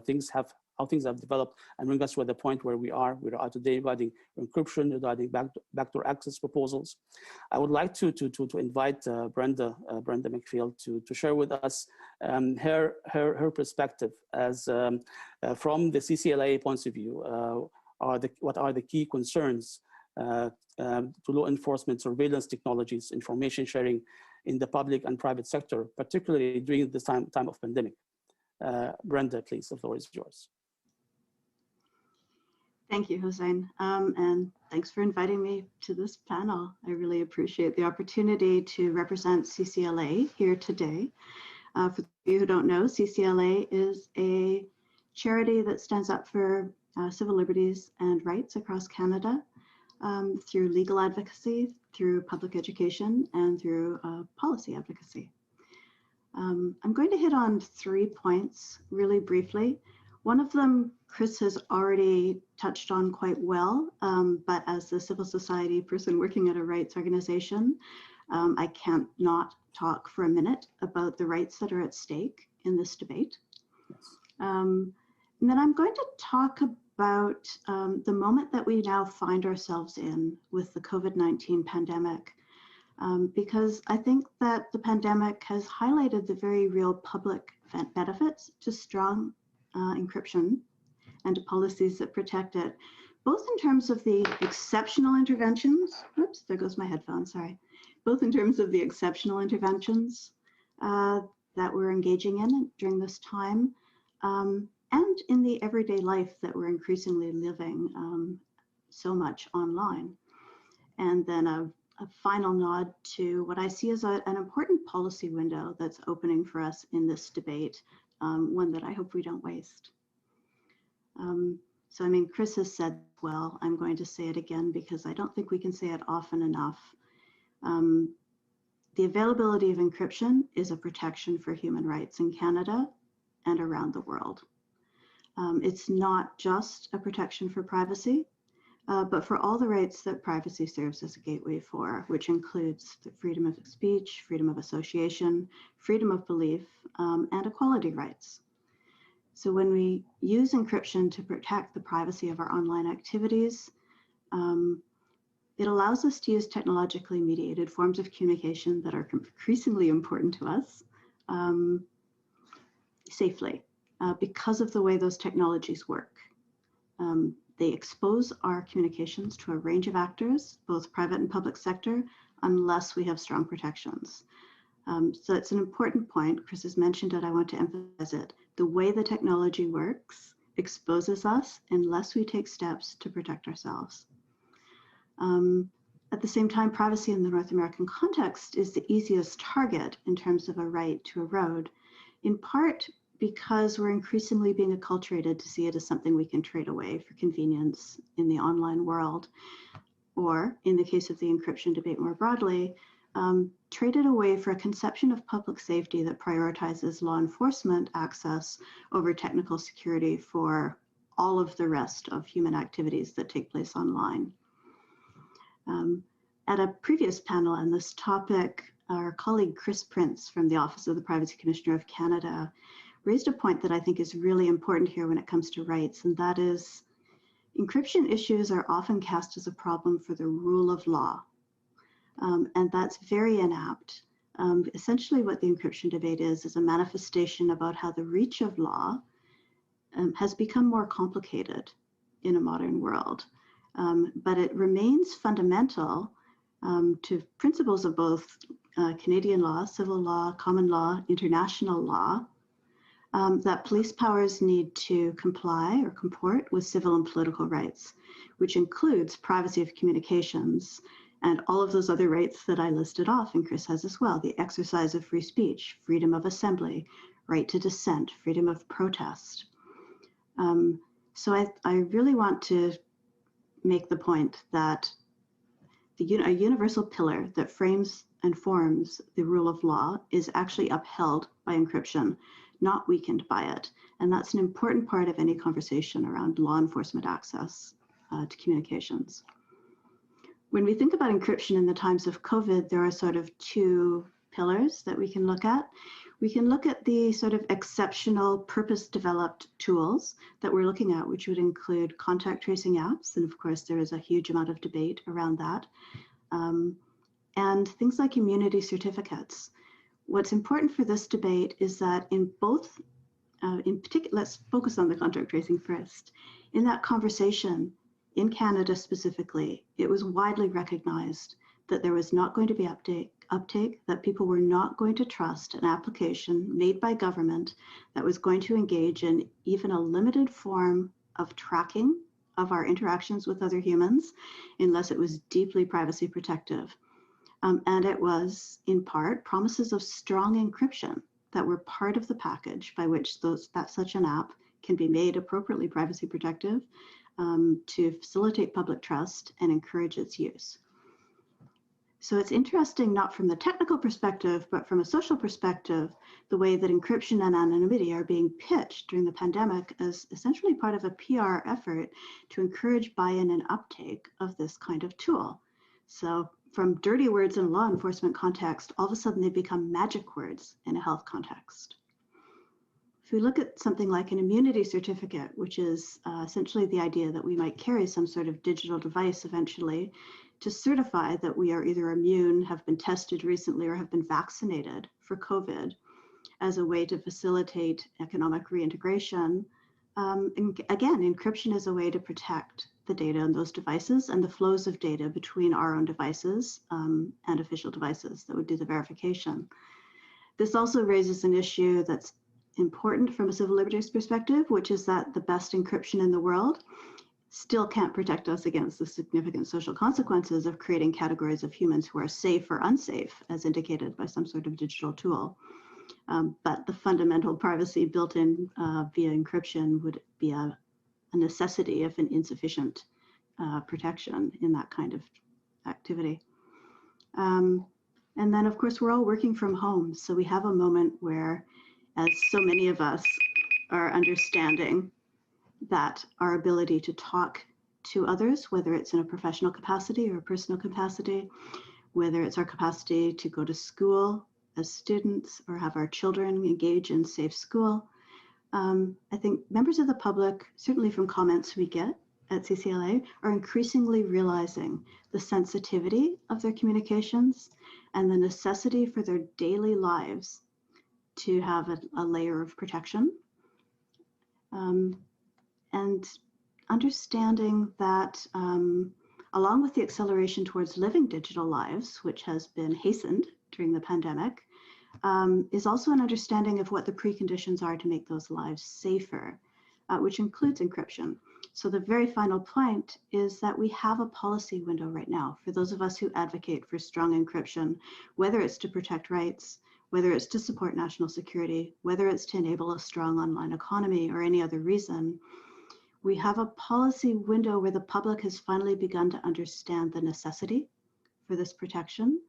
how things have developed, and bring us to the point where we are today regarding encryption, regarding backdoor access proposals. I would like to invite Brenda McPhail to share with us her perspective as from the CCLA points of view. What are the key concerns to law enforcement, surveillance technologies, information sharing in the public and private sector, particularly during this time of pandemic? Brenda, please, the floor is yours. Thank you, Hussein, and thanks for inviting me to this panel. I really appreciate the opportunity to represent CCLA here today. For you who don't know, CCLA is a charity that stands up for civil liberties and rights across Canada through legal advocacy, through public education, and through policy advocacy. I'm going to hit on 3 points really briefly. One of them Chris has already touched on quite well, but as a civil society person working at a rights organization, I can't not talk for a minute about the rights that are at stake in this debate. And then I'm going to talk about the moment that we now find ourselves in with the COVID-19 pandemic, because I think that the pandemic has highlighted the very real public benefits to strong encryption and to policies that protect it, both in terms of the exceptional interventions, oops, there goes my headphone, sorry, both in terms of the exceptional interventions that we're engaging in during this time, and in the everyday life that we're increasingly living so much online. And then a final nod to what I see as an important policy window that's opening for us in this debate, one that I hope we don't waste. So I mean, Chris has said well, I'm going to say it again because I don't think we can say it often enough. The availability of encryption is a protection for human rights in Canada and around the world. It's not just a protection for privacy, but for all the rights that privacy serves as a gateway for, which includes the freedom of speech, freedom of association, freedom of belief, and equality rights. So when we use encryption to protect the privacy of our online activities, it allows us to use technologically mediated forms of communication that are increasingly important to us safely. Because of the way those technologies work. They expose our communications to a range of actors, both private and public sector, unless we have strong protections. So it's an important point. Chris has mentioned it, I want to emphasize it. The way the technology works exposes us unless we take steps to protect ourselves. At the same time, privacy in the North American context is the easiest target in terms of a right to erode, in part because we're increasingly being acculturated to see it as something we can trade away for convenience in the online world, or in the case of the encryption debate more broadly, trade it away for a conception of public safety that prioritizes law enforcement access over technical security for all of the rest of human activities that take place online. At a previous panel on this topic, our colleague Chris Prince from the Office of the Privacy Commissioner of Canada raised a point that I think is really important here when it comes to rights, and that is encryption issues are often cast as a problem for the rule of law. And that's very inapt. Essentially what the encryption debate is a manifestation about how the reach of law has become more complicated in a modern world. But it remains fundamental to principles of both Canadian law, civil law, common law, international law, that police powers need to comply or comport with civil and political rights, which includes privacy of communications and all of those other rights that I listed off, and Chris has as well: the exercise of free speech, freedom of assembly, right to dissent, freedom of protest. So I really want to make the point that a universal pillar that frames and forms the rule of law is actually upheld by encryption, not weakened by it. And that's an important part of any conversation around law enforcement access to communications. When we think about encryption in the times of COVID, there are sort of two pillars that we can look at. We can look at the sort of exceptional purpose-developed tools that we're looking at, which would include contact tracing apps. And of course, there is a huge amount of debate around that. And things like immunity certificates. What's important for this debate is that in both, in particular, let's focus on the contact tracing first. In that conversation, in Canada specifically, it was widely recognized that there was not going to be uptake, that people were not going to trust an application made by government that was going to engage in even a limited form of tracking of our interactions with other humans, unless it was deeply privacy protective. And it was, in part, promises of strong encryption that were part of the package by which such an app can be made appropriately privacy protective to facilitate public trust and encourage its use. So it's interesting, not from the technical perspective, but from a social perspective, the way that encryption and anonymity are being pitched during the pandemic as essentially part of a PR effort to encourage buy-in and uptake of this kind of tool. So from dirty words in a law enforcement context, all of a sudden they become magic words in a health context. If we look at something like an immunity certificate, which is essentially the idea that we might carry some sort of digital device eventually to certify that we are either immune, have been tested recently, or have been vaccinated for COVID as a way to facilitate economic reintegration. And again, encryption is a way to protect the data on those devices and the flows of data between our own devices and official devices that would do the verification. This also raises an issue that's important from a civil liberties perspective, which is that the best encryption in the world still can't protect us against the significant social consequences of creating categories of humans who are safe or unsafe, as indicated by some sort of digital tool. But the fundamental privacy built in via encryption would be a necessity if an insufficient protection in that kind of activity. And then, of course, we're all working from home. So we have a moment where, as so many of us are understanding that our ability to talk to others, whether it's in a professional capacity or a personal capacity, whether it's our capacity to go to school as students or have our children engage in safe school, I think members of the public, certainly from comments we get at CCLA, are increasingly realizing the sensitivity of their communications and the necessity for their daily lives to have a layer of protection. And understanding that along with the acceleration towards living digital lives, which has been hastened during the pandemic, is also an understanding of what the preconditions are to make those lives safer, which includes encryption. So the very final point is that we have a policy window right now for those of us who advocate for strong encryption, whether it's to protect rights, whether it's to support national security, whether it's to enable a strong online economy or any other reason. We have a policy window where the public has finally begun to understand the necessity for this protection,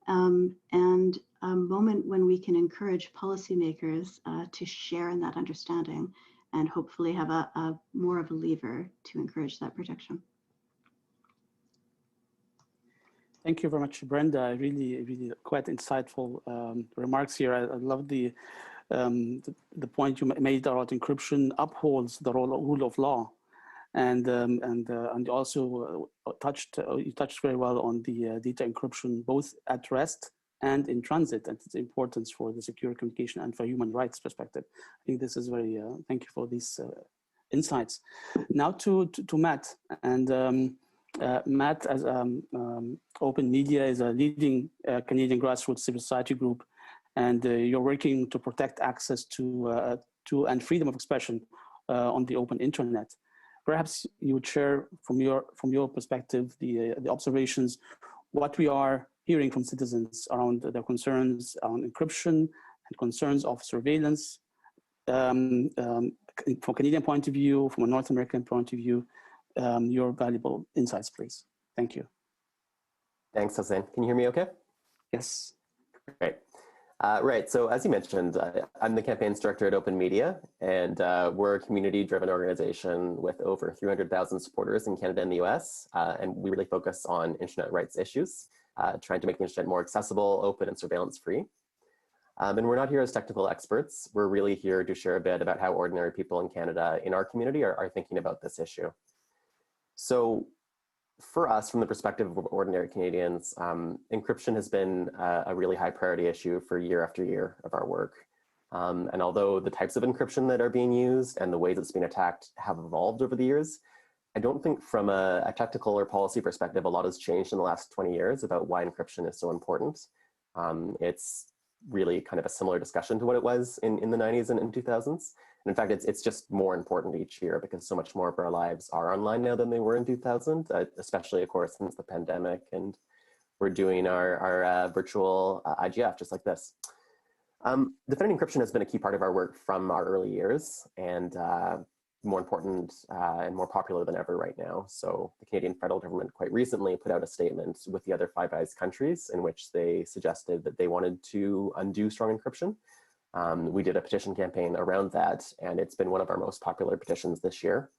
and a moment when we can encourage policymakers to share in that understanding and hopefully have a more of a lever to encourage that protection. Thank you very much, Brenda. Really quite insightful remarks here. I love the point you made about encryption upholds the rule of law, and also you touched very well on the data encryption both at rest and in transit, and its importance for the secure communication and for human rights perspective. I think this is very thank you for these insights. Now to Matt, and Matt, as Open Media is a leading Canadian grassroots civil society group, and you're working to protect access to and freedom of expression on the open internet. Perhaps you would share from your perspective the observations, what we are hearing from citizens around their concerns on encryption and concerns of surveillance from a Canadian point of view, from a North American point of view. Your valuable insights, please. Thank you. Thanks, Hussein. Can you hear me okay? Yes. Great. Right, so as you mentioned, I'm the campaigns director at Open Media, and we're a community-driven organization with over 300,000 supporters in Canada and the US, and we really focus on internet rights issues, trying to make the internet more accessible, open, and surveillance-free. And we're not here as technical experts. We're really here to share a bit about how ordinary people in Canada, in our community, are thinking about this issue. So for us, from the perspective of ordinary Canadians, encryption has been a really high priority issue for year after year of our work. And although the types of encryption that are being used and the ways it's being attacked have evolved over the years, I don't think from a technical or policy perspective, a lot has changed in the last 20 years about why encryption is so important. It's really kind of a similar discussion to what it was in the 90s and in 2000s. And in fact, it's just more important each year because so much more of our lives are online now than they were in 2000, especially, of course, since the pandemic. And we're doing our virtual IGF just like this. Defending encryption has been a key part of our work from our early years, and more important and more popular than ever right now. So the Canadian federal government quite recently put out a statement with the other Five Eyes countries in which they suggested that they wanted to undo strong encryption. We did a petition campaign around that, and it's been one of our most popular petitions this year.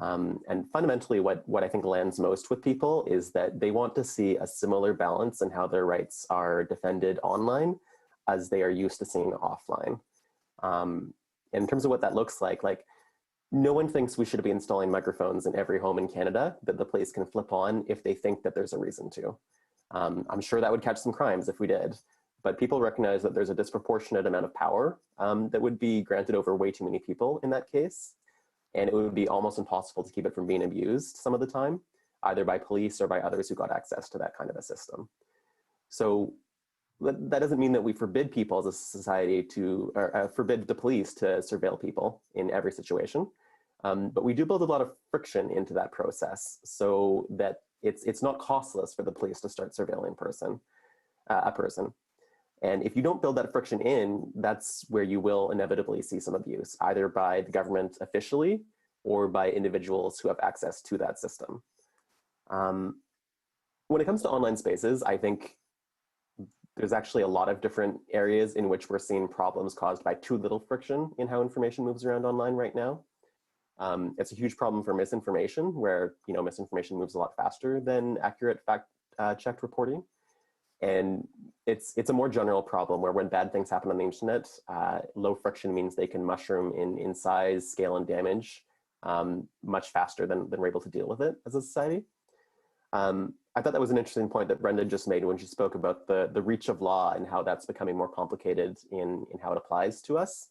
And fundamentally, what I think lands most with people is that they want to see a similar balance in how their rights are defended online as they are used to seeing offline. In terms of what that looks like no one thinks we should be installing microphones in every home in Canada that the police can flip on if they think that there's a reason to. I'm sure that would catch some crimes if we did, but people recognize that there's a disproportionate amount of power that would be granted over way too many people in that case. And it would be almost impossible to keep it from being abused some of the time, either by police or by others who got access to that kind of a system. So that doesn't mean that we forbid people as a society to, or forbid the police to surveil people in every situation. But we do build a lot of friction into that process so that it's not costless for the police to start surveilling a person. And if you don't build that friction in, that's where you will inevitably see some abuse, either by the government officially or by individuals who have access to that system. When it comes to online spaces, I think there's actually a lot of different areas in which we're seeing problems caused by too little friction in how information moves around online right now. It's a huge problem for misinformation, where misinformation moves a lot faster than accurate fact-checked reporting. And it's a more general problem where when bad things happen on the internet, low friction means they can mushroom in size, scale, and damage much faster than we're able to deal with it as a society. I thought that was an interesting point that Brenda just made when she spoke about the reach of law and how that's becoming more complicated in how it applies to us.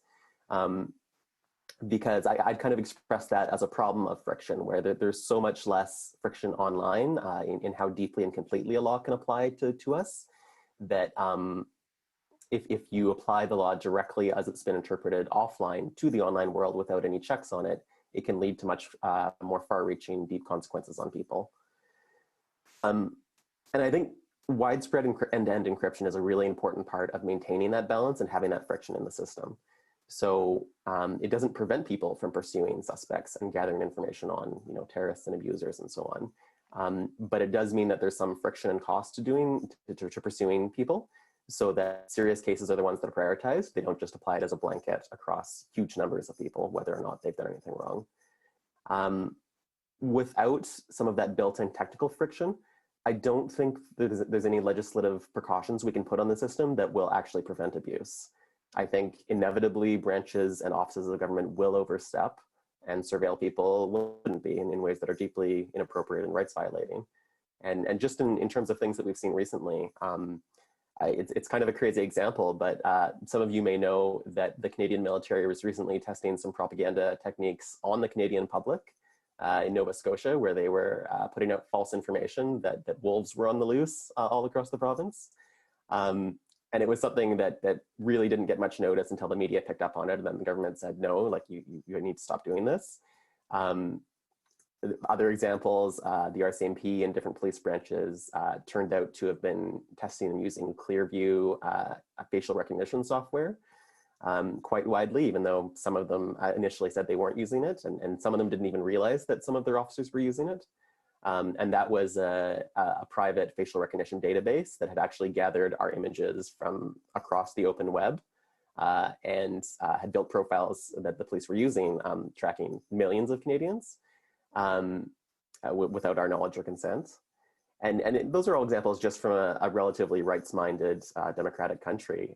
Because I'd kind of expressed that as a problem of friction, where there's so much less friction online in how deeply and completely a law can apply to us, that if you apply the law directly as it's been interpreted offline to the online world without any checks on it, it can lead to much more far-reaching, deep consequences on people. And I think widespread end-to-end encryption is a really important part of maintaining that balance and having that friction in the system. So it doesn't prevent people from pursuing suspects and gathering information on terrorists and abusers and so on. But it does mean that there's some friction and cost to pursuing people. so that serious cases are the ones that are prioritized. They don't just apply it as a blanket across huge numbers of people, whether or not they've done anything wrong. Without some of that built-in technical friction, I don't think there's any legislative precautions we can put on the system that will actually prevent abuse. I think inevitably branches and offices of the government will overstep and surveil people wouldn't be in ways that are deeply inappropriate and rights violating. And just in terms of things that we've seen recently, it's kind of a crazy example, but some of you may know that the Canadian military was recently testing some propaganda techniques on the Canadian public in Nova Scotia, where they were putting out false information that wolves were on the loose all across the province. And it was something that really didn't get much notice until the media picked up on it, and then the government said, no, like you need to stop doing this. Other examples, the RCMP and different police branches turned out to have been testing and using Clearview facial recognition software quite widely, even though some of them initially said they weren't using it, and some of them didn't even realize that some of their officers were using it. And that was a private facial recognition database that had actually gathered our images from across the open web and had built profiles that the police were using, tracking millions of Canadians without our knowledge or consent. And those are all examples just from a relatively rights-minded democratic country.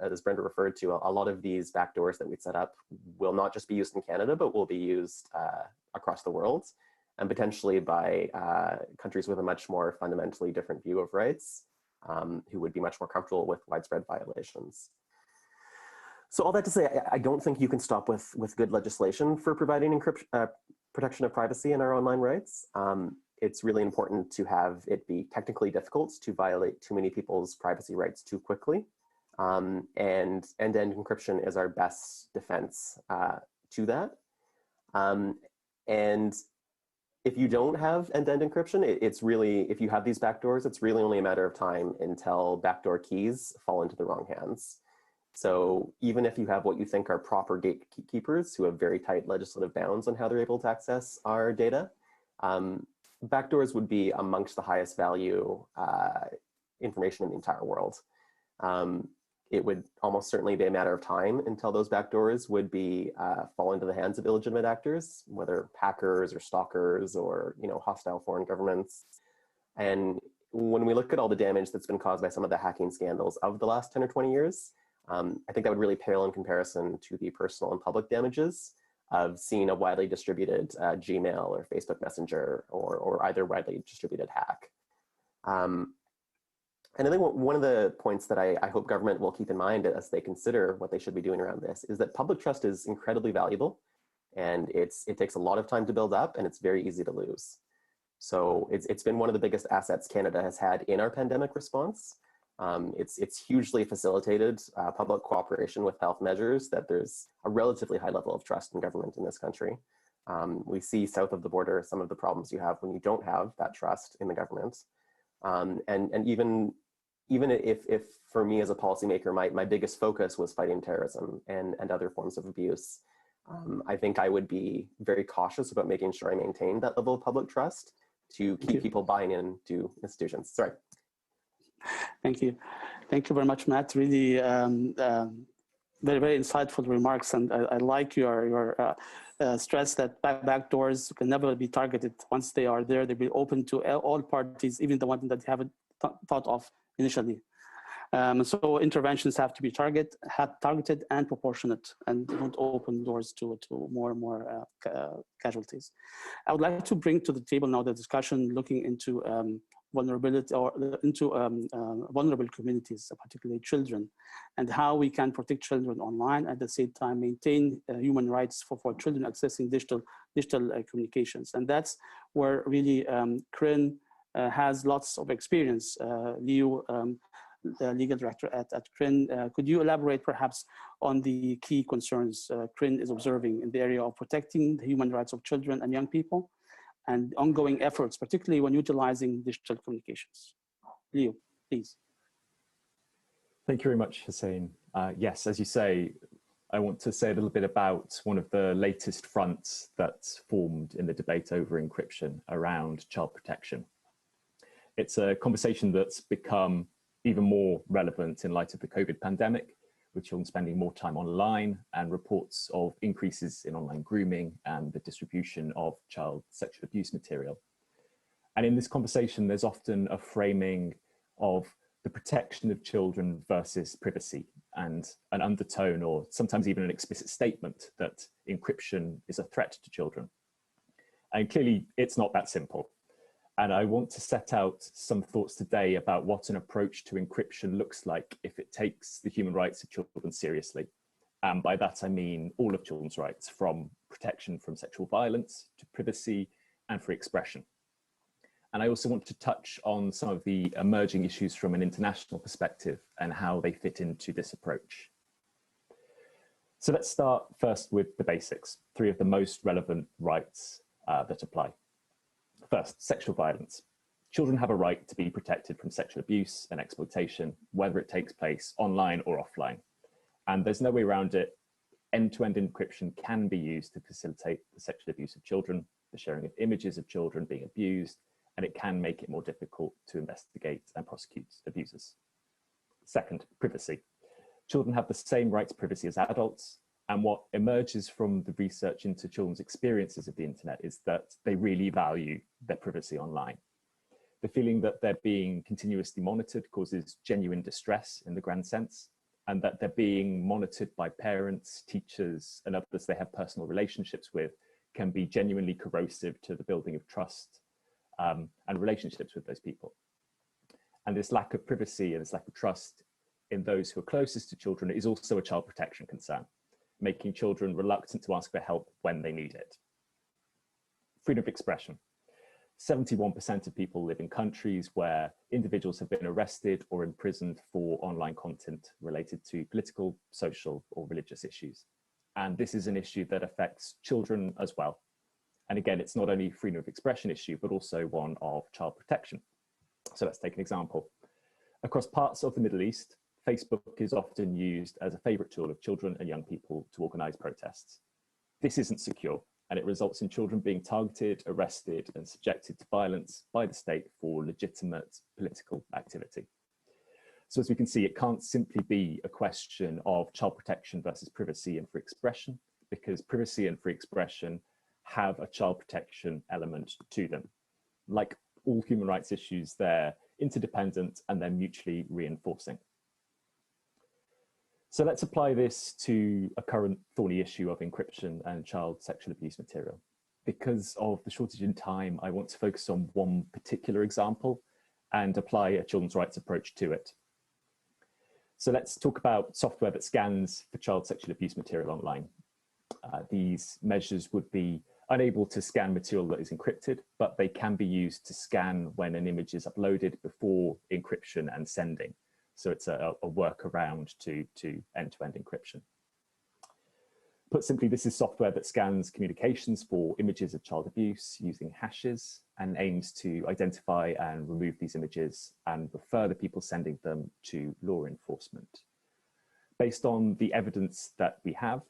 As Brenda referred to, a lot of these backdoors that we set up will not just be used in Canada, but will be used across the world, and potentially by countries with a much more fundamentally different view of rights, who would be much more comfortable with widespread violations. So all that to say, I don't think you can stop with good legislation for providing protection of privacy and our online rights. It's really important to have it be technically difficult to violate too many people's privacy rights too quickly. And end-to-end encryption is our best defense to that. And if you don't have end-to-end encryption, it's really, if you have these backdoors, it's really only a matter of time until backdoor keys fall into the wrong hands. So even if you have what you think are proper gatekeepers who have very tight legislative bounds on how they're able to access our data, backdoors would be amongst the highest value information in the entire world. It would almost certainly be a matter of time until those backdoors would be fall into the hands of illegitimate actors, whether hackers or stalkers or hostile foreign governments. And when we look at all the damage that's been caused by some of the hacking scandals of the last 10 or 20 years, I think that would really pale in comparison to the personal and public damages of seeing a widely distributed Gmail or Facebook Messenger or either widely distributed hack. And I think one of the points that I hope government will keep in mind as they consider what they should be doing around this is that public trust is incredibly valuable, and it takes a lot of time to build up, and it's very easy to lose. So it's been one of the biggest assets Canada has had in our pandemic response. It's hugely facilitated public cooperation with health measures that there's a relatively high level of trust in government in this country. We see south of the border some of the problems you have when you don't have that trust in the government. And even if for me as a policymaker, my biggest focus was fighting terrorism and other forms of abuse, I think I would be very cautious about making sure I maintain that level of public trust to keep people buying into institutions. Sorry. Thank you. Thank you very much, Matt. Really very, very insightful remarks. And I like your stress that backdoors can never be targeted. Once they are there, they'll be open to all parties, even the ones that you haven't thought of initially. So interventions have to be targeted and proportionate, and don't open doors to more and more casualties. I would like to bring to the table now the discussion looking into vulnerability or into vulnerable communities, particularly children, and how we can protect children online at the same time maintain human rights for children accessing digital communications. And that's where really CRIN has lots of experience. Leo, the legal director at CRIN, could you elaborate perhaps on the key concerns CRIN is observing in the area of protecting the human rights of children and young people, and ongoing efforts, particularly when utilizing digital communications? Leo, please. Thank you very much, Hussein. Yes, as you say, I want to say a little bit about one of the latest fronts that's formed in the debate over encryption around child protection. It's a conversation that's become even more relevant in light of the COVID pandemic, with children spending more time online and reports of increases in online grooming and the distribution of child sexual abuse material. And in this conversation, there's often a framing of the protection of children versus privacy, and an undertone or sometimes even an explicit statement that encryption is a threat to children. And clearly it's not that simple. And I want to set out some thoughts today about what an approach to encryption looks like if it takes the human rights of children seriously. And by that, I mean all of children's rights, from protection from sexual violence to privacy and free expression. And I also want to touch on some of the emerging issues from an international perspective and how they fit into this approach. So let's start first with the basics, 3 of the most relevant rights that apply. First, sexual violence. Children have a right to be protected from sexual abuse and exploitation, whether it takes place online or offline. And there's no way around it. End-to-end encryption can be used to facilitate the sexual abuse of children, the sharing of images of children being abused, and it can make it more difficult to investigate and prosecute abusers. Second, privacy. Children have the same right to privacy as adults, and what emerges from the research into children's experiences of the internet is that they really value their privacy online. The feeling that they're being continuously monitored causes genuine distress in the grand sense, and that they're being monitored by parents, teachers, and others they have personal relationships with can be genuinely corrosive to the building of trust and relationships with those people. And this lack of privacy and this lack of trust in those who are closest to children is also a child protection concern, making children reluctant to ask for help when they need it. Freedom of expression. 71% of people live in countries where individuals have been arrested or imprisoned for online content related to political, social, or religious issues. And this is an issue that affects children as well. And again, it's not only a freedom of expression issue, but also one of child protection. So let's take an example. Across parts of the Middle East, Facebook is often used as a favorite tool of children and young people to organize protests. This isn't secure, and it results in children being targeted, arrested, and subjected to violence by the state for legitimate political activity. So as we can see, it can't simply be a question of child protection versus privacy and free expression, because privacy and free expression have a child protection element to them. Like all human rights issues, they're interdependent and they're mutually reinforcing. So let's apply this to a current thorny issue of encryption and child sexual abuse material. Because of the shortage in time, I want to focus on one particular example and apply a children's rights approach to it. So let's talk about software that scans for child sexual abuse material online. These measures would be unable to scan material that is encrypted, but they can be used to scan when an image is uploaded before encryption and sending. So it's a workaround to end-to-end encryption. Put simply, this is software that scans communications for images of child abuse using hashes and aims to identify and remove these images and refer the people sending them to law enforcement. Based on the evidence that we have,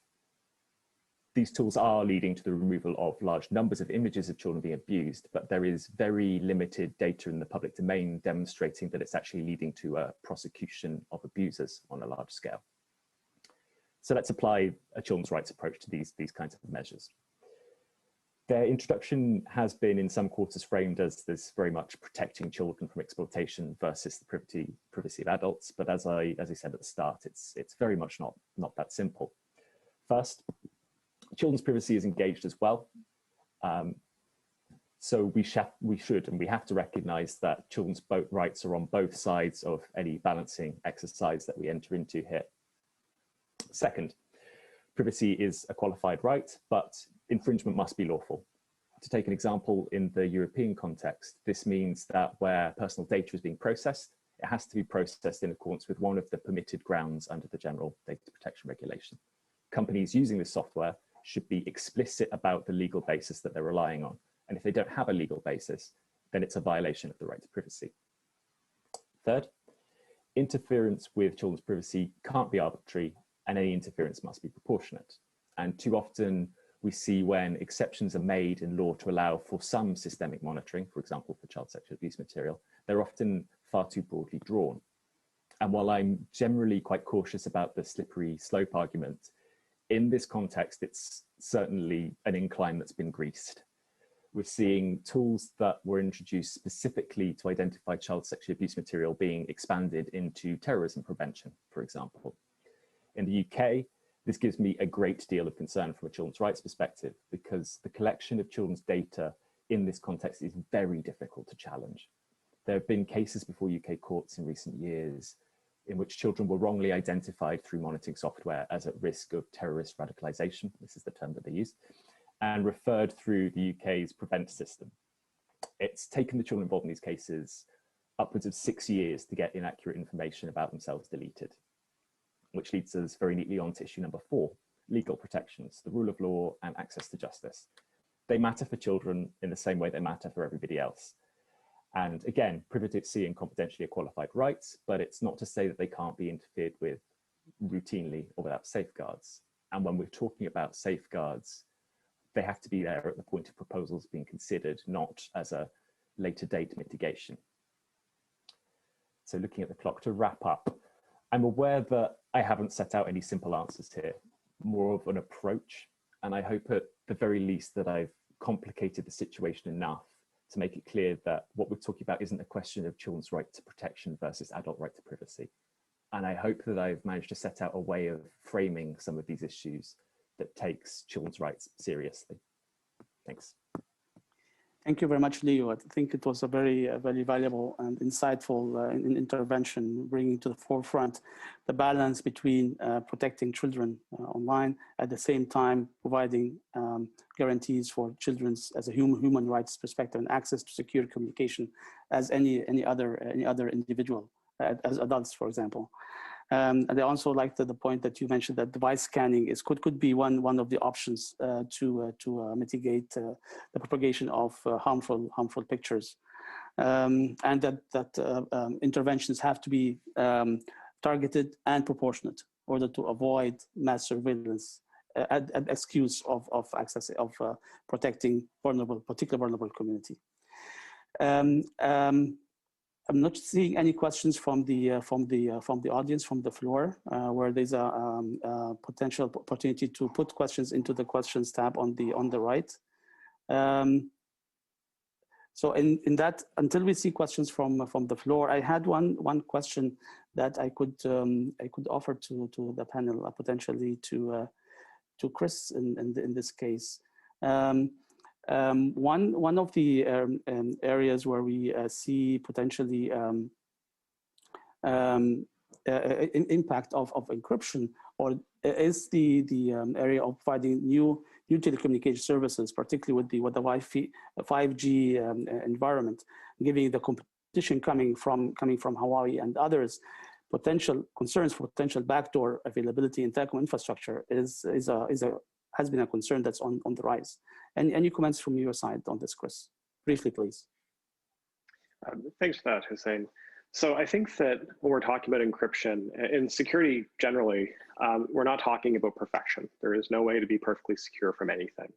these tools are leading to the removal of large numbers of images of children being abused, but there is very limited data in the public domain demonstrating that it's actually leading to a prosecution of abusers on a large scale. So let's apply a children's rights approach to these kinds of measures. Their introduction has been in some quarters framed as this very much protecting children from exploitation versus the privacy of adults. But as I said at the start, it's very much not that simple. First, children's privacy is engaged as well. So we should and we have to recognize that children's rights are on both sides of any balancing exercise that we enter into here. Second, privacy is a qualified right, but infringement must be lawful. To take an example in the European context, this means that where personal data is being processed, it has to be processed in accordance with one of the permitted grounds under the General Data Protection Regulation. Companies using this software should be explicit about the legal basis that they're relying on. And if they don't have a legal basis, then it's a violation of the right to privacy. Third, interference with children's privacy can't be arbitrary, and any interference must be proportionate. And too often we see when exceptions are made in law to allow for some systemic monitoring, for example, for child sexual abuse material, they're often far too broadly drawn. And while I'm generally quite cautious about the slippery slope argument, in this context, it's certainly an incline that's been greased. We're seeing tools that were introduced specifically to identify child sexual abuse material being expanded into terrorism prevention, for example. In the UK, this gives me a great deal of concern from a children's rights perspective, because the collection of children's data in this context is very difficult to challenge. There have been cases before UK courts in recent years in which children were wrongly identified through monitoring software as at risk of terrorist radicalization, this is the term that they use, and referred through the UK's PREVENT system. It's taken the children involved in these cases upwards of 6 years to get inaccurate information about themselves deleted, which leads us very neatly on to issue number 4, legal protections, the rule of law and access to justice. They matter for children in the same way they matter for everybody else. And again, privacy and confidentially are qualified rights, but it's not to say that they can't be interfered with routinely or without safeguards. And when we're talking about safeguards, they have to be there at the point of proposals being considered, not as a later date mitigation. So looking at the clock to wrap up, I'm aware that I haven't set out any simple answers here, more of an approach. And I hope at the very least that I've complicated the situation enough to make it clear that what we're talking about isn't a question of children's right to protection versus adult right to privacy. And I hope that I've managed to set out a way of framing some of these issues that takes children's rights seriously. Thanks. Thank you very much, Leo. I think it was a very valuable and insightful intervention, bringing to the forefront the balance between protecting children online, at the same time providing guarantees for children's as a human rights perspective and access to secure communication as any other individual, as adults, for example. And I also liked the point that you mentioned that device scanning could be one of the options to mitigate the propagation of harmful pictures, and that interventions have to be targeted and proportionate in order to avoid mass surveillance at excuse of access of protecting particularly vulnerable community. I'm not seeing any questions from the audience, from the floor, where there's a potential opportunity to put questions into the questions tab on the right. So in that, until we see questions from the floor, I had one question that I could offer to the panel, potentially to Chris in this case. One of the areas where we see potentially impact of encryption is the area of providing new telecommunication services, particularly with the 5G environment, giving the competition coming from Huawei and others. Potential concerns for potential backdoor availability in telecom infrastructure has been a concern that's on the rise. Any comments from your side on this, Chris? Briefly, please. Thanks for that, Hussein. So I think that when we're talking about encryption and security generally, we're not talking about perfection. There is no way to be perfectly secure from anything.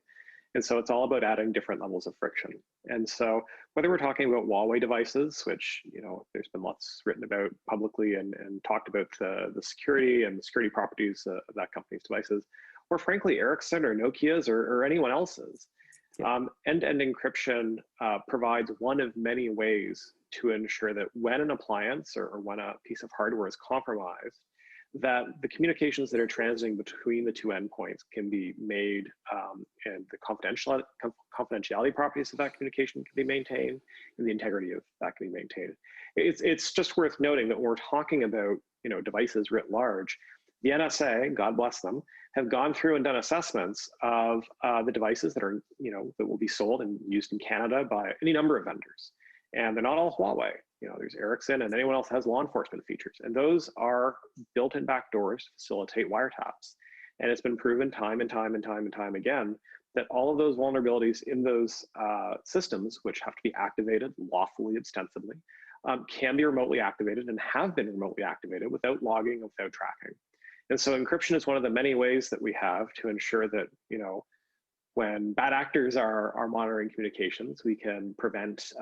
And so it's all about adding different levels of friction. And so whether we're talking about Huawei devices, which, you know, there's been lots written about publicly and talked about the security and the security properties of that company's devices, or frankly, Ericsson or Nokia's or anyone else's. End-to-end encryption provides one of many ways to ensure that when an appliance or when a piece of hardware is compromised, that the communications that are transiting between the two endpoints can be made, and the confidentiality properties of that communication can be maintained, and the integrity of that can be maintained. It's just worth noting that when we're talking about, you know, devices writ large, the NSA, God bless them, have gone through and done assessments of the devices that are, you know, that will be sold and used in Canada by any number of vendors. And they're not all Huawei. You know, there's Ericsson and anyone else has law enforcement features. And those are built-in backdoors to facilitate wiretaps. And it's been proven time and time again that all of those vulnerabilities in those systems, which have to be activated lawfully, ostensibly, can be remotely activated and have been remotely activated without logging, without tracking. And so encryption is one of the many ways that we have to ensure that, you know, when bad actors are monitoring communications, we can prevent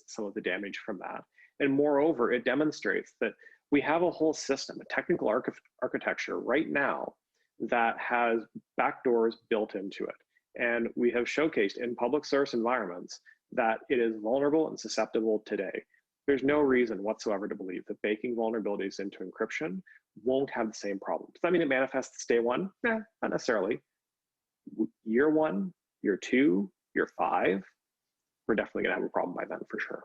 some of the damage from that. And moreover, it demonstrates that We have a whole system, a technical architecture right now that has backdoors built into it. And we have showcased in public source environments that it is vulnerable and susceptible today. There's no reason whatsoever to believe that baking vulnerabilities into encryption won't have the same problem. Does that mean it manifests day one? Nah, not necessarily. Year 1, year 2, year 5, we're definitely gonna have a problem by then for sure.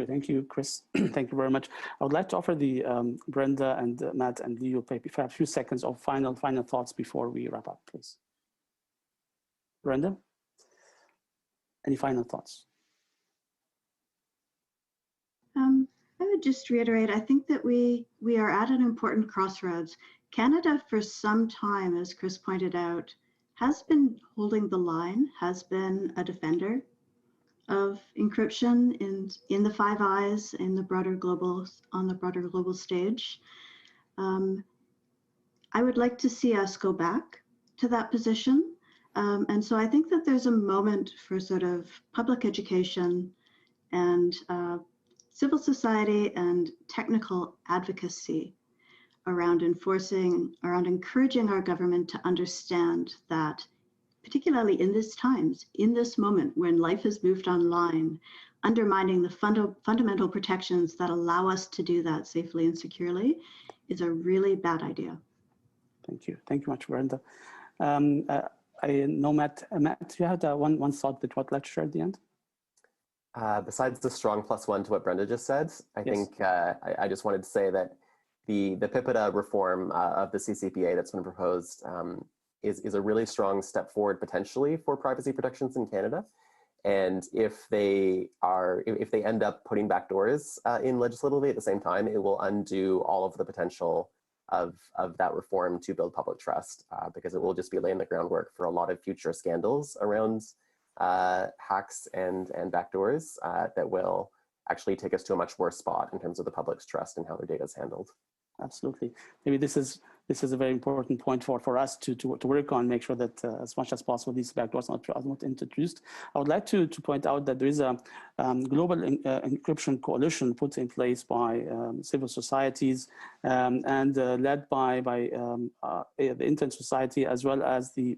Thank you, Chris. Thank you very much. I would like to offer the Brenda and Matt and Leo a few seconds of final thoughts before we wrap up, please. Brenda, any final thoughts? I would just reiterate, I think that we are at an important crossroads. Canada, for some time, as Chris pointed out, has been holding the line, has been a defender of encryption in the Five Eyes, in the broader global, on the broader global stage. I would like to see us go back to that position. And so I think that there's a moment for sort of public education and civil society and technical advocacy around encouraging our government to understand that, particularly in these times, in this moment when life has moved online, undermining the fundamental protections that allow us to do that safely and securely is a really bad idea. Thank you. Thank you much, Brenda. I know, Matt, you had one thought that you would like to share at the end? Besides the strong +1 to what Brenda just said, I think I just wanted to say that the PIPEDA reform of the CCPA that's been proposed is a really strong step forward potentially for privacy protections in Canada. And if they end up putting backdoors in legislatively at the same time, it will undo all of the potential of that reform to build public trust, because it will just be laying the groundwork for a lot of future scandals around hacks and backdoors that will actually take us to a much worse spot in terms of the public's trust and how their data is handled. Absolutely. Maybe this is a very important point for us to work on, make sure that as much as possible these backdoors are not introduced. I would like to point out that there is a global encryption coalition put in place by civil societies and led by the Internet Society, as well as the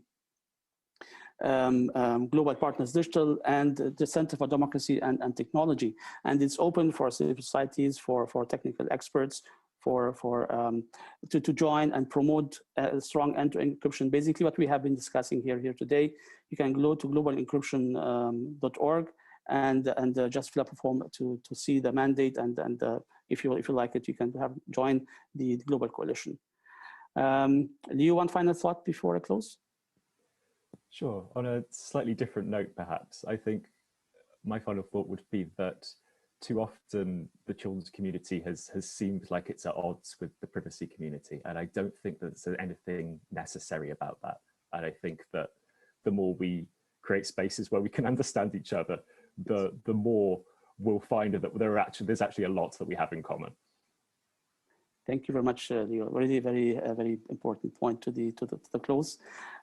Global Partners Digital and the Center for Democracy and Technology. And it's open for civil societies, for technical experts, to join and promote strong end-to-end encryption. Basically, what we have been discussing here today, you can go to globalencryption.org and just fill up a form to see the mandate, and if you like it, you can join the global coalition. Leo, one final thought before I close? Sure. On a slightly different note, perhaps, I think my final thought would be that too often the children's community has seemed like it's at odds with the privacy community. And I don't think that there's anything necessary about that. And I think that the more we create spaces where we can understand each other, the more we'll find that there's actually a lot that we have in common. Thank you very much, Leo. Really very important point to the close.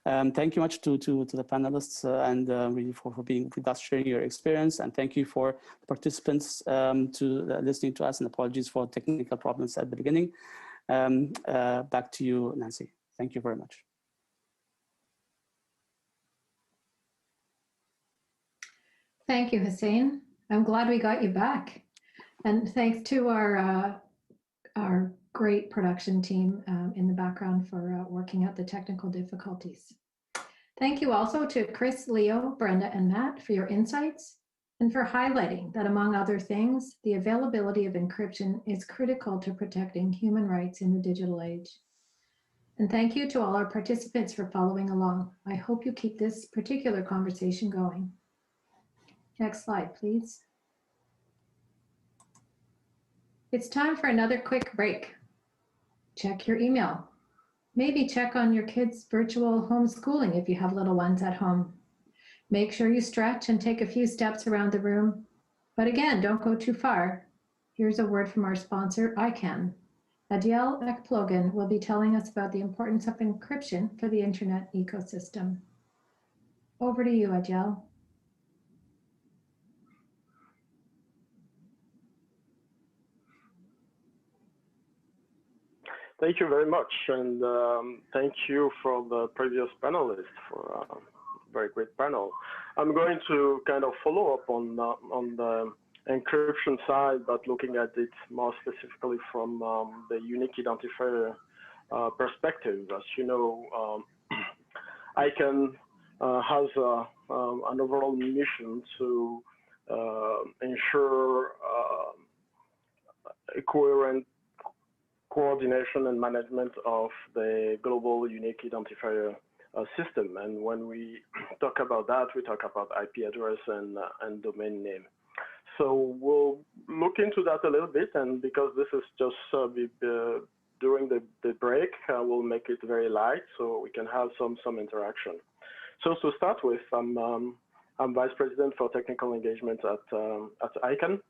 Thank you much to the panelists and really for being with us, sharing your experience, and thank you for the participants listening to us, and apologies for technical problems at the beginning. Back to you, Nancy. Thank you very much. Thank you, Hussein. I'm glad we got you back, and thanks to our great production team in the background for working out the technical difficulties. Thank you also to Chris, Leo, Brenda, and Matt for your insights and for highlighting that, among other things, the availability of encryption is critical to protecting human rights in the digital age. And thank you to all our participants for following along. I hope you keep this particular conversation going. Next slide, please. It's time for another quick break. Check your email. Maybe check on your kids' virtual homeschooling if you have little ones at home. Make sure you stretch and take a few steps around the room. But again, don't go too far. Here's a word from our sponsor, ICANN. Adiel Ekplogan will be telling us about the importance of encryption for the internet ecosystem. Over to you, Adiel. Thank you very much, and thank you for the previous panelists for a very great panel. I'm going to kind of follow up on the encryption side, but looking at it more specifically from the unique identifier perspective. As you know, ICANN has an overall mission to ensure a coherent coordination and management of the global unique identifier system. And when we talk about that, we talk about IP address and domain name. So we'll look into that a little bit, and because this is just during the break, we'll make it very light so we can have some interaction. So to start with, I'm Vice President for Technical Engagement at ICANN.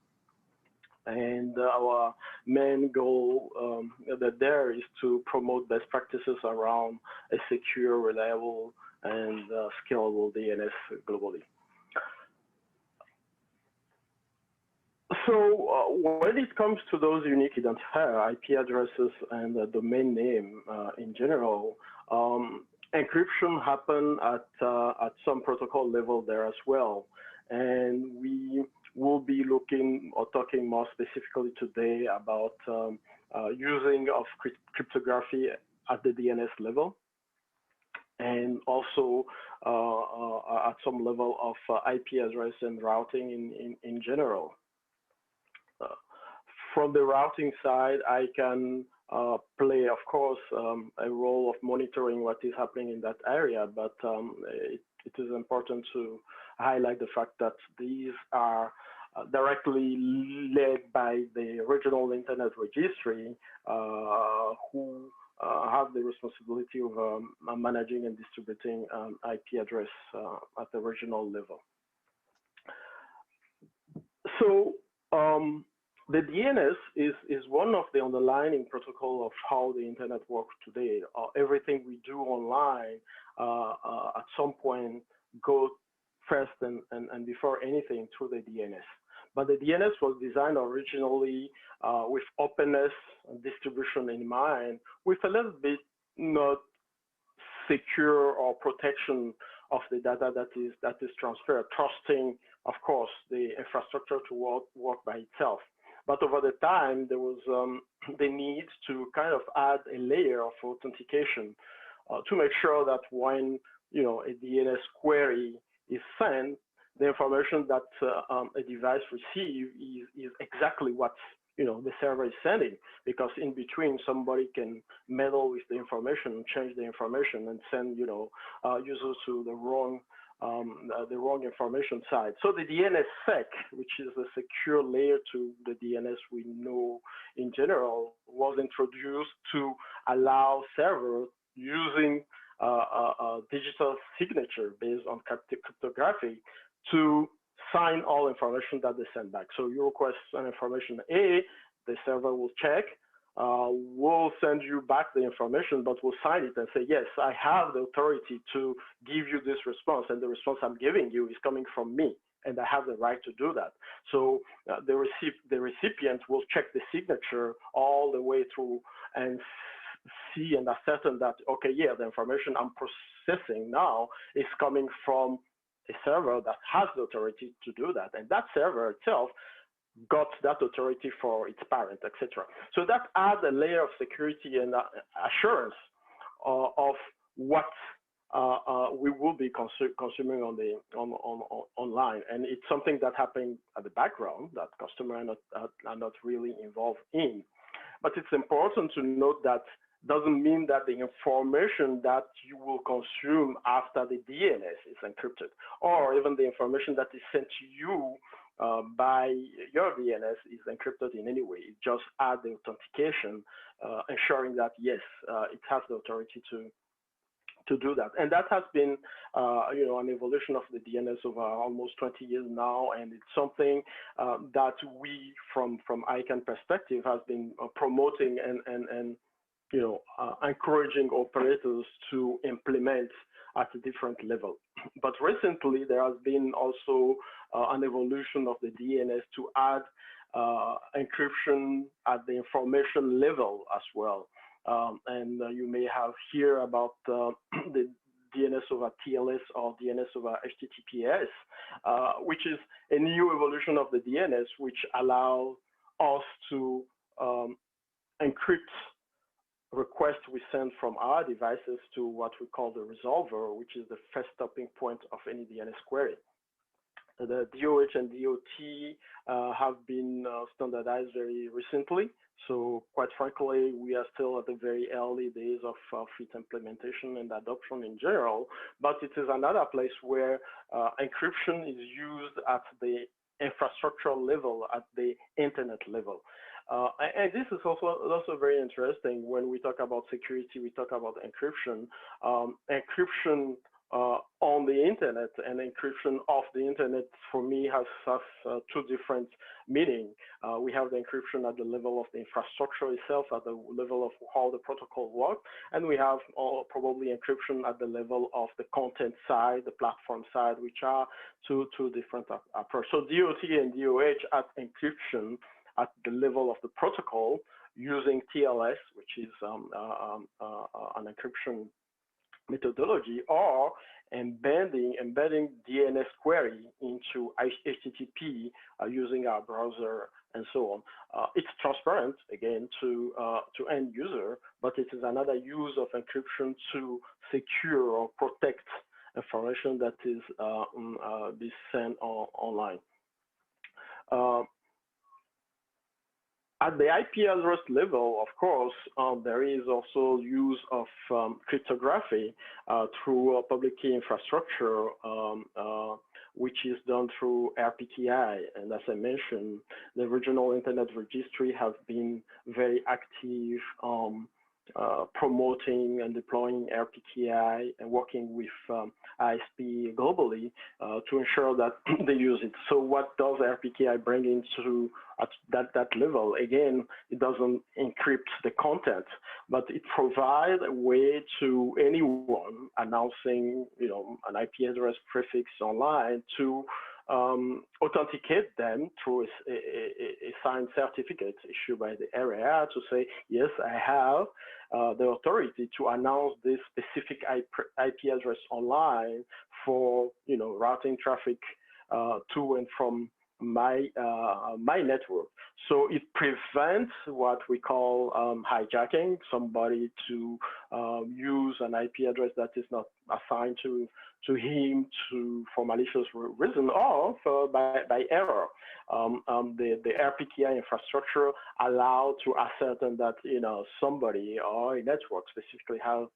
And our main goal there is to promote best practices around a secure, reliable, and scalable DNS globally. So when it comes to those unique identifier, IP addresses and domain name in general, encryption happen at some protocol level there as well. And we will be looking or talking more specifically today about using of cryptography at the DNS level, and also at some level of IP address and routing in general. From the routing side, I can play, of course, a role of monitoring what is happening in that area, but it is important to highlight the fact that these are directly led by the regional Internet Registry, who have the responsibility of managing and distributing IP address at the regional level. So the DNS is one of the underlying protocol of how the Internet works today. Everything we do online at some point goes first and before anything through the DNS. But the DNS was designed originally with openness and distribution in mind, with a little bit not secure or protection of the data that is transferred, trusting, of course, the infrastructure to work by itself. But over the time, there was the need to kind of add a layer of authentication to make sure that when a DNS query is sent, the information that a device receives is exactly what the server is sending, because in between somebody can meddle with the information, change the information, and send users to the wrong information side. So the DNSSEC, which is the secure layer to the DNS we know in general, was introduced to allow servers using a digital signature based on cryptography to sign all information that they send back. So you request an information A, the server will check, will send you back the information, but will sign it and say, yes, I have the authority to give you this response, and the response I'm giving you is coming from me, and I have the right to do that. So the recipient will check the signature all the way through and see and ascertain that, okay, yeah, the information I'm processing now is coming from a server that has the authority to do that. And that server itself got that authority for its parent, etc. So that adds a layer of security and assurance of what we will be consuming online. And it's something that happened at the background that customers are not really involved in. But it's important to note that doesn't mean that the information that you will consume after the DNS is encrypted, or even the information that is sent to you by your DNS is encrypted in any way. It just adds the authentication, ensuring that, yes, it has the authority to do that. And that has been, an evolution of the DNS over almost 20 years now, and it's something that we, from ICANN perspective, has been promoting and encouraging operators to implement at a different level. But recently, there has been also an evolution of the DNS to add encryption at the information level as well. You may have heard about the DNS over TLS or DNS over HTTPS, which is a new evolution of the DNS, which allows us to encrypt requests we send from our devices to what we call the resolver, which is the first stopping point of any DNS query. The DOH and DOT have been standardized very recently. So quite frankly, we are still at the very early days of its implementation and adoption in general, but it is another place where encryption is used at the infrastructure level, at the internet level. And this is also very interesting. When we talk about security, we talk about encryption. Encryption on the internet and encryption off the internet, for me, has two different meanings. We have the encryption at the level of the infrastructure itself, at the level of how the protocol works, and we have probably encryption at the level of the content side, the platform side, which are two different approaches. So DOT and DOH at encryption at the level of the protocol using TLS, which is an encryption methodology, or embedding DNS query into HTTP using our browser and so on. It's transparent again to end user, but it is another use of encryption to secure or protect information that is be sent online. At the IP address level, of course, there is also use of cryptography through public key infrastructure, which is done through RPKI. And as I mentioned, the Regional Internet Registry have been very active promoting and deploying RPKI and working with ISP globally to ensure that they use it. So what does RPKI bring into at that level? Again, it doesn't encrypt the content, but it provides a way to anyone announcing, an IP address prefix online to authenticate them through a signed certificate issued by the area to say, yes, I have the authority to announce this specific IP address online for, routing traffic to and from my network. So it prevents what we call hijacking, somebody to use an IP address that is not assigned to him for malicious reason or by error. The RPKI infrastructure allow to ascertain that somebody or a network specifically has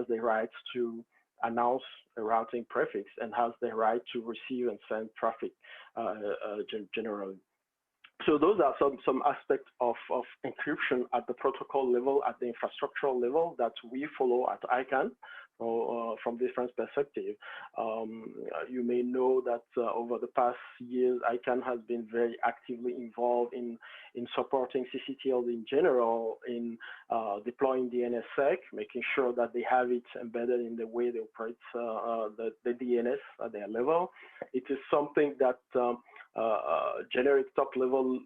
the rights to announce a routing prefix and has the right to receive and send traffic generally. So those are some aspects of encryption at the protocol level, at the infrastructural level that we follow at ICANN from different perspectives. You may know that over the past years, ICANN has been very actively involved in supporting CCTL in general, in deploying DNSSEC, making sure that they have it embedded in the way they operate the DNS at their level. It is something that generic top level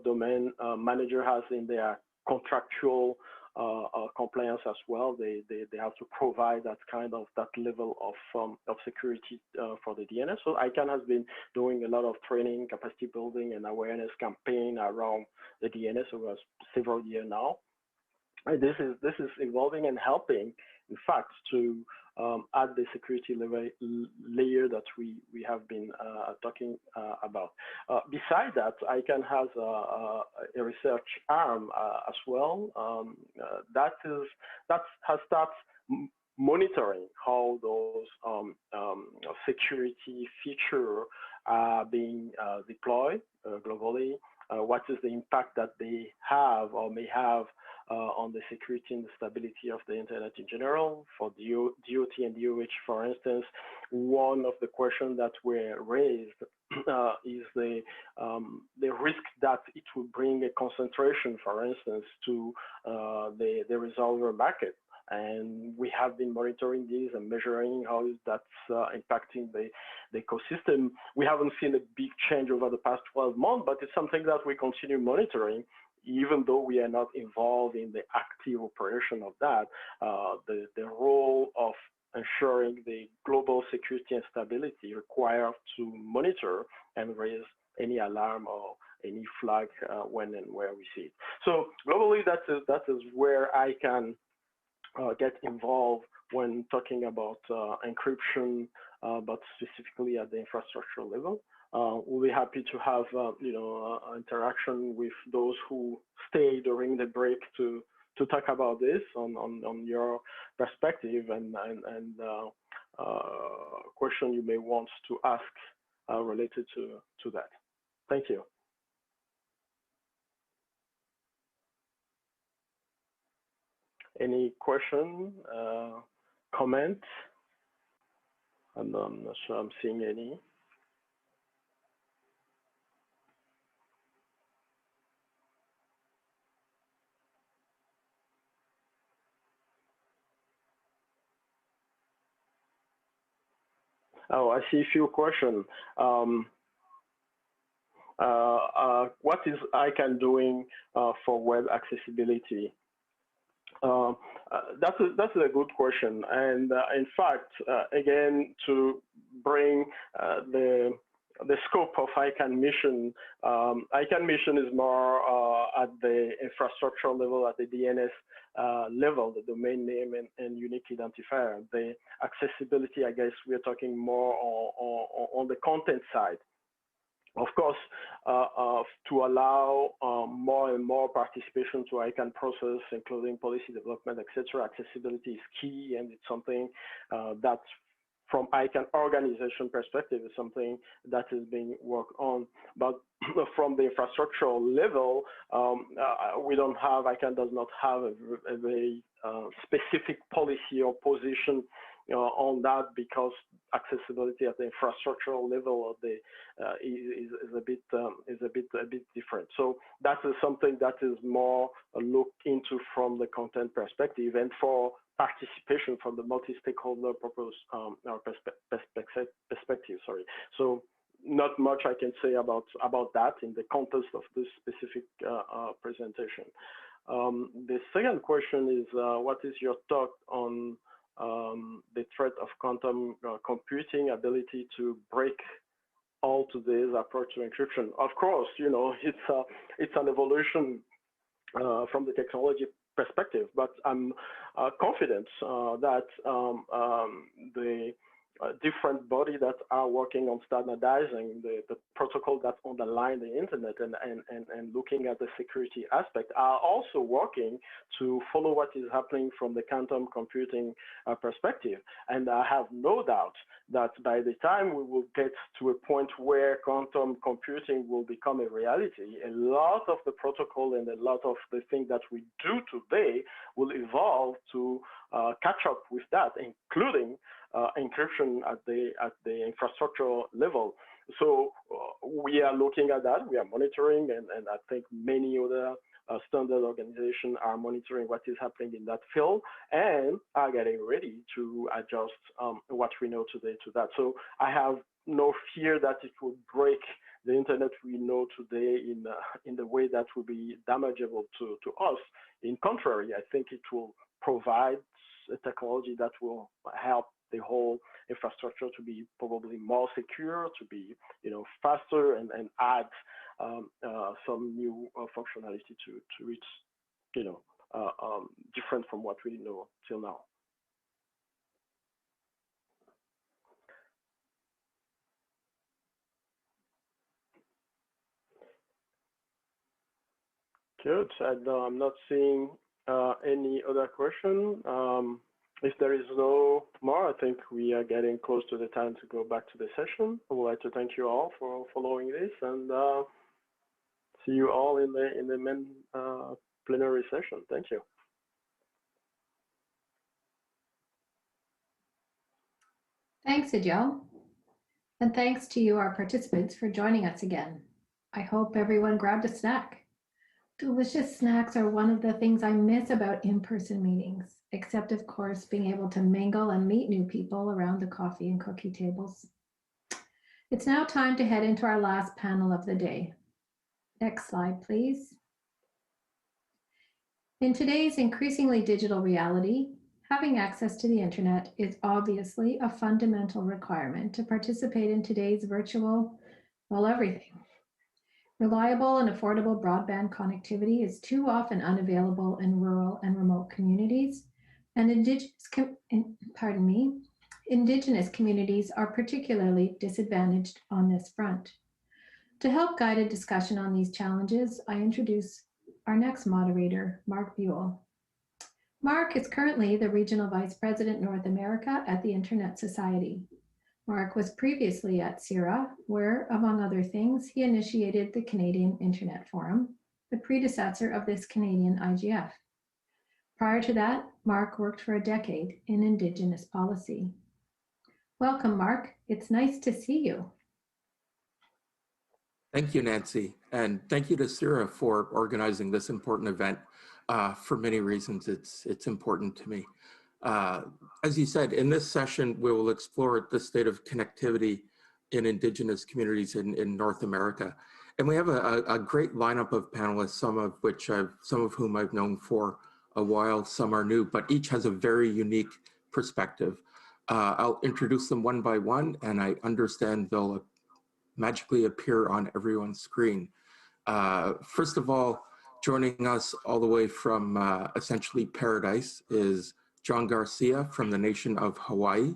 domain manager has in their contractual compliance as well. They have to provide that level of security for the DNS. So ICANN has been doing a lot of training, capacity building, and awareness campaign around the DNS over several years now. And this is evolving and helping, in fact, to add the security layer that we have been talking about. Besides that, ICANN has a research arm as well that has started monitoring how those security features are being deployed globally. What is the impact that they have or may have on the security and the stability of the internet in general? For DOT and DOH, for instance, one of the questions that were raised is the risk that it will bring a concentration, for instance, to the resolver market. And we have been monitoring this and measuring how that's impacting the ecosystem. We haven't seen a big change over the past 12 months, but it's something that we continue monitoring. even though we are not involved in the active operation of that, the role of ensuring the global security and stability require to monitor and raise any alarm or any flag when and where we see it. So globally, that is where I can get involved when talking about encryption, but specifically at the infrastructure level. We'll be happy to have interaction with those who stay during the break to talk about this on your perspective and question you may want to ask related to that. Thank you. Any question, comment? I'm not sure I'm seeing any. Oh, I see a few questions. What is ICANN doing for web accessibility? That's a good question, and in fact, again, to bring the scope of ICANN mission, ICANN mission is more at the infrastructure level, at the DNS level, the domain name and unique identifier. The accessibility, I guess, we're talking more on the content side. Of course, to allow more and more participation to ICANN process, including policy development, etc., accessibility is key, and it's something that, from ICANN organization perspective, is something that is being worked on. But from the infrastructural level, we don't have, ICANN does not have a very specific policy or position on that, because accessibility at the infrastructural level of the is a bit different. So that is something that is more looked into from the content perspective, and for participation from the multi-stakeholder perspective. Sorry. So not much I can say about that in the context of this specific presentation. The second question is, what is your thought on the threat of quantum computing ability to break all today's approach to encryption? Of course, it's an evolution from the technology perspective, but I'm confident that the different bodies that are working on standardizing the protocol that underline the internet and looking at the security aspect are also working to follow what is happening from the quantum computing perspective. And I have no doubt that by the time we will get to a point where quantum computing will become a reality, a lot of the protocol and a lot of the things that we do today will evolve to catch up with that, including encryption at the infrastructure level. So we are looking at that, we are monitoring, and I think many other standard organizations are monitoring what is happening in that field and are getting ready to adjust what we know today to that. So I have no fear that it will break the internet we know today in the way that will be damageable to us. In contrary, I think it will provide a technology that will help the whole infrastructure to be probably more secure, to be faster, and add some new functionality to reach different from what we know till now. Good. I'm not seeing any other question. If there is no more, I think we are getting close to the time to go back to the session. I would like to thank you all for following this, and see you all in the main plenary session. Thank you. Thanks, Adjel. And thanks to you, our participants, for joining us again. I hope everyone grabbed a snack. Delicious snacks are one of the things I miss about in-person meetings, except of course being able to mingle and meet new people around the coffee and cookie tables. It's now time to head into our last panel of the day. Next slide, please. In today's increasingly digital reality, having access to the internet is obviously a fundamental requirement to participate in today's virtual, well, everything. Reliable and affordable broadband connectivity is too often unavailable in rural and remote communities, and Indigenous communities are particularly disadvantaged on this front. To help guide a discussion on these challenges, I introduce our next moderator, Mark Buell. Mark is currently the Regional Vice President North America at the Internet Society. Mark was previously at CIRA, where, among other things, he initiated the Canadian Internet Forum, the predecessor of this Canadian IGF. Prior to that, Mark worked for a decade in Indigenous policy. Welcome, Mark. It's nice to see you. Thank you, Nancy, and thank you to CIRA for organizing this important event. For many reasons, it's important to me. As you said, in this session, we will explore the state of connectivity in Indigenous communities in North America. And we have a great lineup of panelists, some of whom I've known for a while, some are new, but each has a very unique perspective. I'll introduce them one by one, and I understand they'll magically appear on everyone's screen. First of all, joining us all the way from essentially paradise is John Garcia from the nation of Hawaii.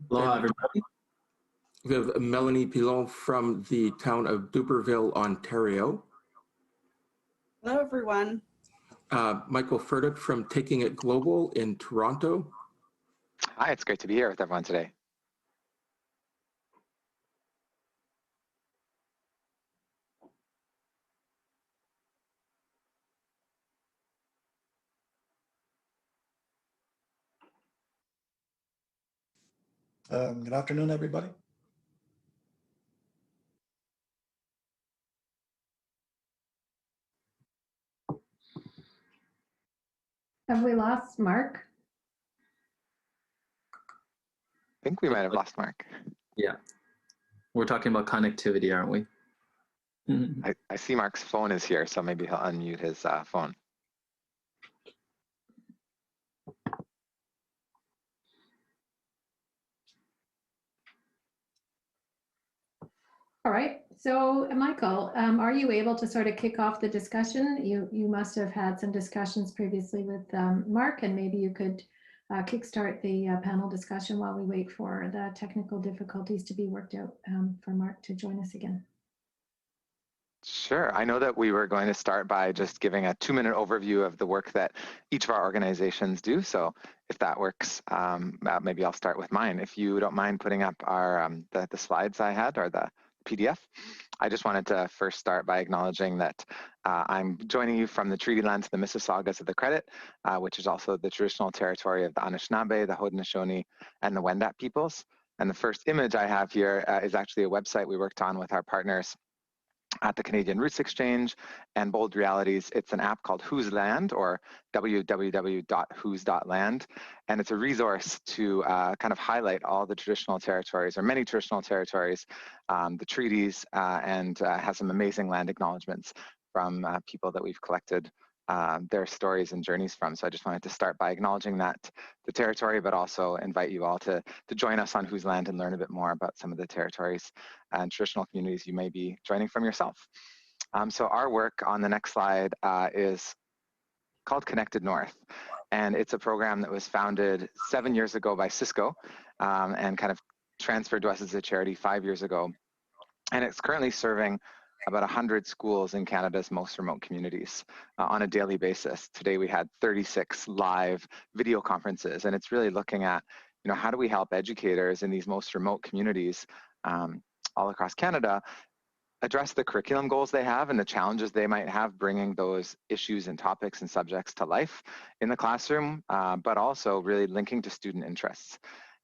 Hello, everybody. We have Melanie Pilon from the town of Duberville, Ontario. Hello, everyone. Michael Furtick from Taking It Global in Toronto. Hi, it's great to be here with everyone today. Good afternoon, everybody. Have we lost Mark? I think we might have lost Mark. Yeah. We're talking about connectivity, aren't we? I see Mark's phone is here, so maybe he'll unmute his phone. All right, so Michael, are you able to sort of kick off the discussion? You must have had some discussions previously with Mark, and maybe you could kickstart the panel discussion while we wait for the technical difficulties to be worked out for Mark to join us again. Sure. I know that we were going to start by just giving a 2-minute overview of the work that each of our organizations do. So if that works, maybe I'll start with mine. If you don't mind putting up our the slides I had, or the PDF. I just wanted to first start by acknowledging that I'm joining you from the treaty lands of the Mississaugas of the Credit, which is also the traditional territory of the Anishinaabe, the Haudenosaunee, and the Wendat peoples. And the first image I have here is actually a website we worked on with our partners at the Canadian Roots Exchange and Bold Realities. It's an app called Whose Land, or www.whose.land. And it's a resource to kind of highlight all the traditional territories, or many traditional territories, the treaties, and has some amazing land acknowledgements from people that we've collected their stories and journeys from. So I just wanted to start by acknowledging that, the territory, but also invite you all to join us on Whose Land and learn a bit more about some of the territories and traditional communities you may be joining from yourself. So our work on the next slide is called Connected North. And it's a program that was founded 7 years ago by Cisco and kind of transferred to us as a charity 5 years ago. And it's currently serving about 100 schools in Canada's most remote communities on a daily basis. Today we had 36 live video conferences, and it's really looking at, how do we help educators in these most remote communities all across Canada address the curriculum goals they have and the challenges they might have bringing those issues and topics and subjects to life in the classroom, but also really linking to student interests.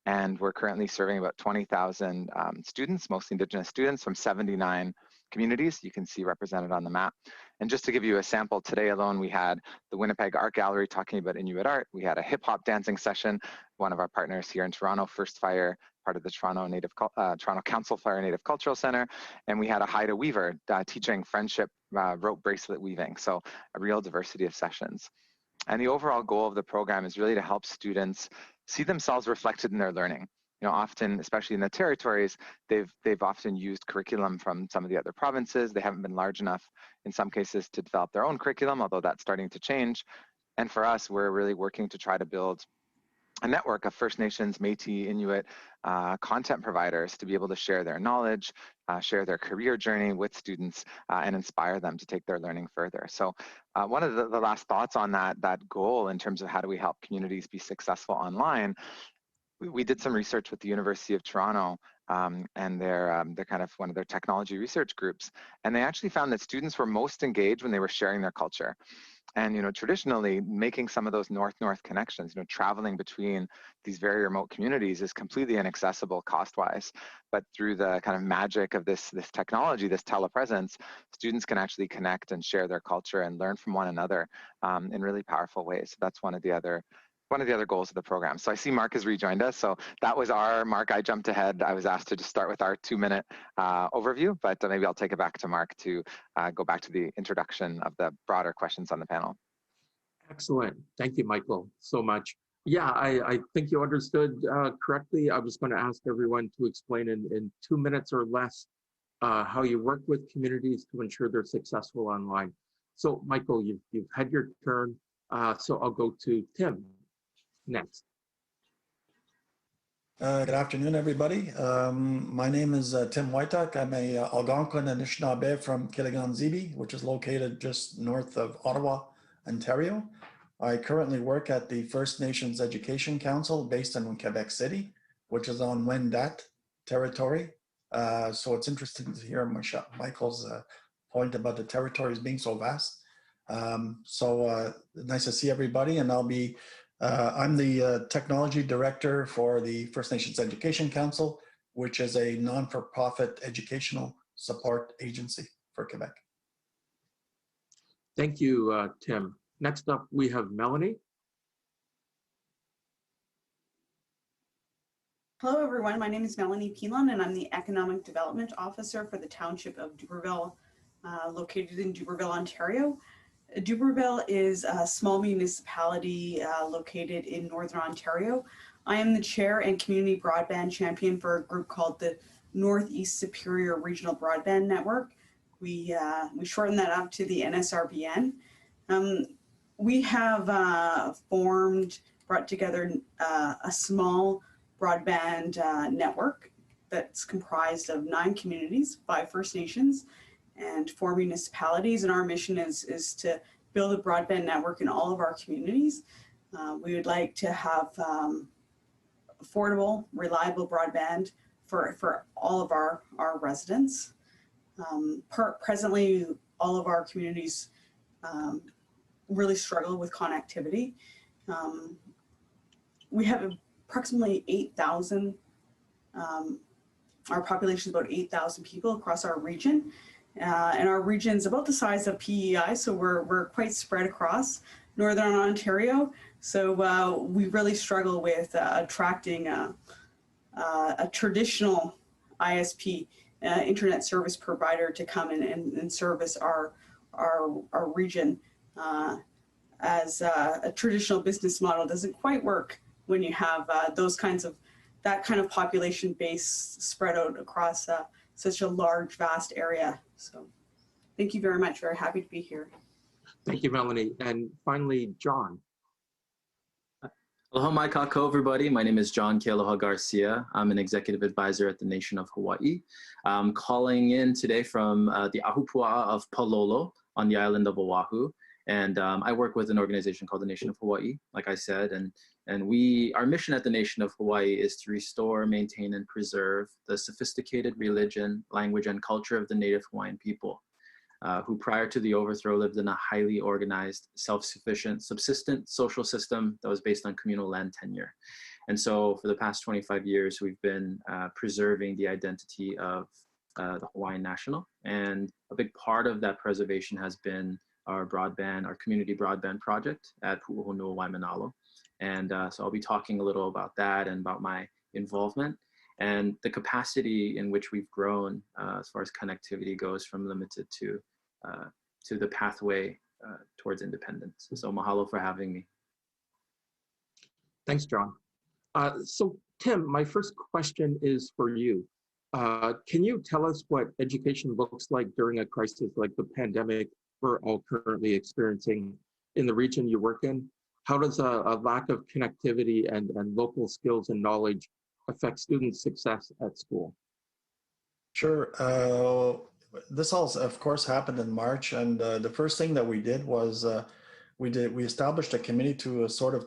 And we're currently serving about 20,000 students, mostly Indigenous students from 79 communities you can see represented on the map. And just to give you a sample, today alone we had the Winnipeg Art Gallery talking about Inuit art. We had a hip hop dancing session, one of our partners here in Toronto, First Fire, part of the Toronto Council Fire Native Cultural Center, and we had a Haida Weaver teaching friendship rope bracelet weaving. So a real diversity of sessions. And the overall goal of the program is really to help students see themselves reflected in their learning. You know, often, especially in the territories, they've often used curriculum from some of the other provinces. They haven't been large enough, in some cases, to develop their own curriculum, although that's starting to change. And for us, we're really working to try to build a network of First Nations, Métis, Inuit content providers to be able to share their knowledge, share their career journey with students, and inspire them to take their learning further. So one of the last thoughts on that goal in terms of how do we help communities be successful online, we did some research with the University of Toronto and they're kind of one of their technology research groups, and they actually found that students were most engaged when they were sharing their culture. And, you know, traditionally making some of those north-north connections, you know, traveling between these very remote communities is completely inaccessible cost-wise. But through the kind of magic of this technology, this telepresence, students can actually connect and share their culture and learn from one another in really powerful ways. So that's one of the other goals of the program. So I see Mark has rejoined us. So that was Mark, I jumped ahead. I was asked to just start with our 2-minute overview, but maybe I'll take it back to Mark to go back to the introduction of the broader questions on the panel. Excellent. Thank you, Michael, so much. Yeah, I think you understood correctly. I was going to ask everyone to explain in 2 minutes or less how you work with communities to ensure they're successful online. So Michael, you've had your turn. So I'll go to Tim next. Good afternoon, everybody. My name is Tim Wojtak. I'm a Algonquin Anishinaabe from Kiligan-Zibi, which is located just north of Ottawa, Ontario. I currently work at the First Nations Education Council based in Quebec City, which is on Wendat territory. So it's interesting to hear Michael's point about the territories being so vast. Nice to see everybody, and I'm the technology director for the First Nations Education Council, which is a non-for-profit educational support agency for Quebec. Thank you, Tim. Next up, we have Melanie. Hello, everyone. My name is Melanie Pilon, and I'm the Economic Development Officer for the Township of Dubreuilville, located in Dubreuilville, Ontario. Dubreuilville is a small municipality located in Northern Ontario. I am the chair and community broadband champion for a group called the Northeast Superior Regional Broadband Network. We shorten that up to the NSRBN. We have brought together a small broadband network that's comprised of 9 communities, 5 First Nations, and 4 municipalities, and our mission is to build a broadband network in all of our communities. We would like to have affordable, reliable broadband for all of our residents. Presently, all of our communities really struggle with connectivity. We have approximately 8,000, our population is about 8,000 people across our region. And our region is about the size of PEI, so we're quite spread across Northern Ontario. So we really struggle with attracting a traditional ISP, internet service provider, to come in and service our region, as a traditional business model doesn't quite work when you have that kind of population base spread out across such a large, vast area. So thank you very much. Very happy to be here. Thank you, Melanie. And finally, John. Aloha mai kako, everybody. My name is John Kealoha Garcia. I'm an executive advisor at the Nation of Hawaii. I'm calling in today from the Ahupua'a of Palolo on the island of Oahu. And I work with an organization called the Nation of Hawaii, like I said, and our mission at the Nation of Hawaii is to restore, maintain, and preserve the sophisticated religion, language, and culture of the Native Hawaiian people, who prior to the overthrow lived in a highly organized, self-sufficient, subsistent social system that was based on communal land tenure. And so for the past 25 years, we've been preserving the identity of the Hawaiian National. And a big part of that preservation has been our community broadband project at Pu'uhonua Waimanalo. And so I'll be talking a little about that and about my involvement and the capacity in which we've grown as far as connectivity goes from limited to the pathway towards independence. So mahalo for having me. Thanks, John. So Tim, my first question is for you. Can you tell us what education looks like during a crisis like the pandemic we're all currently experiencing in the region you work in? How does a lack of connectivity and local skills and knowledge affect students' success at school? Sure. This all, of course, happened in March, and the first thing that we did was we established a committee to sort of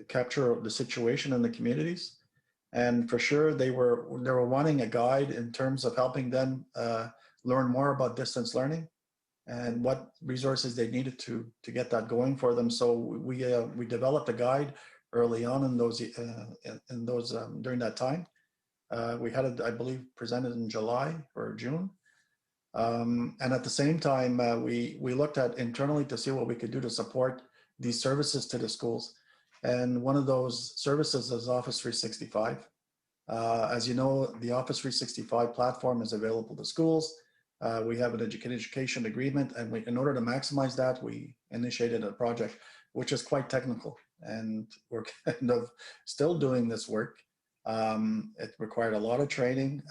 capture the situation in the communities, and for sure they were wanting a guide in terms of helping them learn more about distance learning and what resources they needed to get that going for them. So we developed a guide early on in those during that time. We had it, I believe, presented in July or June. And at the same time, we looked at internally to see what we could do to support these services to the schools. And one of those services is Office 365. As you know, the Office 365 platform is available to schools. We have an education agreement, and in order to maximize that, we initiated a project which is quite technical, and we're kind of still doing this work. It required a lot of training.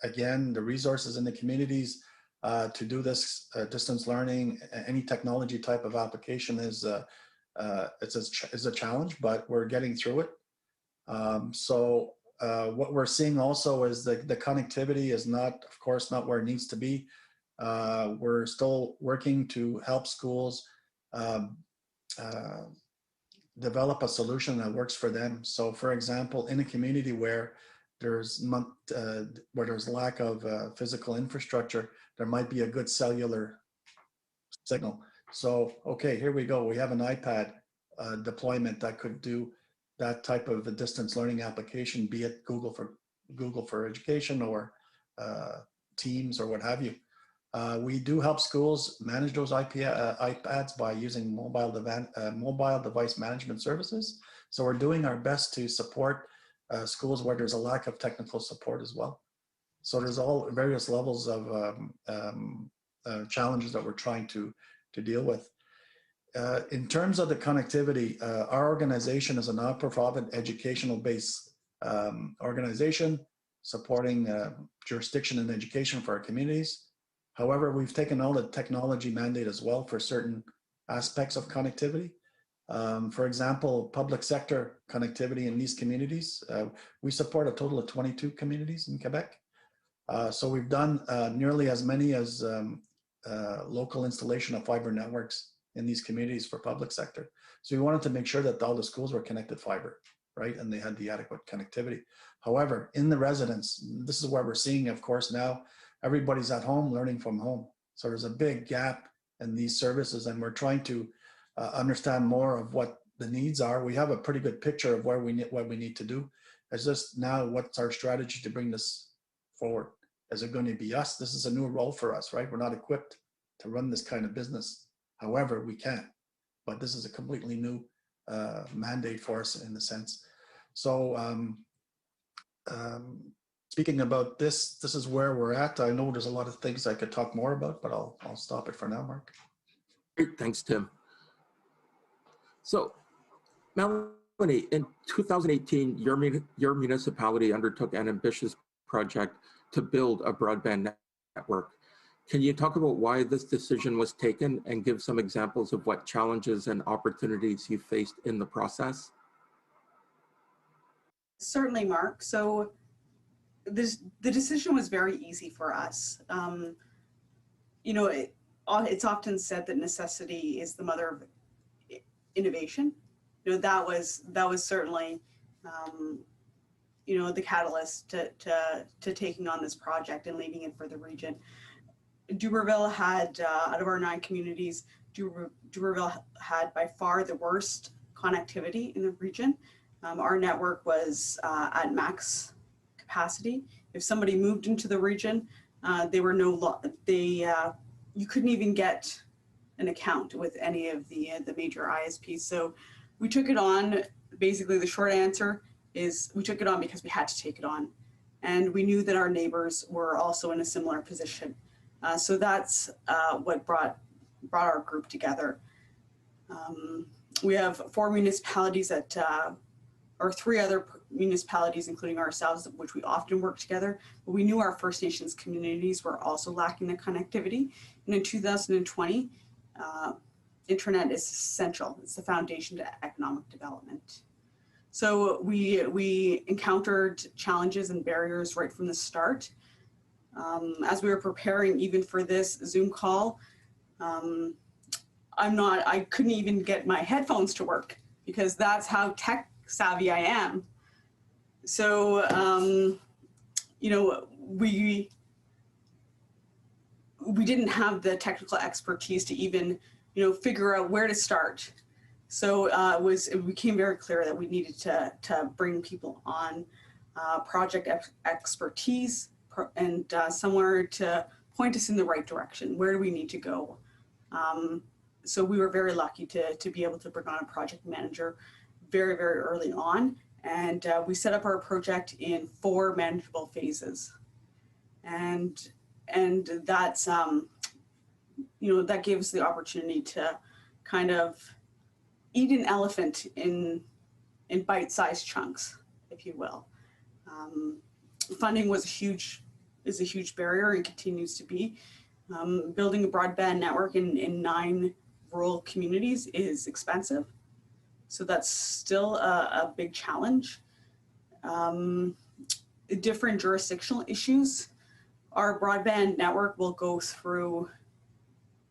Again, the resources in the communities to do this distance learning, any technology type of application is a challenge, but we're getting through it. What we're seeing also is the connectivity is not, of course, not where it needs to be. We're still working to help schools develop a solution that works for them. So, for example, in a community where there's lack of physical infrastructure, there might be a good cellular signal. So, okay, here we go. We have an iPad deployment that could do that type of a distance learning application, be it Google for Education or Teams or what have you. We do help schools manage those iPads by using mobile device management services. So we're doing our best to support schools where there's a lack of technical support as well. So there's all various levels of challenges that we're trying to deal with. In terms of the connectivity, our organization is a non-profit educational-based organization supporting jurisdiction and education for our communities. However, we've taken on the technology mandate as well for certain aspects of connectivity. For example, public sector connectivity in these communities. We support a total of 22 communities in Quebec. So we've done nearly as many as local installation of fiber networks in these communities for public sector. So we wanted to make sure that all the schools were connected fiber, right? And they had the adequate connectivity. However, in the residence, this is where we're seeing, of course, now everybody's at home learning from home. So there's a big gap in these services, and we're trying to understand more of what the needs are. We have a pretty good picture of what we need to do. It's just now, what's our strategy to bring this forward? Is it going to be us? This is a new role for us, right? We're not equipped to run this kind of business. However, we can, but this is a completely new mandate for us in a sense. So speaking about this is where we're at. I know there's a lot of things I could talk more about, but I'll stop it for now, Mark. Great, thanks, Tim. So, Melanie, in 2018, your municipality undertook an ambitious project to build a broadband network. Can you talk about why this decision was taken and give some examples of what challenges and opportunities you faced in the process? Certainly, Mark. So the decision was very easy for us. You know, it's often said that necessity is the mother of innovation. You know, that was certainly you know, the catalyst to taking on this project and leading it for the region. Dubreuilville had, out of our 9 communities, Dubreuilville had by far the worst connectivity in the region. Our network was at max capacity. If somebody moved into the region, They were you couldn't even get an account with any of the major ISPs. So we took it on. Basically, the short answer is we took it on because we had to take it on. And we knew that our neighbors were also in a similar position. So that's what brought our group together. We have 4 municipalities that, or 3 other municipalities, including ourselves, which we often work together. But we knew our First Nations communities were also lacking the connectivity. And in 2020, internet is essential. It's the foundation to economic development. So we encountered challenges and barriers right from the start. As we were preparing even for this Zoom call, I couldn't even get my headphones to work because that's how tech savvy I am. So, you know, we didn't have the technical expertise to even, you know, figure out where to start. So it became very clear that we needed to bring people on project expertise and somewhere to point us in the right direction. Where do we need to go? So we were very lucky to be able to bring on a project manager very, very early on. And we set up our project in 4 manageable phases. And that's, you know, that gave us the opportunity to kind of eat an elephant in bite-sized chunks, if you will. Funding is a huge barrier and continues to be. Building a broadband network in 9 rural communities is expensive. So that's still a big challenge. Different jurisdictional issues. Our broadband network will go through,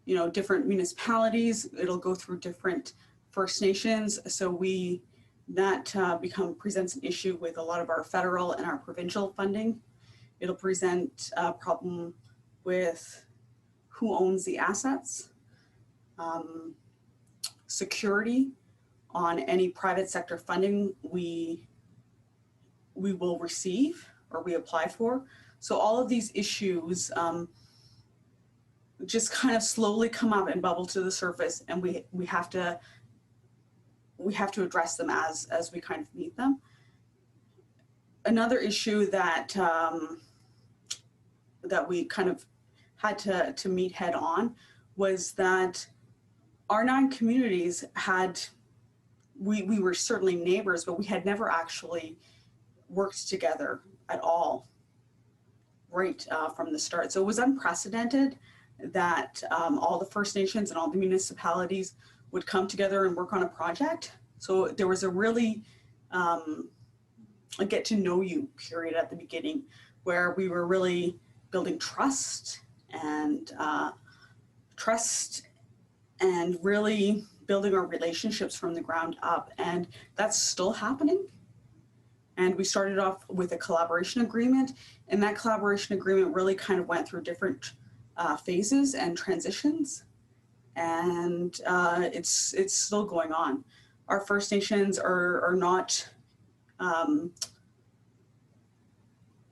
you know, different municipalities. It'll go through different First Nations. So that presents an issue with a lot of our federal and our provincial funding. It'll present a problem with who owns the assets, security on any private sector funding we will receive or we apply for. So all of these issues just kind of slowly come up and bubble to the surface, and we have to address them as we kind of meet them. Another issue that that we kind of had to meet head on was that our 9 communities we were certainly neighbors, but we had never actually worked together at all right from the start. So it was unprecedented that all the First Nations and all the municipalities would come together and work on a project. So there was a really a get to know you period at the beginning where we were really building trust and really building our relationships from the ground up. And that's still happening. And we started off with a collaboration agreement, and that collaboration agreement really kind of went through different phases and transitions. And it's still going on. Our First Nations are not,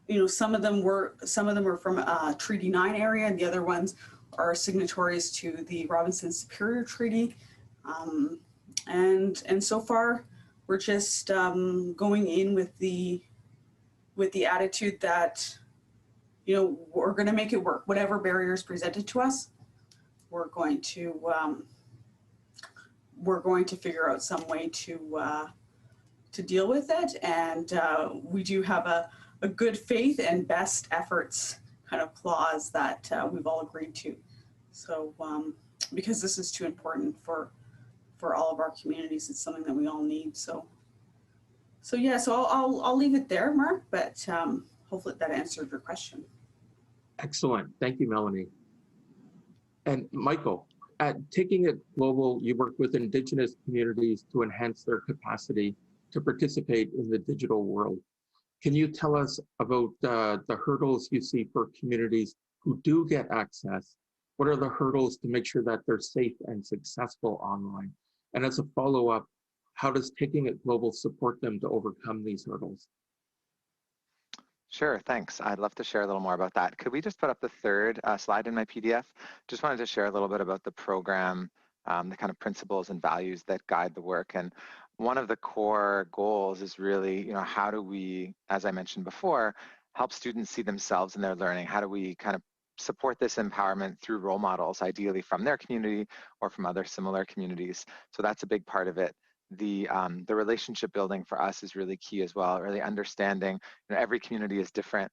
you know, some of them were from Treaty 9 area, and the other ones are signatories to the Robinson Superior Treaty. And so far, we're just going in with the attitude that, you know, we're going to make it work. Whatever barriers presented to us, we're going to figure out some way to deal with it. And we do have a good faith and best efforts kind of clause that we've all agreed to. So because this is too important for all of our communities, it's something that we all need. So yeah, so I'll leave it there, Mark, but hopefully that answered your question. Excellent. Thank you, Melanie. And Michael, at Taking It Global, you work with Indigenous communities to enhance their capacity to participate in the digital world. Can you tell us about the hurdles you see for communities who do get access? What are the hurdles to make sure that they're safe and successful online? And as a follow-up, how does Taking It Global support them to overcome these hurdles? Sure, thanks. I'd love to share a little more about that. Could we just put up the third slide in my PDF? Just wanted to share a little bit about the program, the kind of principles and values that guide the work. And one of the core goals is really, how do we, as I mentioned before, help students see themselves in their learning? How do we kind of support this empowerment through role models, ideally from their community or from other similar communities? So that's a big part of it. The relationship building for us is really key as well, really understanding every community is different.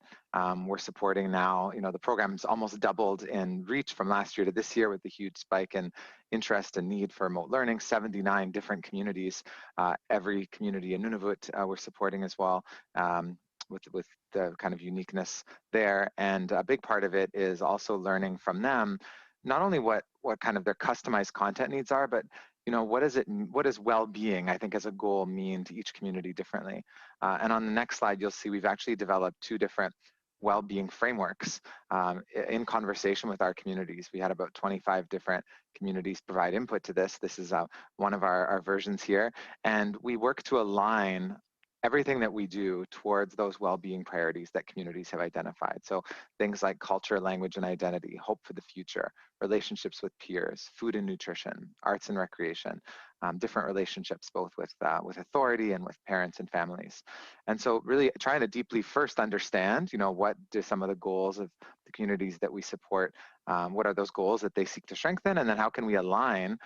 We're supporting now, the program's almost doubled in reach from last year to this year with the huge spike in interest and need for remote learning, 79 different communities. Every community in Nunavut we're supporting as well. With the kind of uniqueness there. And a big part of it is also learning from them, not only what kind of their customized content needs are, but what does well-being, I think, as a goal mean to each community differently? And on the next slide, you'll see we've actually developed 2 different well-being frameworks in conversation with our communities. We had about 25 different communities provide input to this. This is one of our versions here. And we work to align everything that we do towards those well-being priorities that communities have identified. So things like culture, language, and identity, hope for the future, relationships with peers, food and nutrition, arts and recreation, different relationships both with authority and with parents and families. And so really trying to deeply first understand, what do some of the goals of the communities that we support, what are those goals that they seek to strengthen, and then how can we align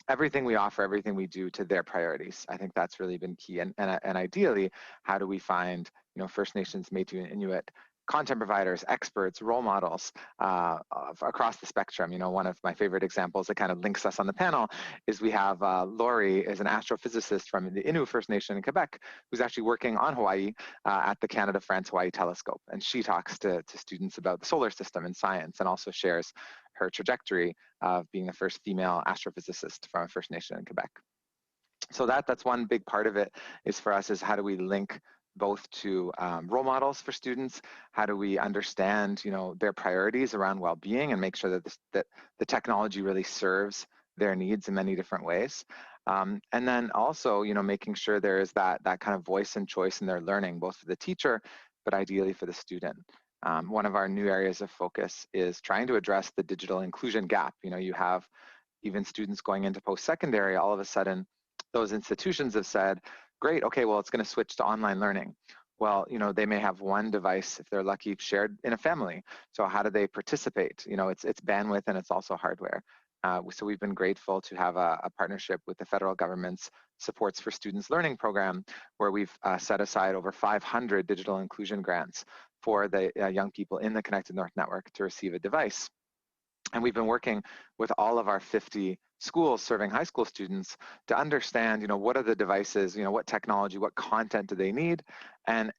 everything we offer, everything we do to their priorities. I think that's really been key. And ideally, how do we find, First Nations, Métis, and Inuit content providers, experts, role models across the spectrum. One of my favorite examples that kind of links us on the panel is we have Lori is an astrophysicist from the Innu First Nation in Quebec, who's actually working on Hawaii at the Canada-France-Hawaii Telescope. And she talks to students about the solar system and science, and also shares her trajectory of being the first female astrophysicist from a First Nation in Quebec. So that's one big part of it is for us is how do we link both to role models for students, how do we understand their priorities around well-being and make sure that the technology really serves their needs in many different ways. And then also making sure there is that kind of voice and choice in their learning, both for the teacher, but ideally for the student. One of our new areas of focus is trying to address the digital inclusion gap. You have even students going into post-secondary, all of a sudden, those institutions have said, great, okay, well, it's going to switch to online learning. Well, they may have one device, if they're lucky, shared in a family. So how do they participate? It's bandwidth and it's also hardware. So we've been grateful to have a partnership with the federal government's Supports for Students Learning program, where we've set aside over 500 digital inclusion grants for the young people in the Connected North Network to receive a device. And we've been working with all of our 50 schools serving high school students to understand, what are the devices, what technology, what content do they need, and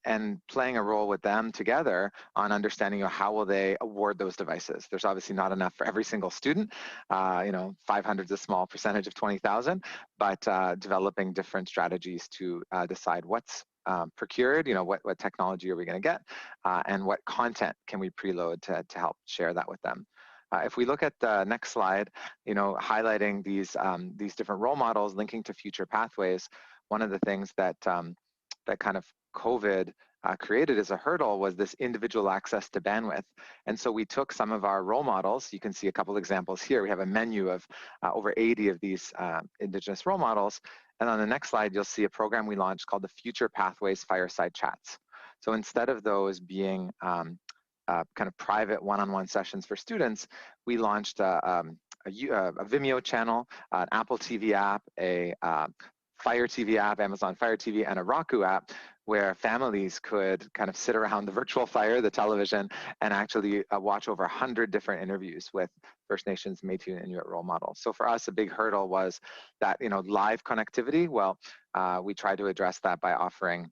playing a role with them together on understanding, how will they award those devices. There's obviously not enough for every single student. 500 is a small percentage of 20,000, but developing different strategies to decide what's procured, what technology are we going to get, and what content can we preload to help share that with them. If we look at the next slide, highlighting these different role models linking to future pathways, one of the things that kind of COVID created as a hurdle was this individual access to bandwidth. And so we took some of our role models. You can see a couple examples here. We have a menu of over 80 of these Indigenous role models. And on the next slide, you'll see a program we launched called the Future Pathways Fireside Chats. So instead of those being kind of private one-on-one sessions for students, we launched a Vimeo channel, an Apple TV app, a Fire TV app, Amazon Fire TV, and a Roku app, where families could kind of sit around the virtual fire, the television, and actually watch over 100 different interviews with First Nations, Métis, and Inuit role models. So for us, a big hurdle was that, live connectivity. Well, we tried to address that by offering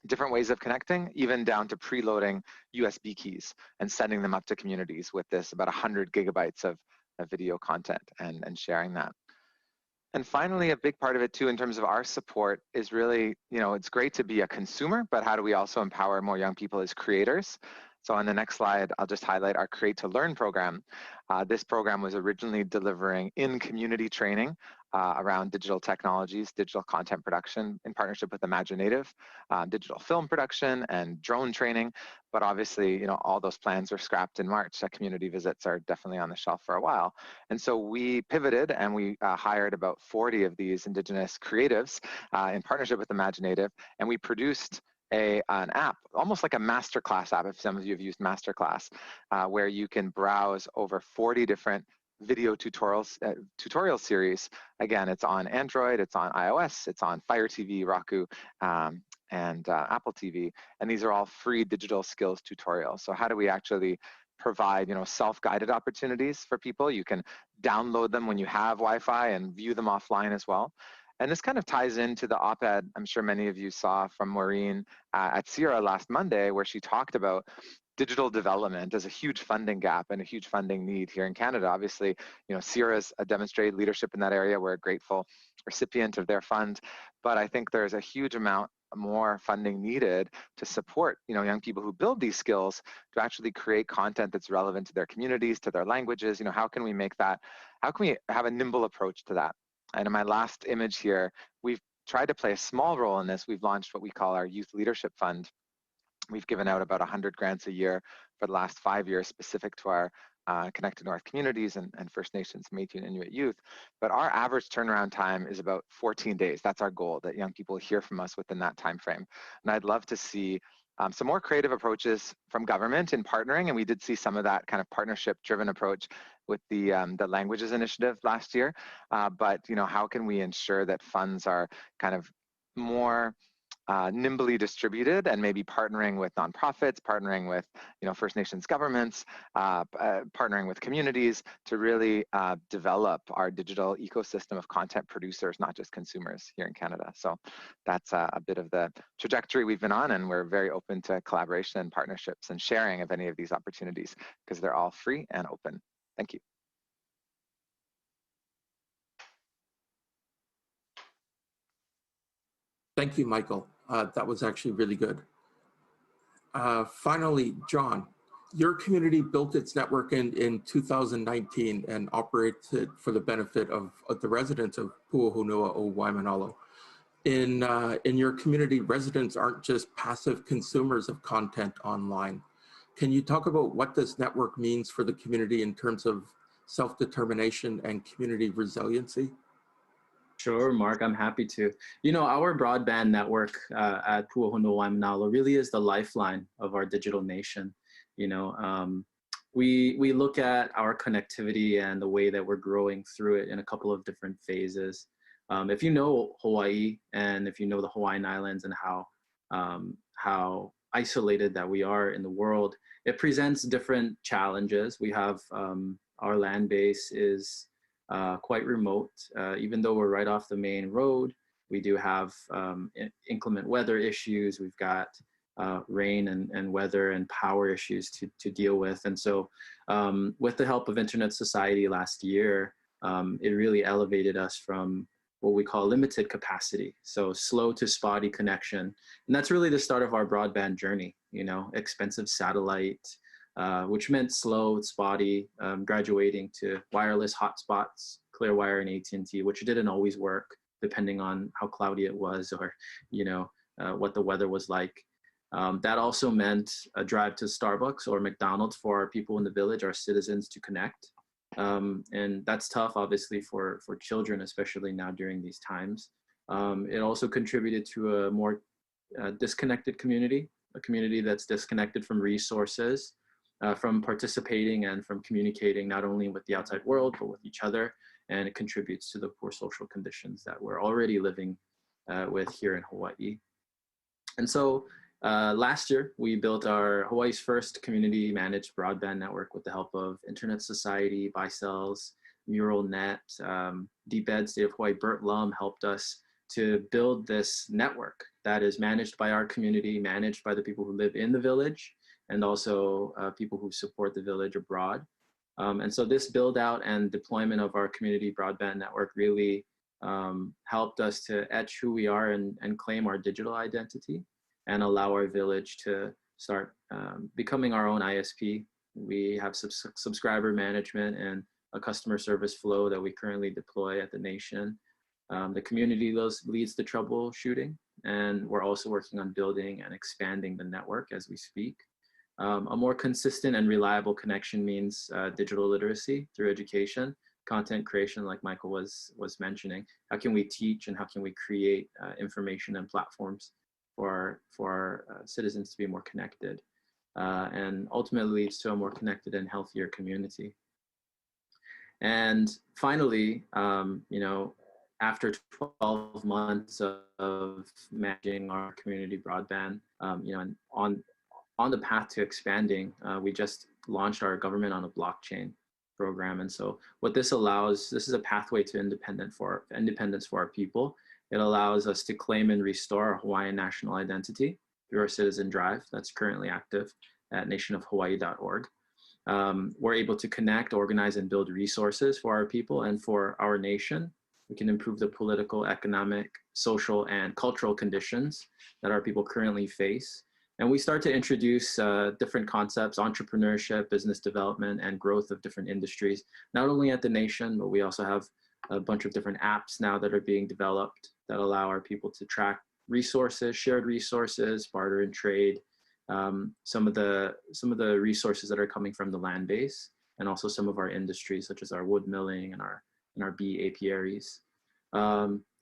different ways of connecting, even down to preloading USB keys and sending them up to communities with this about 100 gigabytes of video content and sharing that. And finally, a big part of it too, in terms of our support, is really, it's great to be a consumer, but how do we also empower more young people as creators? So on the next slide, I'll just highlight our Create to Learn program. This program was originally delivering in-community training around digital technologies, digital content production in partnership with Imaginative, digital film production and drone training. But obviously, you know, all those plans were scrapped in March. Community visits are definitely on the shelf for a while. And so we pivoted and we hired about 40 of these Indigenous creatives in partnership with Imaginative, and we produced an app, almost like a masterclass app, if some of you have used Masterclass, where you can browse over 40 different video tutorials, tutorial series. Again, it's on Android, it's on iOS, it's on Fire TV, Roku, and Apple TV. And these are all free digital skills tutorials. So how do we actually provide, you know, self-guided opportunities for people? You can download them when you have Wi-Fi and view them offline as well. And this kind of ties into the op-ed I'm sure many of you saw from Maureen at CIRA last Monday, where she talked about digital development as a huge funding gap and a huge funding need here in Canada. Obviously, you know, CIRA's demonstrated leadership in that area. We're a grateful recipient of their fund, but I think there's a huge amount more funding needed to support, you know, young people who build these skills to actually create content that's relevant to their communities, to their languages. You know, how can we make that, how can we have a nimble approach to that? And in my last image here, we've tried to play a small role in this. We've launched what we call our Youth Leadership Fund. We've given out about 100 grants a year for the last 5 years, specific to our Connected North communities and First Nations, Métis and Inuit youth. But our average turnaround time is about 14 days. That's our goal, that young people hear from us within that time frame. And I'd love to see some more creative approaches from government in partnering, and we did see some of that kind of partnership-driven approach with the Languages Initiative last year. But you know, how can we ensure that funds are kind of more nimbly distributed, and maybe partnering with nonprofits, partnering with, you know, First Nations governments, partnering with communities to really develop our digital ecosystem of content producers, not just consumers here in Canada. So that's a bit of the trajectory we've been on, and we're very open to collaboration and partnerships and sharing of any of these opportunities because they're all free and open. Thank you. Thank you, Michael. That was actually really good. Finally, John, your community built its network in 2019 and operates it for the benefit of the residents of Pu'uhonua o Waimanalo. In your community, residents aren't just passive consumers of content online. Can you talk about what this network means for the community in terms of self-determination and community resiliency? Sure, Mark, I'm happy to. You know, our broadband network at Pu'uhonua Waimanalo really is the lifeline of our digital nation. You know, we look at our connectivity and the way that we're growing through it in a couple of different phases. If you know Hawaii, and if you know the Hawaiian Islands and how isolated that we are in the world, it presents different challenges. We have our land base is quite remote. Even though we're right off the main road, we do have inclement weather issues. We've got rain and weather and power issues to deal with. And so with the help of Internet Society last year, it really elevated us from what we call limited capacity, so slow to spotty connection. And that's really the start of our broadband journey, you know, expensive satellite, which meant slow, spotty, graduating to wireless hotspots, Clearwire and AT&T, which didn't always work depending on how cloudy it was or, you know, what the weather was like. That also meant a drive to Starbucks or McDonald's for our people in the village, our citizens, to connect. And that's tough, obviously, for children, especially now during these times. It also contributed to a more disconnected community, a community that's disconnected from resources, from participating and from communicating not only with the outside world, but with each other. And it contributes to the poor social conditions that we're already living with here in Hawaii. And so last year, we built our Hawaii's first community managed broadband network with the help of Internet Society, Bicells, MuralNet, DBED, State of Hawaii. Bert Lum helped us to build this network that is managed by our community, managed by the people who live in the village, and also people who support the village abroad. And so this build out and deployment of our community broadband network really helped us to etch who we are and claim our digital identity and allow our village to start becoming our own ISP. We have subscriber management and a customer service flow that we currently deploy at the nation. The community leads the troubleshooting, and we're also working on building and expanding the network as we speak. A more consistent and reliable connection means digital literacy through education, content creation, like Michael was mentioning. How can we teach and how can we create information and platforms for our citizens to be more connected, and ultimately leads to a more connected and healthier community. And finally, you know, after 12 months of managing our community broadband, you know, and on the path to expanding, we just launched our Government on a Blockchain program. And so what this allows, this is a pathway to independence for our people. It allows us to claim and restore our Hawaiian national identity through our Citizen Drive that's currently active at nationofhawaii.org. We're able to connect, organize, and build resources for our people and for our nation. We can improve the political, economic, social, and cultural conditions that our people currently face. And we start to introduce different concepts, entrepreneurship, business development, and growth of different industries, not only at the nation, but we also have a bunch of different apps now that are being developed that allow our people to track resources, shared resources, barter and trade, some of the resources that are coming from the land base, and also some of our industries, such as our wood milling and our bee apiaries.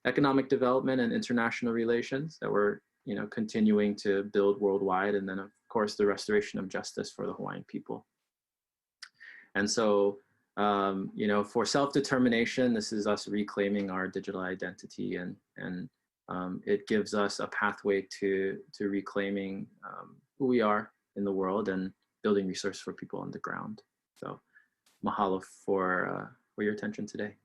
Economic development and international relations that we're continuing to build worldwide, and then of course the restoration of justice for the Hawaiian people. And so, for self-determination, this is us reclaiming our digital identity, and it gives us a pathway to reclaiming who we are in the world and building resources for people on the ground. So, mahalo for your attention today.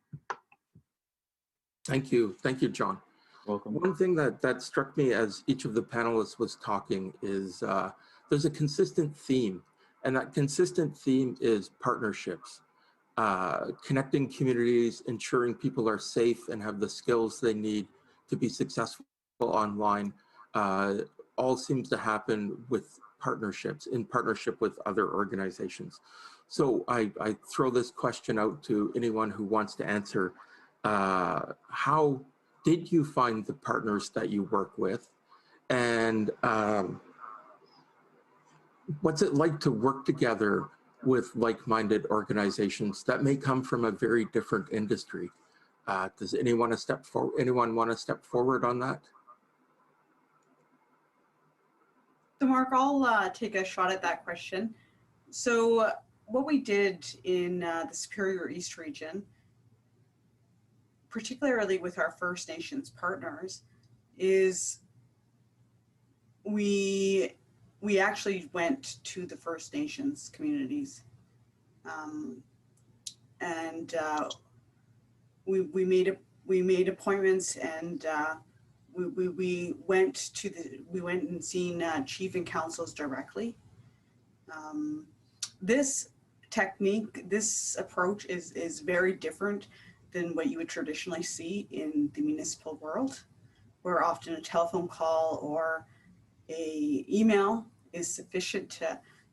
Thank you, John. Welcome. One thing that struck me as each of the panelists was talking is there's a consistent theme, and that consistent theme is partnerships, connecting communities, ensuring people are safe and have the skills they need to be successful online. All seems to happen with partnerships, in partnership with other organizations. So I throw this question out to anyone who wants to answer. How did you find the partners that you work with? And what's it like to work together with like-minded organizations that may come from a very different industry? Does anyone want to step forward on that? So Mark, I'll take a shot at that question. So what we did in the Superior East region, particularly with our First Nations partners, is we actually went to the First Nations communities, and we made appointments, and we went and seen chief and councils directly. This technique, this approach is very different than what you would traditionally see in the municipal world, where often a telephone call or a email is sufficient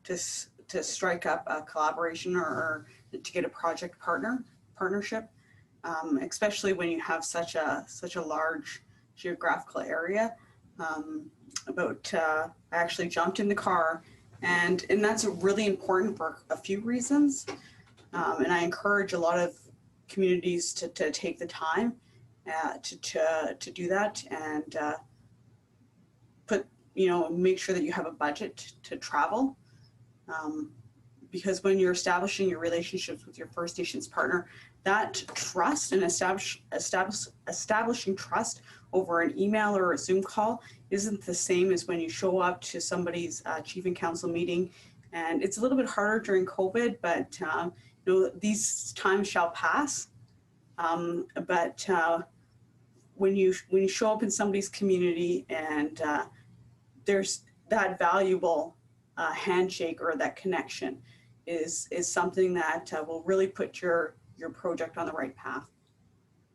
to strike up a collaboration or to get a project partnership, especially when you have such a large geographical area. I actually jumped in the car, and that's really important for a few reasons, and I encourage a lot of communities to take the time to do that, and make sure that you have a budget to travel, because when you're establishing your relationships with your First Nations partner, that trust and establishing trust over an email or a Zoom call isn't the same as when you show up to somebody's chief and council meeting. And it's a little bit harder during COVID, but these times shall pass. But when you show up in somebody's community and there's that valuable handshake or that connection is something that will really put your project on the right path.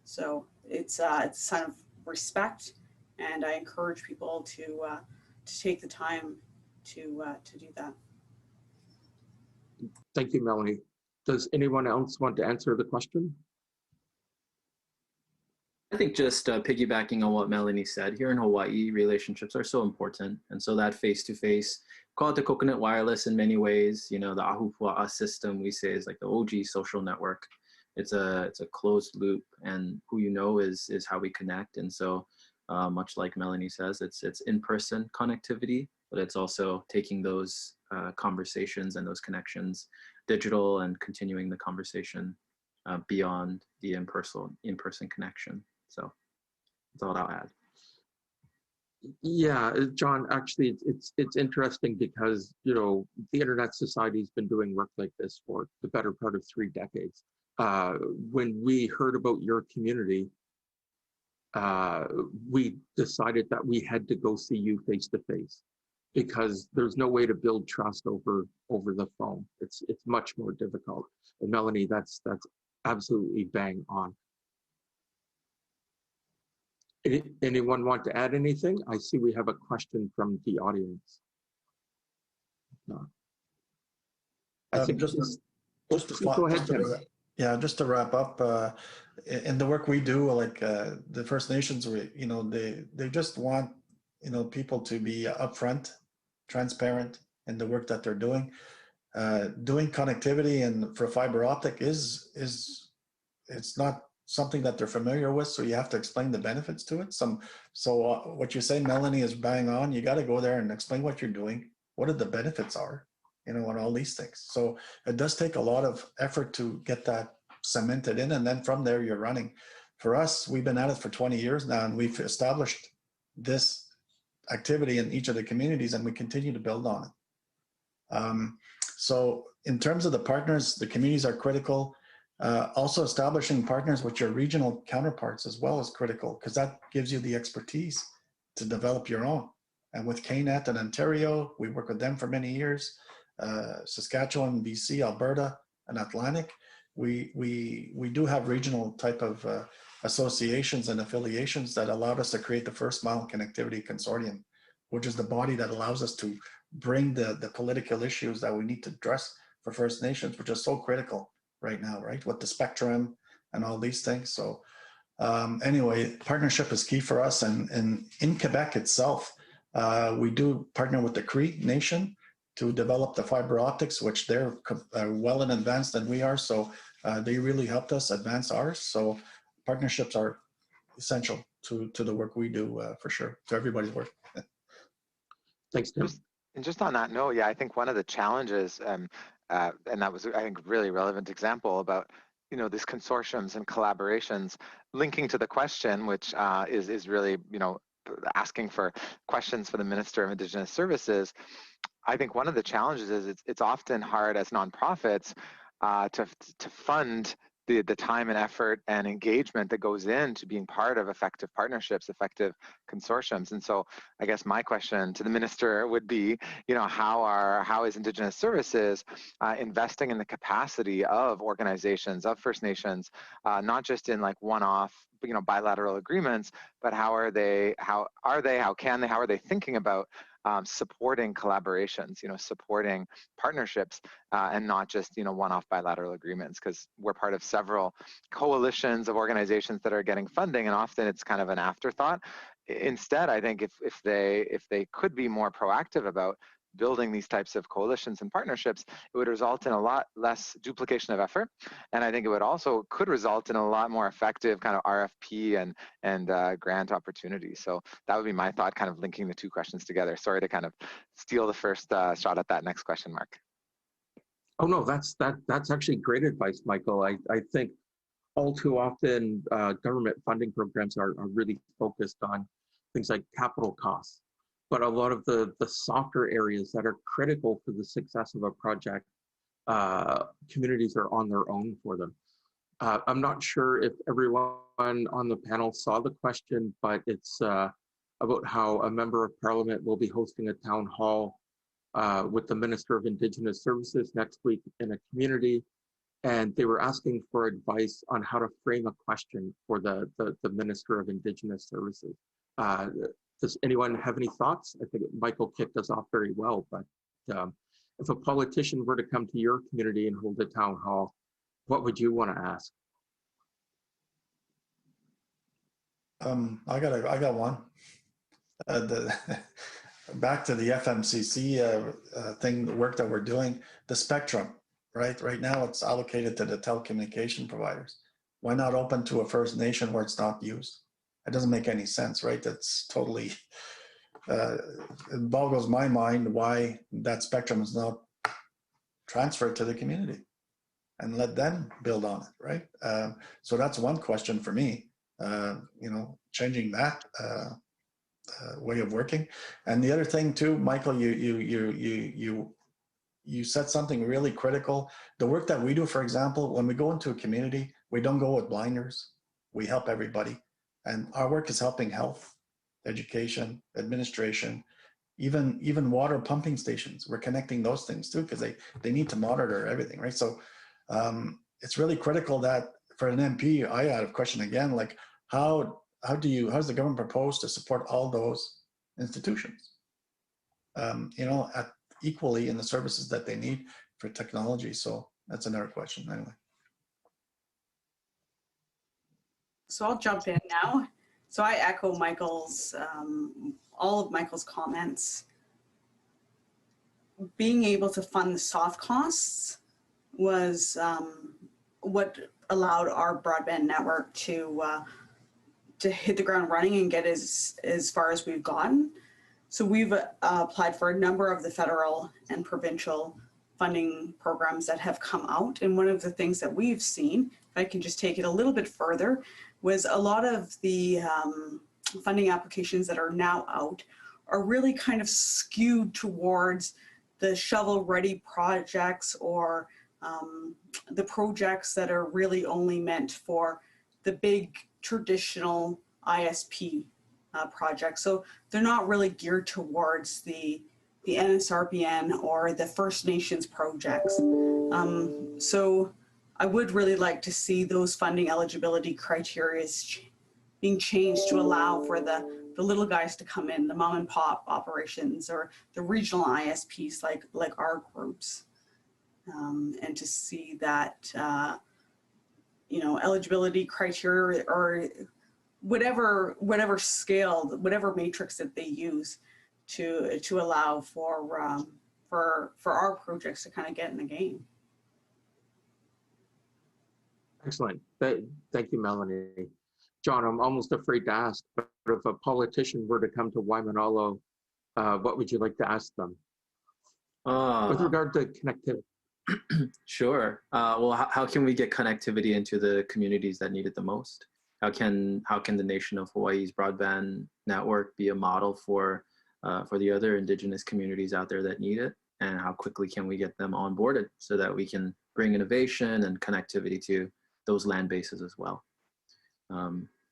So it's a sign of respect, and I encourage people to take the time to do that. Thank you, Melanie. Does anyone else want to answer the question? I think just piggybacking on what Melanie said, here in Hawaii, relationships are so important. And so that face-to-face, call it the coconut wireless in many ways, you know, the Ahupua'a system we say is like the OG social network. It's a closed loop, and who you know is how we connect. And so much like Melanie says, it's in-person connectivity, but it's also taking those conversations and those connections digital and continuing the conversation beyond the in-person connection. So that's all I'll add. Yeah, John, actually, it's interesting because, you know, the Internet Society has been doing work like this for the better part of 3 decades. When we heard about your community, we decided that we had to go see you face to face, because there's no way to build trust over the phone. It's much more difficult. And Melanie, that's absolutely bang on. Anyone want to add anything? I see we have a question from the audience. No. I think just go ahead, Tim. Yeah, just to wrap up, in the work we do, like the First Nations, you know, they just want, you know, people to be upfront, transparent in the work that they're doing. Doing connectivity and for fiber optic is it's not something that they're familiar with, so you have to explain the benefits to it. So what you say, Melanie, is bang on. You got to go there and explain what you're doing, what the benefits are, you know, and all these things. So it does take a lot of effort to get that cemented in, and then from there you're running. For us, we've been at it for 20 years now, and we've established this activity in each of the communities, and we continue to build on it. So in terms of the partners, the communities are critical. Also establishing partners with your regional counterparts as well is critical, because that gives you the expertise to develop your own. And with KNET in Ontario, we work with them for many years. Saskatchewan, BC, Alberta, and Atlantic, we do have regional type of associations and affiliations that allowed us to create the First Mile Connectivity Consortium, which is the body that allows us to bring the political issues that we need to address for First Nations, which is so critical right now, right? With the spectrum and all these things. So anyway, partnership is key for us. And in Quebec itself, we do partner with the Cree Nation to develop the fiber optics, which they're well in advance than we are. So they really helped us advance ours. So partnerships are essential to the work we do for sure, to everybody's work. Thanks, Tim. And just on that note, yeah, I think one of the challenges, and that was, I think, really relevant example about, you know, these consortiums and collaborations linking to the question, which is really, you know, asking for questions for the Minister of Indigenous Services. I think one of the challenges is it's often hard as nonprofits to fund the time and effort and engagement that goes into being part of effective partnerships, effective consortiums. And so I guess my question to the minister would be, you know, how is Indigenous Services investing in the capacity of organizations, of First Nations, not just in like one-off, you know, bilateral agreements, but how are they thinking about supporting collaborations, you know, supporting partnerships, and not just, you know, one-off bilateral agreements, because we're part of several coalitions of organizations that are getting funding, and often it's kind of an afterthought. Instead, I think if they could be more proactive about building these types of coalitions and partnerships, it would result in a lot less duplication of effort. And I think it would also could result in a lot more effective kind of RFP and grant opportunities. So that would be my thought, kind of linking the two questions together. Sorry to kind of steal the first shot at that next question, Mark. Oh no, that's actually great advice, Michael. I think all too often government funding programs are really focused on things like capital costs. But a lot of the softer areas that are critical for the success of a project, communities are on their own for them. I'm not sure if everyone on the panel saw the question, but it's about how a member of parliament will be hosting a town hall with the Minister of Indigenous Services next week in a community. And they were asking for advice on how to frame a question for the Minister of Indigenous Services. Does anyone have any thoughts? I think Michael kicked us off very well, but if a politician were to come to your community and hold a town hall, what would you want to ask? I got one. Back to the FMCC thing, the work that we're doing, the spectrum, right? Right now it's allocated to the telecommunication providers. Why not open to a First Nation where it's not used? It doesn't make any sense, right? That's totally, it boggles my mind why that spectrum is not transferred to the community and let them build on it, right? So that's one question for me, you know, changing that way of working. And the other thing too, Michael, you said something really critical. The work that we do, for example, when we go into a community, we don't go with blinders. We help everybody. And our work is helping health, education, administration, even water pumping stations. We're connecting those things too, because they need to monitor everything, right? So it's really critical that for an MP, I had a question again, like how's the government propose to support all those institutions? You know, equally in the services that they need for technology. So that's another question anyway. So I'll jump in now. So I echo Michael's, all of Michael's comments. Being able to fund the soft costs was what allowed our broadband network to hit the ground running and get as far as we've gotten. So we've applied for a number of the federal and provincial funding programs that have come out. And one of the things that we've seen, if I can just take it a little bit further, was a lot of the funding applications that are now out are really kind of skewed towards the shovel-ready projects or the projects that are really only meant for the big traditional ISP projects. So they're not really geared towards the NSRBN or the First Nations projects. So I would really like to see those funding eligibility criteria being changed to allow for the little guys to come in, the mom and pop operations or the regional ISPs like our groups, and to see that you know, eligibility criteria or whatever scale, whatever matrix that they use to allow for our projects to kind of get in the game. Excellent. Thank you, Melanie. John, I'm almost afraid to ask, but if a politician were to come to Waimanalo, what would you like to ask them? With regard to connectivity. Sure. Well, how can we get connectivity into the communities that need it the most? How can the nation of Hawaii's broadband network be a model for the other Indigenous communities out there that need it? And how quickly can we get them onboarded so that we can bring innovation and connectivity to those land bases as well?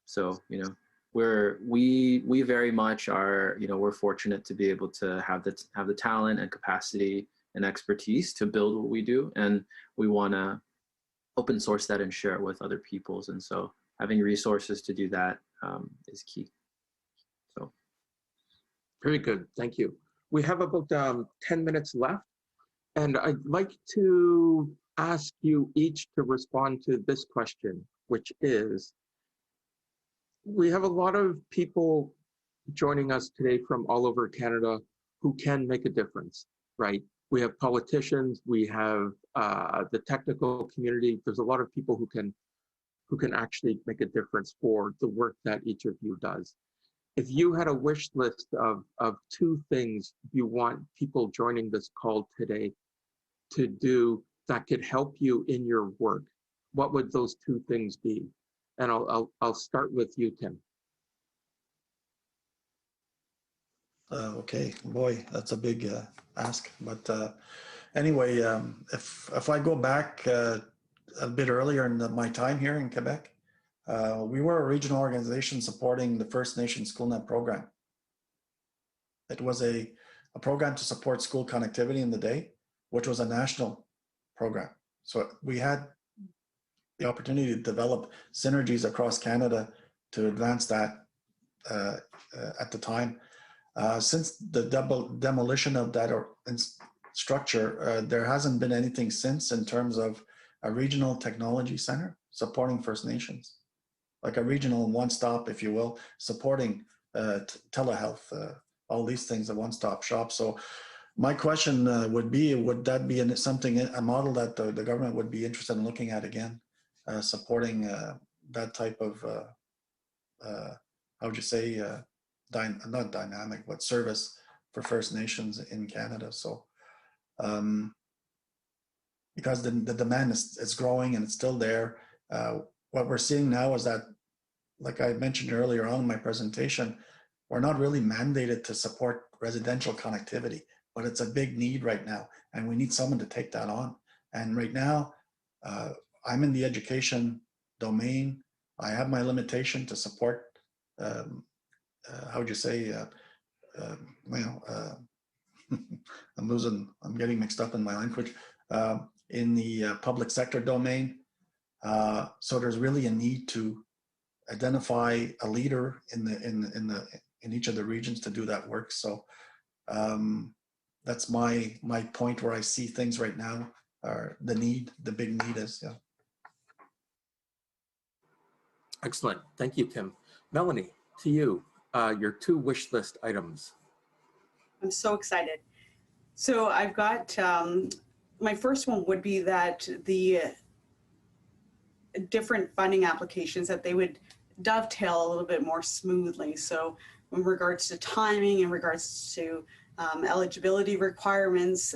So, you know, we very much are, you know, we're fortunate to be able to have the talent and capacity and expertise to build what we do, and we want to open source that and share it with other peoples. And so having resources to do that is key. So very good, thank you. We have about 10 minutes left, and I'd like to ask you each to respond to this question, which is, we have a lot of people joining us today from all over Canada who can make a difference, right? We have politicians, we have the technical community. There's a lot of people who can actually make a difference for the work that each of you does. If you had a wish list of 2 things you want people joining this call today to do that could help you in your work, what would those 2 things be? And I'll start with you, Tim. Okay, boy, that's a big ask. But anyway, if I go back a bit earlier in my time here in Quebec, we were a regional organization supporting the First Nations SchoolNet program. It was a program to support school connectivity in the day, which was a national program. So we had the opportunity to develop synergies across Canada to advance that at the time. Since the demolition of that structure, there hasn't been anything since in terms of a regional technology center supporting First Nations, like a regional one-stop, if you will, supporting telehealth, all these things, a one-stop shop. So my question would be, would that be a model that the government would be interested in looking at again, supporting that type of, how would you say, not dynamic, but service for First Nations in Canada. So because the demand is growing and it's still there. What we're seeing now is that, like I mentioned earlier on in my presentation, we're not really mandated to support residential connectivity, but it's a big need right now, and we need someone to take that on. And right now, I'm in the education domain. I have my limitation to support, how would you say, I'm getting mixed up in my language, in the public sector domain. So there's really a need to identify a leader in each of the regions to do that work. So that's my point where I see things right now, are the big need is, yeah. Excellent. Thank you, Tim. Melanie, to you, your 2 wish list items. I'm so excited. So I've got, my first one would be that the different funding applications, that they would dovetail a little bit more smoothly. So in regards to timing, in regards to eligibility requirements,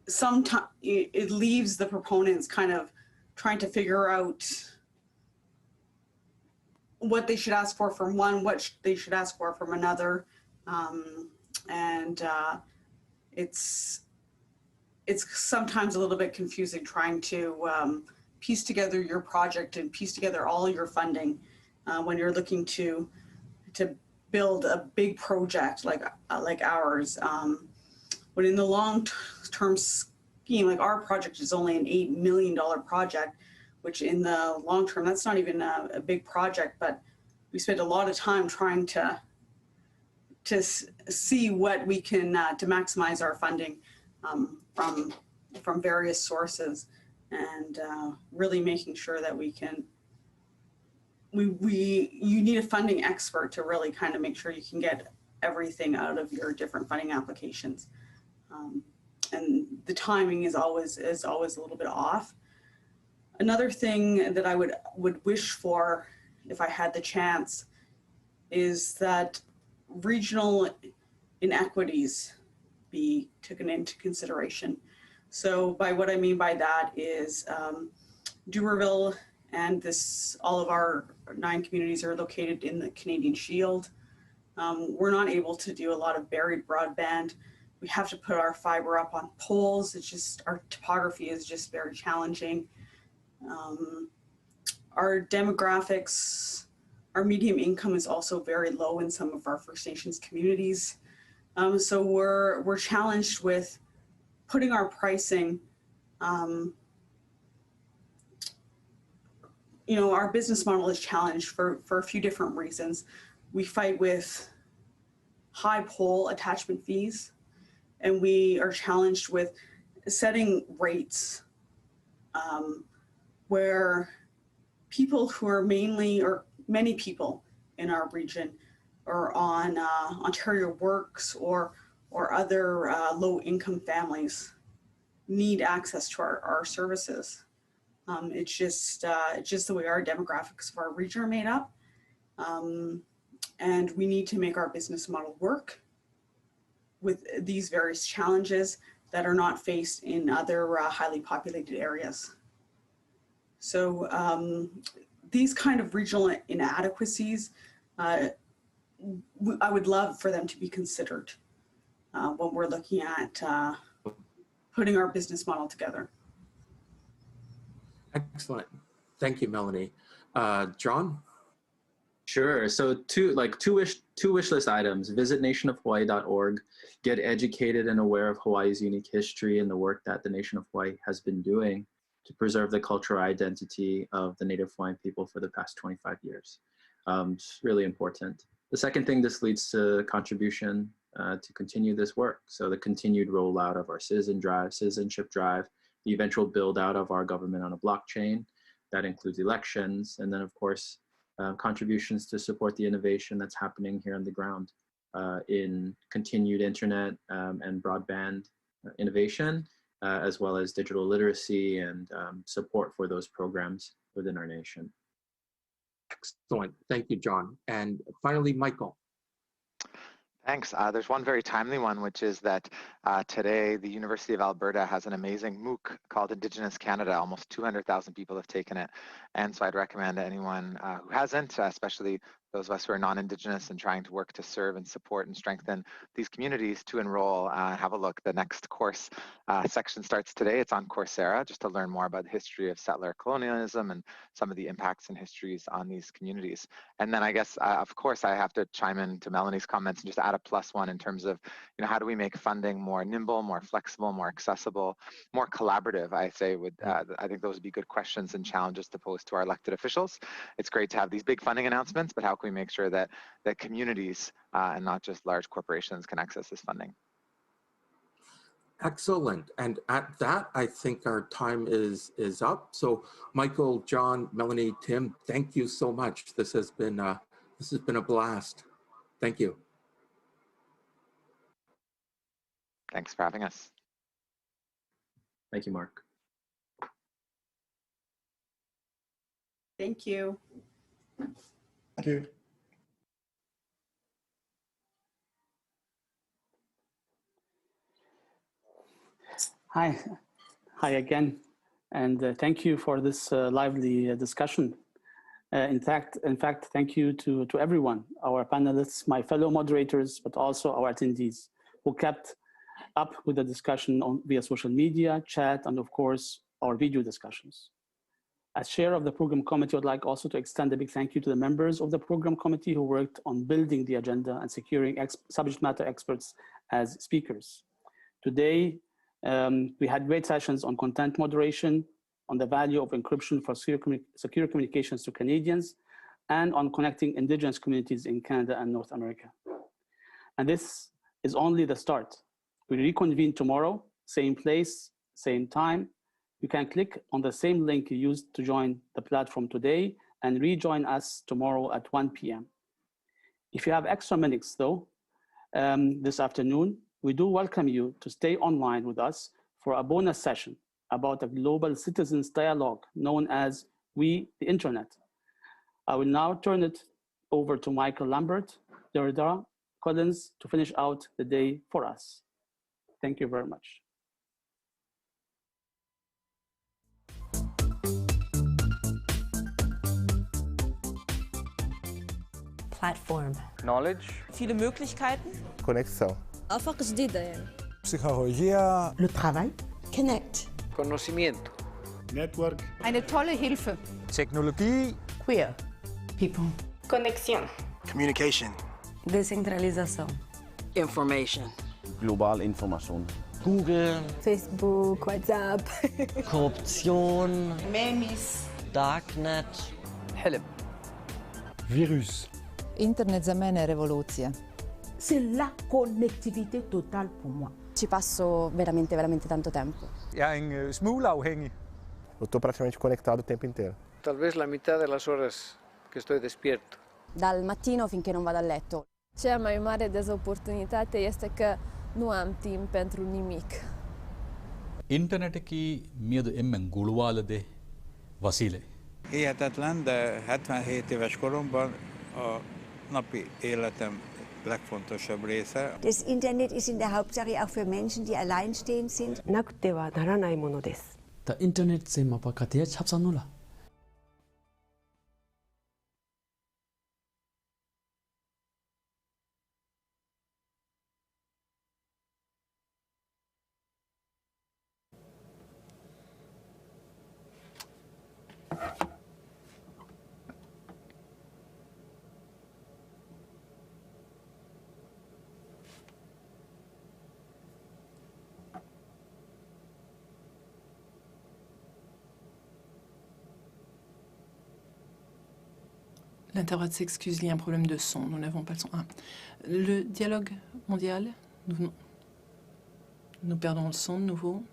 sometimes it leaves the proponents kind of trying to figure out what they should ask for from one, what they should ask for from another. It's sometimes a little bit confusing trying to piece together your project and piece together all your funding when you're looking to build a big project like ours. But in the long-term scheme, like our project is only an $8 million project, which in the long term, that's not even a big project, but we spent a lot of time trying to see what we can, to maximize our funding from various sources, and really making sure that we can, you need a funding expert to really kind of make sure you can get everything out of your different funding applications. And the timing is always a little bit off. Another thing that I would wish for, if I had the chance, is that regional inequities be taken into consideration. So by what I mean by that is Dubreuilville and all of our 9 communities are located in the Canadian Shield. We're not able to do a lot of buried broadband. We have to put our fiber up on poles. It's just, our topography is just very challenging. Our demographics, our median income is also very low in some of our First Nations communities. So we're challenged with putting our pricing, our business model is challenged for a few different reasons. We fight with high pole attachment fees, and we are challenged with setting rates where people who are many people in our region are on Ontario Works or other low-income families need access to our services. It's just the way our demographics of our region are made up. And we need to make our business model work with these various challenges that are not faced in other highly populated areas. So these kind of regional inadequacies, I would love for them to be considered when we're looking at putting our business model together. Excellent. Thank you, Melanie. John? Sure. So two wish list items: visit nationofhawaii.org, get educated and aware of Hawaii's unique history and the work that the Nation of Hawaii has been doing. to preserve the cultural identity of the Native Hawaiian people for the past 25 years. It's really important. The second thing, this leads to contribution to continue this work. So the continued rollout of our citizenship drive, the eventual build out of our government on a blockchain that includes elections, and then of course, contributions to support the innovation that's happening here on the ground in continued internet and broadband innovation, as well as digital literacy and support for those programs within our nation. Excellent. Thank you, John. And finally, Michael. Thanks. There's one very timely one, which is that today the University of Alberta has an amazing MOOC called Indigenous Canada. Almost 200,000 people have taken it. And so I'd recommend anyone who hasn't, especially those of us who are non-Indigenous and trying to work to serve and support and strengthen these communities, to enroll and have a look. The next course section starts today. It's on Coursera, just to learn more about the history of settler colonialism and some of the impacts and histories on these communities. And then I guess, of course, I have to chime in to Melanie's comments and just add a +1 in terms of, how do we make funding more nimble, more flexible, more accessible, more collaborative? I say I think those would be good questions and challenges to pose to our elected officials. It's great to have these big funding announcements, but how can we make sure that communities and not just large corporations can access this funding? Excellent. And at that, I think our time is up. So Michael, John, Melanie, Tim, thank you so much. This has been a blast. Thank you. Thanks for having us. Thank you, Mark. Thank you. Thank you. Hi again, and thank you for this lively discussion. In fact, thank you to everyone, our panelists, my fellow moderators, but also our attendees who kept up with the discussion via social media, chat, and of course, our video discussions. As chair of the program committee, I would like also to extend a big thank you to the members of the program committee who worked on building the agenda and securing subject matter experts as speakers. Today, we had great sessions on content moderation, on the value of encryption for secure communications to Canadians, and on connecting Indigenous communities in Canada and North America. And this is only the start. We reconvene tomorrow, same place, same time. You can click on the same link you used to join the platform today and rejoin us tomorrow at 1 p.m. If you have extra minutes though, this afternoon, we do welcome you to stay online with us for a bonus session about a global citizens dialogue known as We the Internet. I will now turn it over to Michael Lambert, Derrida Collins to finish out the day for us. Thank you very much. Platform. Knowledge. Viele Möglichkeiten. Conexão. آفاق جديدة يعني. Psicologia. Le travail. Connect. Conocimiento. Network. Eine tolle Hilfe. Technologie. Queer. People. Conexión. Communication. Descentralização. Information. Global Information. Google. Facebook, WhatsApp. Korruption. Memes. Darknet. حلم. Virus. Internet za mene è rivoluzione. C'est la connectivité totale pour moi. Ci passo veramente tanto tempo. Smoelafhankelijk. Eu estou praticamente conectado o tempo inteiro. Talvez la mitad de las horas que estoy despierto. Dal mattino finché non vado a letto. Cea mai mare dezoportunitate este că nu am timp pentru nimic. Internetki miadu emmen guluválade vasile. Hihetetlen, de 77 éves koromban a napi életem legfontosabb része. Das Internet ist in der Hauptsache auch für Menschen, die alleinstehend sind. なくてはならないものです。The Internet se mapakatea chapsanula. L'interprète s'excuse, il y a un problème de son. Nous n'avons pas le son. Ah. Le dialogue mondial, nous perdons le son de nouveau.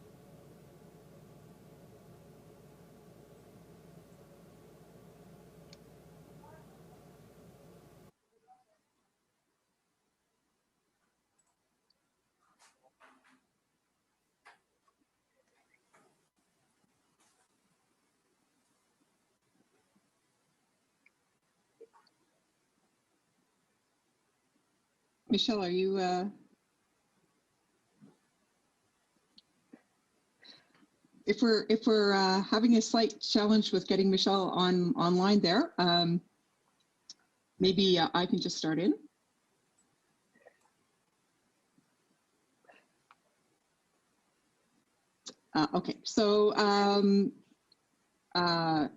Michelle, are you if we're having a slight challenge with getting Michelle online there, maybe I can just start in. Okay, so I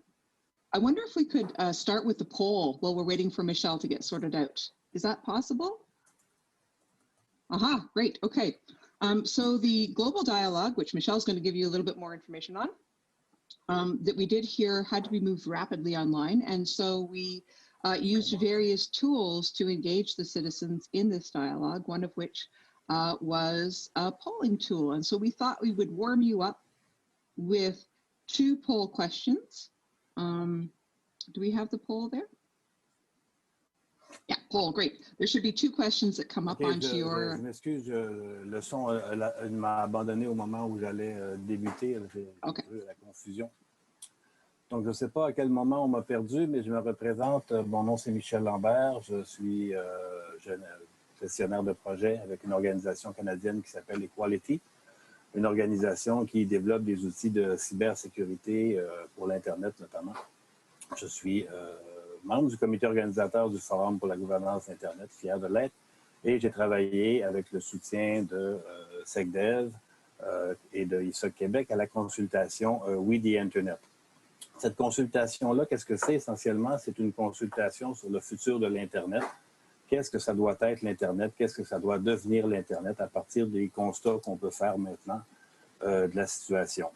wonder if we could start with the poll while we're waiting for Michelle to get sorted out. Is that possible? Aha, great, okay. So the global dialogue, which Michelle's going to give you a little bit more information on, that we did here had to be moved rapidly online. And so we used various tools to engage the citizens in this dialogue, one of which was a polling tool. And so we thought we would warm you up with 2 poll questions. Do we have the poll there? Yeah, poll, great. There should be 2 questions that come up onto your... Je m'excuse, le son m'a abandonné au moment où j'allais débuter. Okay. La confusion. Donc, je ne sais pas à quel moment on m'a perdu, mais je me représente. Mon nom, c'est Michel Lambert. Je suis gestionnaire de projet avec une organisation canadienne qui s'appelle Equality, une organisation qui développe des outils de cybersécurité pour l'Internet notamment. Je suis membre du comité organisateur du Forum pour la gouvernance Internet, fier de l'être, et j'ai travaillé avec le soutien de SecDev et de ISOC Québec à la consultation We the Internet. Cette consultation-là, qu'est-ce que c'est essentiellement? C'est une consultation sur le futur de l'Internet. Qu'est-ce que ça doit être l'Internet? Qu'est-ce que ça doit devenir l'Internet à partir des constats qu'on peut faire maintenant de la situation?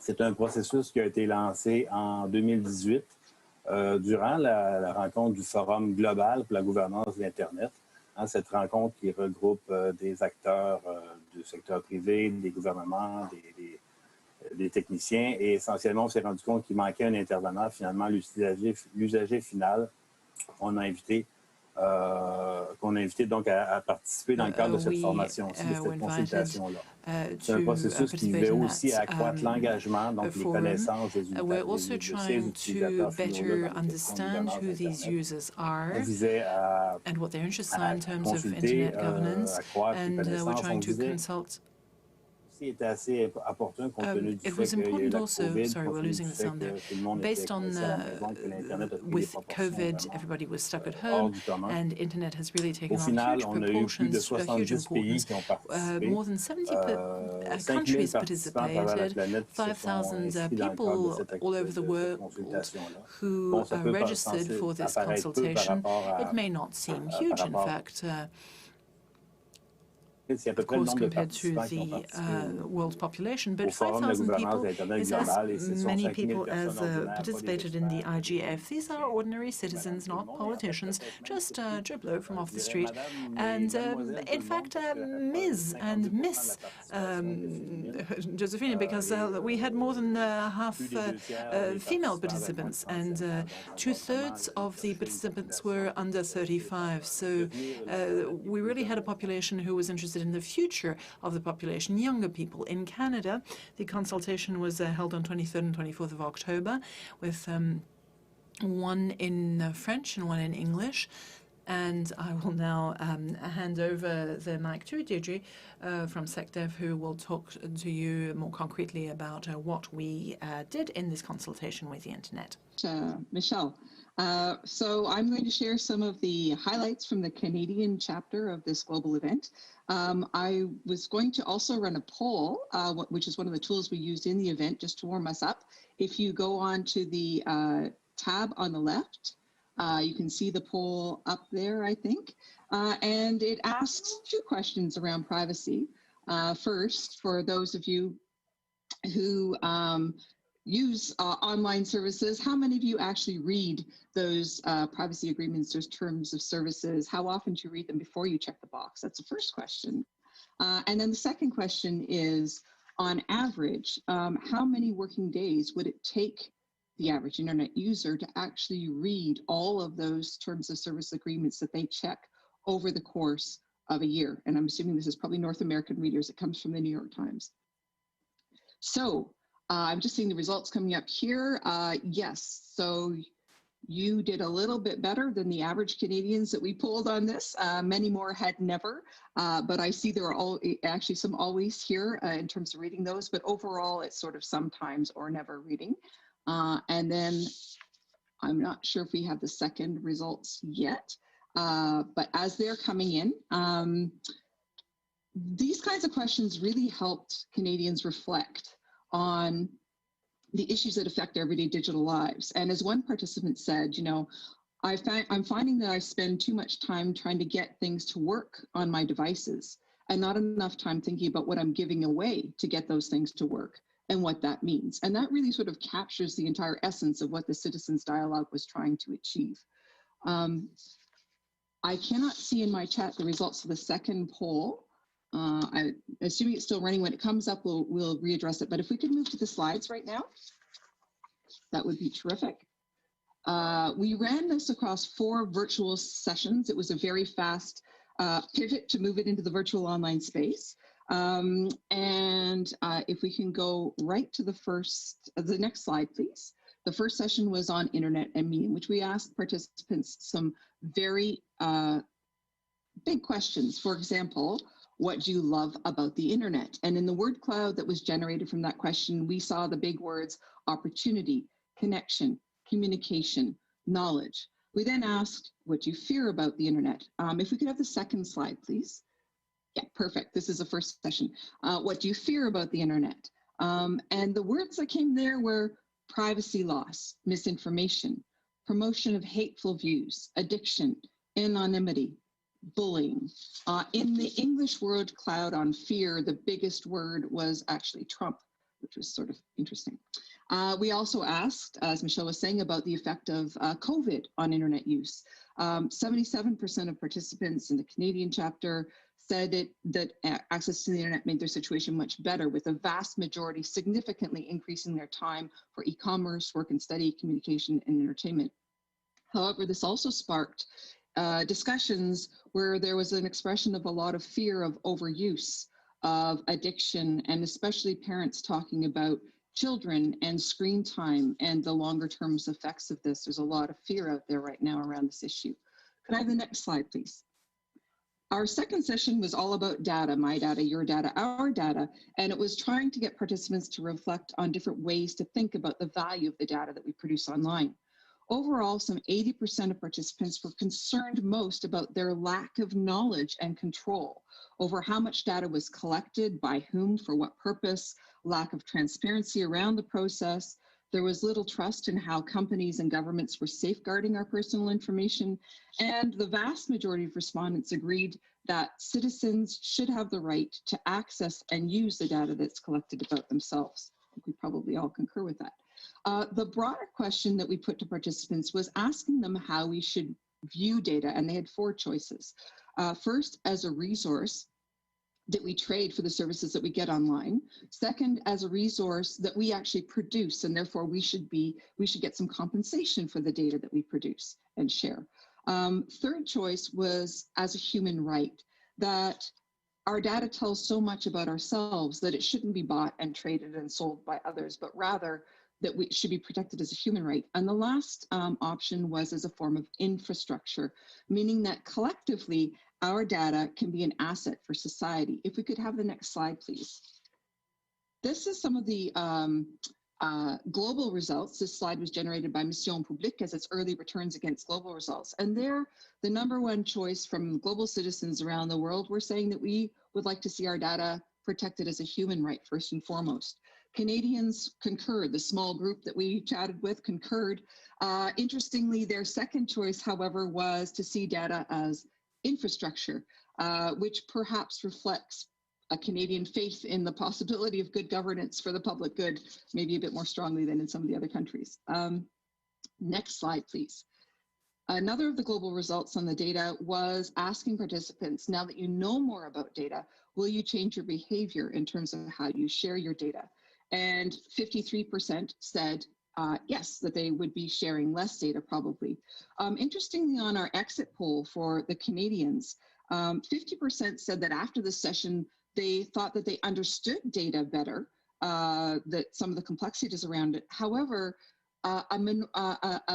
C'est un processus qui a été lancé en 2018 durant la rencontre du Forum global pour la gouvernance de l'Internet. Cette rencontre qui regroupe des acteurs du secteur privé, des gouvernements, des techniciens. Et essentiellement, on s'est rendu compte qu'il manquait un intervenant. Finalement, l'usager final, qu'on a invité donc à participer dans le cadre de cette formation-ci, de cette consultation-là. C'est un processus qui visait aussi à accroître l'engagement, donc les connaissances des We're also trying to better understand who these users are and what they're interested in terms of internet governance, and we're trying to consult. Était assez opportun compte tenu du fait qu'il y a eu la COVID, sorry, we're losing the sound there. Based on with COVID, everybody was stuck at home, and internet has really taken on huge proportions, huge importance. More than 70 countries participated, 5,000 people all over the world who registered for this consultation. It may not seem huge, in fact. Of course, compared to the world population, but 5,000 people is as many people as participated in the IGF. These are ordinary citizens, not politicians, just Joe Blow from off the street. And in fact, Ms. and Miss Josephine, because we had more than half female participants, and 2/3 of the participants were under 35. So we really had a population who was interested in the future of the population, younger people. In Canada, the consultation was held on 23rd and 24th of October with one in French and one in English. And I will now hand over the mic to Deirdre from SecDev, who will talk to you more concretely about what we did in this consultation with the Internet. Michelle. So I'm going to share some of the highlights from the Canadian chapter of this global event. I was going to also run a poll, which is one of the tools we used in the event just to warm us up. If you go on to the tab on the left, you can see the poll up there, I think. And it asks 2 questions around privacy. First, for those of you who use online services. How many of you actually read those privacy agreements, those terms of services? How often do you read them before you check the box? That's the first question. And then the second question is, on average, how many working days would it take the average internet user to actually read all of those terms of service agreements that they check over the course of a year? And I'm assuming this is probably North American readers. It comes from the New York Times. So I'm just seeing the results coming up here. Yes, so you did a little bit better than the average Canadians that we polled on this. Many more had never, but I see there are actually some always here in terms of reading those, but overall it's sort of sometimes or never reading. And then I'm not sure if we have the second results yet, but as they're coming in, these kinds of questions really helped Canadians reflect on the issues that affect their everyday digital lives. And as one participant said, you know, I'm finding that I spend too much time trying to get things to work on my devices and not enough time thinking about what I'm giving away to get those things to work and what that means. And that really sort of captures the entire essence of what the Citizens Dialogue was trying to achieve. I cannot see in my chat the results of the second poll. I'm assuming it's still running. When it comes up, we'll readdress it. But if we could move to the slides right now, that would be terrific. We ran this across 4 virtual sessions. It was a very fast pivot to move it into the virtual online space. If we can go right to the next slide, please. The first session was on internet and me, in which we asked participants some very big questions. For example, what do you love about the internet? And in the word cloud that was generated from that question, we saw the big words opportunity, connection, communication, knowledge. We then asked, what do you fear about the internet? If we could have the second slide, please. Yeah, perfect. This is the first session. What do you fear about the internet? And the words that came there were privacy loss, misinformation, promotion of hateful views, addiction, anonymity, bullying. In the English word cloud on fear, the biggest word was actually Trump, which was sort of interesting. We also asked, as Michelle was saying, about the effect of COVID on internet use. 77% of participants in the Canadian chapter said that access to the internet made their situation much better, with a vast majority significantly increasing their time for e-commerce, work and study, communication, and entertainment. However, this also sparked discussions where there was an expression of a lot of fear of overuse, of addiction, and especially parents talking about children and screen time and the longer term effects of this. There's a lot of fear out there right now around this issue. Could I have the next slide, please? Our second session was all about data, my data, your data, our data, and it was trying to get participants to reflect on different ways to think about the value of the data that we produce online. Overall, some 80% of participants were concerned most about their lack of knowledge and control over how much data was collected, by whom, for what purpose, lack of transparency around the process. There was little trust in how companies and governments were safeguarding our personal information, and the vast majority of respondents agreed that citizens should have the right to access and use the data that's collected about themselves. I think we probably all concur with that. The broader question that we put to participants was asking them how we should view data, and they had 4 choices. First, as a resource that we trade for the services that we get online. Second, as a resource that we actually produce, and therefore we should get some compensation for the data that we produce and share. Third choice was as a human right, that our data tells so much about ourselves that it shouldn't be bought and traded and sold by others, but rather that we should be protected as a human right. And the last option was as a form of infrastructure, meaning that collectively, our data can be an asset for society. If we could have the next slide, please. This is some of the global results. This slide was generated by Mission Publique as its early returns against global results. And there, the #1 choice from global citizens around the world were saying that we would like to see our data protected as a human right, first and foremost. Canadians concurred. The small group that we chatted with concurred. Interestingly, their second choice, however, was to see data as infrastructure, which perhaps reflects a Canadian faith in the possibility of good governance for the public good, maybe a bit more strongly than in some of the other countries. Next slide, please. Another of the global results on the data was asking participants, now that you know more about data, will you change your behavior in terms of how you share your data? And 53% said yes, that they would be sharing less data probably. Interestingly, on our exit poll for the Canadians, 50% said that after the session, they thought that they understood data better, that some of the complexities around it. However, a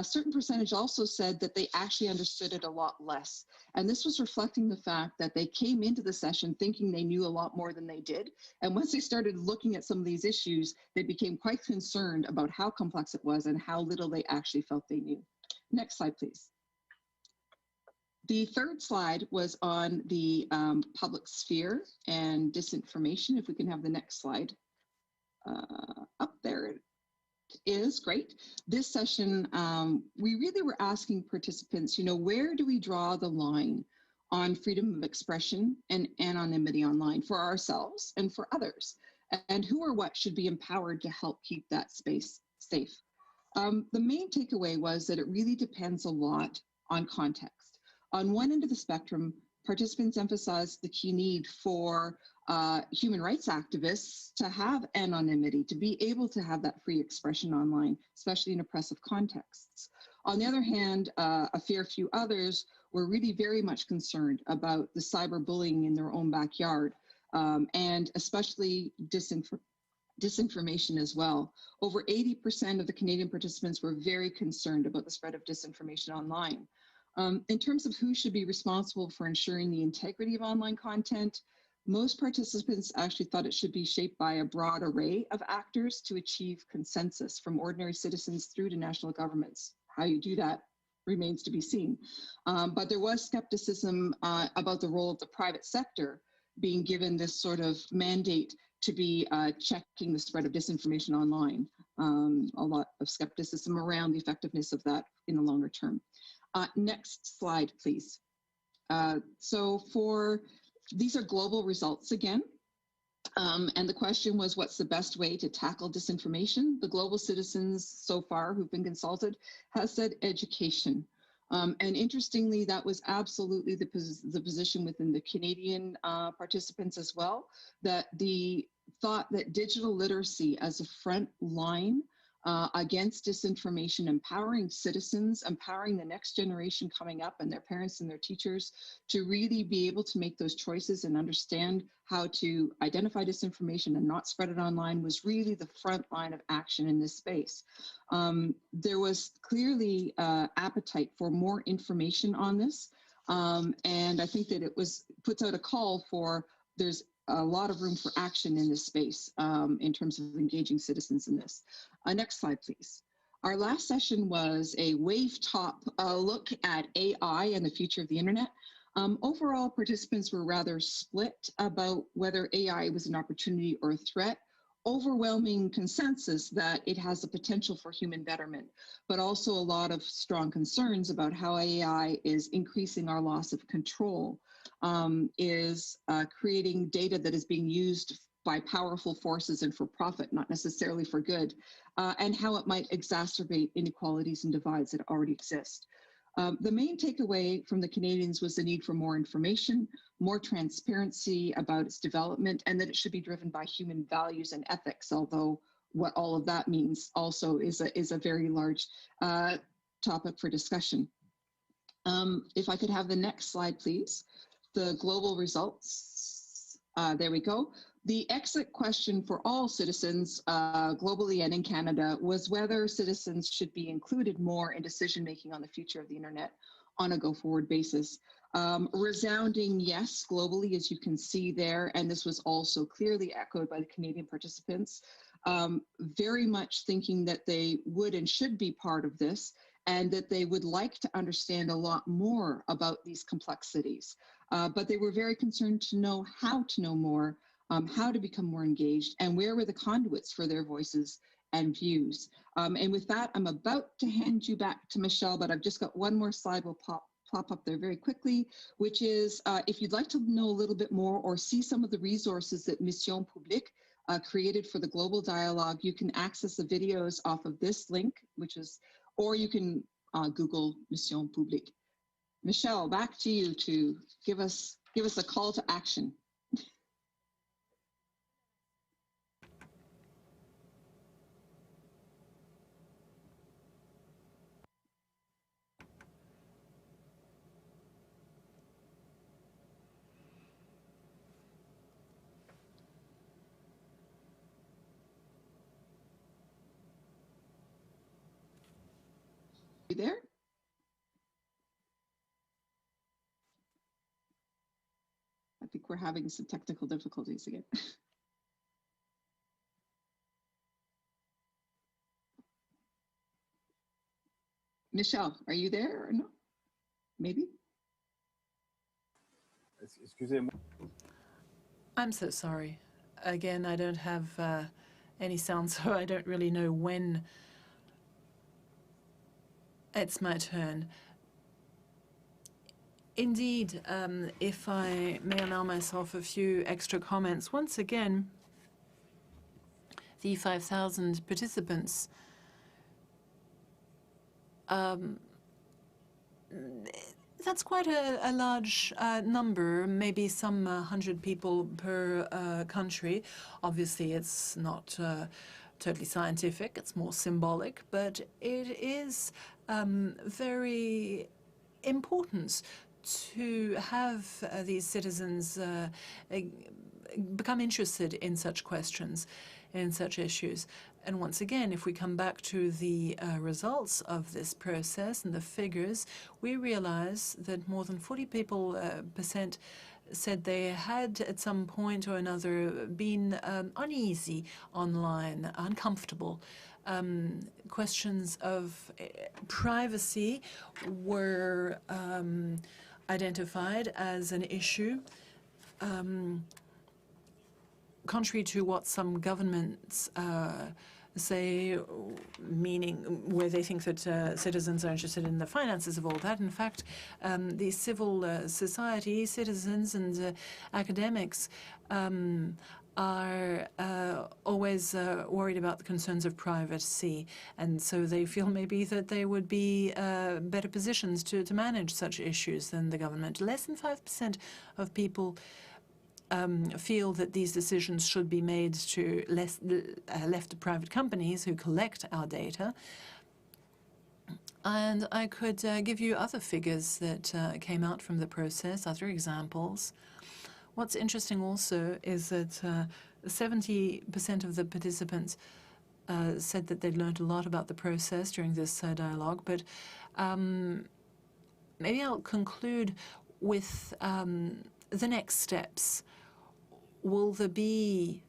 certain percentage also said that they actually understood it a lot less. And this was reflecting the fact that they came into the session thinking they knew a lot more than they did. And once they started looking at some of these issues, they became quite concerned about how complex it was and how little they actually felt they knew. Next slide, please. The third slide was on the public sphere and disinformation. If we can have the next slide up there. Is great. This session, we really were asking participants, where do we draw the line on freedom of expression and anonymity online for ourselves and for others? And who or what should be empowered to help keep that space safe? The main takeaway was that it really depends a lot on context. On one end of the spectrum, participants emphasized the key need for human rights activists to have anonymity, to be able to have that free expression online, especially in oppressive contexts. On the other hand, a fair few others were really very much concerned about the cyberbullying in their own backyard, and especially disinformation as well. Over 80% of the Canadian participants were very concerned about the spread of disinformation online. In terms of who should be responsible for ensuring the integrity of online content, most participants actually thought it should be shaped by a broad array of actors to achieve consensus, from ordinary citizens through to national governments. How you do that remains to be seen. But there was skepticism about the role of the private sector being given this sort of mandate to be checking the spread of disinformation online. A lot of skepticism around the effectiveness of that in the longer term. Next slide, please. These are global results again. And the question was, what's the best way to tackle disinformation? The global citizens so far who've been consulted has said education. And interestingly, that was absolutely the position within the Canadian participants as well, that the thought that digital literacy as a front line against disinformation, empowering citizens, empowering the next generation coming up and their parents and their teachers to really be able to make those choices and understand how to identify disinformation and not spread it online was really the front line of action in this space. There was clearly appetite for more information on this. And I think that it puts out a call for there's a lot of room for action in this space in terms of engaging citizens in this. Next slide, please. Our last session was a wave top look at AI and the future of the internet. Overall, participants were rather split about whether AI was an opportunity or a threat. Overwhelming consensus that it has the potential for human betterment, but also a lot of strong concerns about how AI is increasing our loss of control, is creating data that is being used by powerful forces and for profit, not necessarily for good, and how it might exacerbate inequalities and divides that already exist. The main takeaway from the Canadians was the need for more information, more transparency about its development, and that it should be driven by human values and ethics, although what all of that means also is a very large topic for discussion. If I could have the next slide, please. The global results. There we go. The exit question for all citizens globally and in Canada was whether citizens should be included more in decision-making on the future of the internet on a go-forward basis. Resounding yes globally, as you can see there, and this was also clearly echoed by the Canadian participants, very much thinking that they would and should be part of this, and that they would like to understand a lot more about these complexities. But they were very concerned to know how to know more, how to become more engaged, and where were the conduits for their voices and views. And with that, I'm about to hand you back to Michelle, but I've just got one more slide we'll pop up there very quickly, which is if you'd like to know a little bit more or see some of the resources that Mission Publique created for the Global Dialogue, you can access the videos off of this link, which is, or you can Google Mission Publique. Michelle, back to you to give us a call to action. You there? I think we're having some technical difficulties again. Michelle, are you there or no? Maybe? Excusez-moi. I'm so sorry. Again, I don't have any sound, so I don't really know when it's my turn. Indeed, if I may allow myself a few extra comments. Once again, the 5,000 participants, that's quite a large number, maybe some 100 people per country. Obviously, it's not totally scientific, it's more symbolic, but it is very important to have these citizens become interested in such questions, in such issues. And once again, if we come back to the results of this process and the figures, we realize that more than 40% said they had at some point or another been uneasy online, uncomfortable. Questions of privacy were identified as an issue. Contrary to what some governments say, meaning where they think that citizens are interested in the finances of all that. In fact, the civil society, citizens and academics are always worried about the concerns of privacy, and so they feel maybe that they would be better positions to manage such issues than the government. Less than 5% of people feel that these decisions should be made to left to private companies who collect our data. And I could give you other figures that came out from the process, other examples. What's interesting also is that 70% of the participants said that they'd learned a lot about the process during this dialogue, but maybe I'll conclude with the next steps. Will there be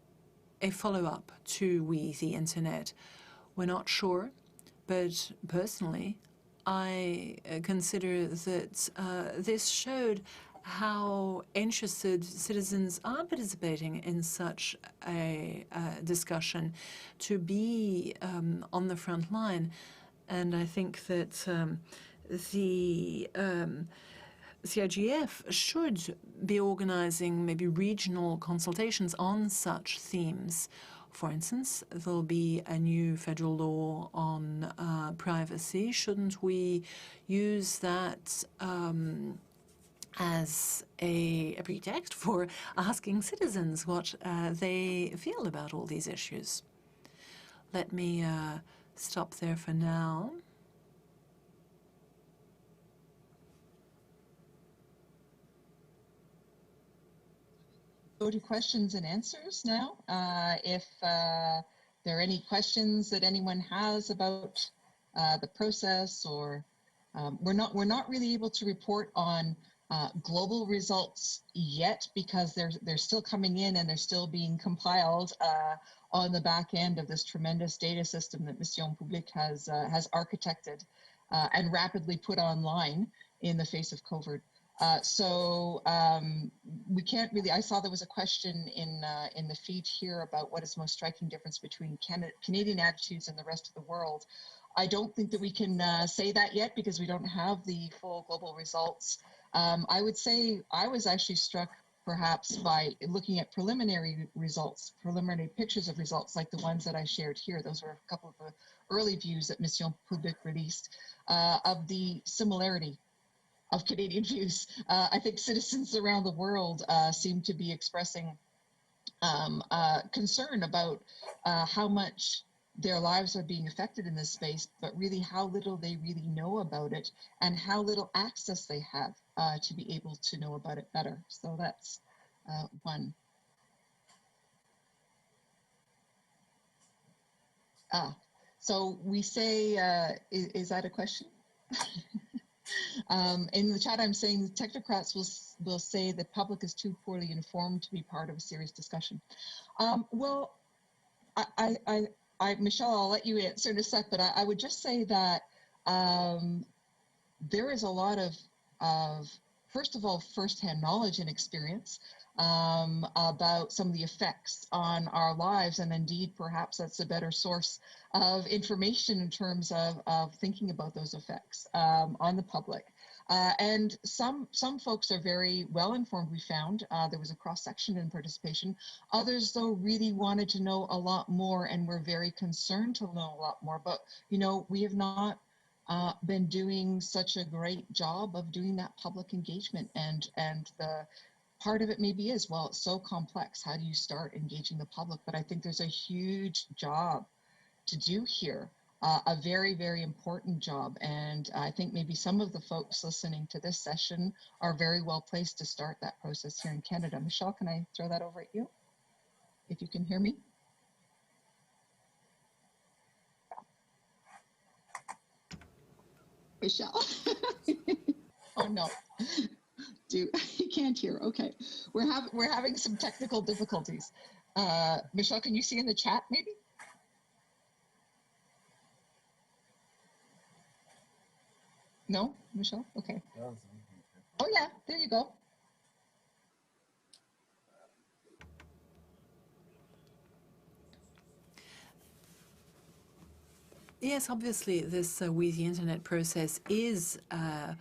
a follow-up to We the Internet? We're not sure, but personally, I consider that this showed how interested citizens are participating in such a discussion, to be on the front line. And I think that the CIGF should be organizing maybe regional consultations on such themes. For instance, there'll be a new federal law on privacy. Shouldn't we use that as a pretext for asking citizens what they feel about all these issues? Let me stop there for now. Go to questions and answers now. If there are any questions that anyone has about the process, or we're not really able to report on global results yet, because they're still coming in and they're still being compiled on the back end of this tremendous data system that Mission Publique has architected and rapidly put online in the face of COVID. So we can't really. I saw there was a question in the feed here about what is the most striking difference between Canadian attitudes and the rest of the world. I don't think that we can say that yet because we don't have the full global results. I would say I was actually struck perhaps by looking at preliminary results, preliminary pictures of results like the ones that I shared here. Those were a couple of the early views that Mission Publique released of the similarity of Canadian views. I think citizens around the world seem to be expressing concern about how much their lives are being affected in this space, but really how little they really know about it and how little access they have to be able to know about it better. So that's one. So we say, is that a question? In the chat, I'm saying the technocrats will say the public is too poorly informed to be part of a serious discussion. Well, Michelle, I'll let you answer in a sec, but I would just say that there is a lot of first of all, firsthand knowledge and experience about some of the effects on our lives, and indeed, perhaps that's a better source of information in terms of thinking about those effects on the public. And some folks are very well informed, we found. There was a cross-section in participation. Others, though, really wanted to know a lot more and were very concerned to know a lot more. But, you know, we have not been doing such a great job of doing that public engagement. And the part of it maybe is, well, it's so complex. How do you start engaging the public? But I think there's a huge job to do here. A very, very important job. And I think maybe some of the folks listening to this session are very well placed to start that process here in Canada. Michelle, can I throw that over at you? If you can hear me. Michelle. Oh no. You can't hear. Okay. We're having some technical difficulties. Michelle, can you see in the chat maybe? No, Michelle? Okay. Oh yeah, there you go. Yes, obviously this We the Internet process is an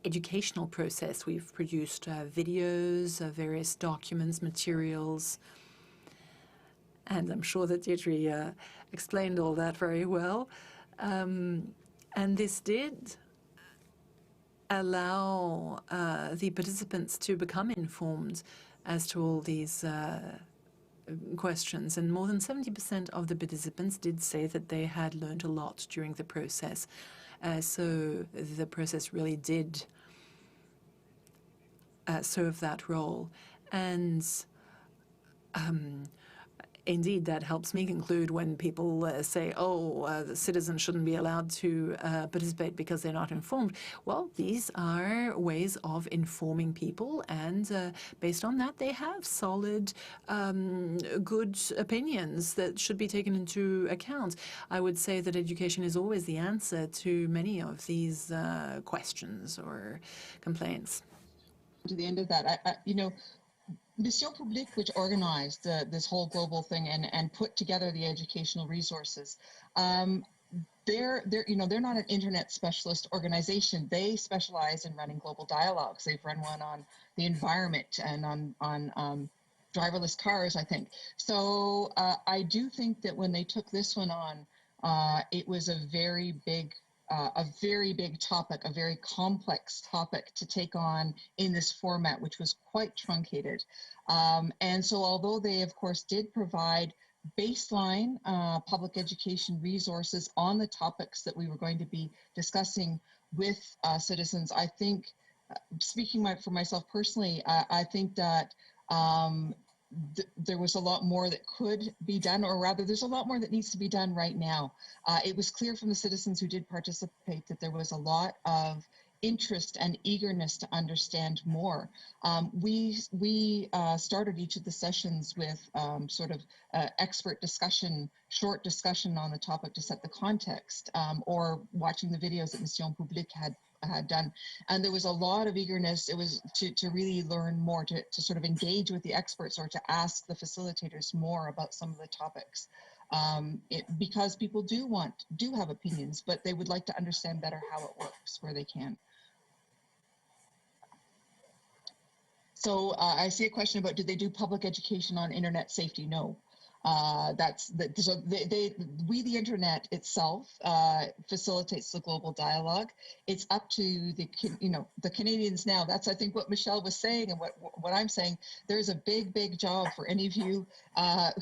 educational process. We've produced videos, various documents, materials, and I'm sure that Deirdre explained all that very well. And this did allow the participants to become informed as to all these questions. And more than 70% of the participants did say that they had learned a lot during the process. So the process really did serve that role. And indeed, that helps me conclude when people say, oh, the citizens shouldn't be allowed to participate because they're not informed. Well, these are ways of informing people, and based on that, they have solid, good opinions that should be taken into account. I would say that education is always the answer to many of these questions or complaints. To the end of that, you know, Mission Publique, which organized this whole global thing and put together the educational resources, they're not an internet specialist organization. They specialize in running global dialogues. They've run one on the environment and on driverless cars, I think. So I do think that when they took this one on, it was a very big topic, a very complex topic to take on in this format, which was quite truncated. And so although they, of course, did provide baseline public education resources on the topics that we were going to be discussing with citizens, I think, speaking for myself personally, I think that there was a lot more that could be done, or rather there's a lot more that needs to be done right now. It was clear from the citizens who did participate that there was a lot of interest and eagerness to understand more. We started each of the sessions with sort of expert discussion, short discussion on the topic to set the context, or watching the videos that Mission Publique had done. And there was a lot of eagerness. It was to really learn more, to sort of engage with the experts or to ask the facilitators more about some of the topics. because people do have opinions, but they would like to understand better how it works where they can. So I see a question about, do they do public education on internet safety? No. We, the internet itself, facilitates the global dialogue. It's up to the Canadians now. That's, I think, what Michelle was saying and what I'm saying. There's a big job for any of you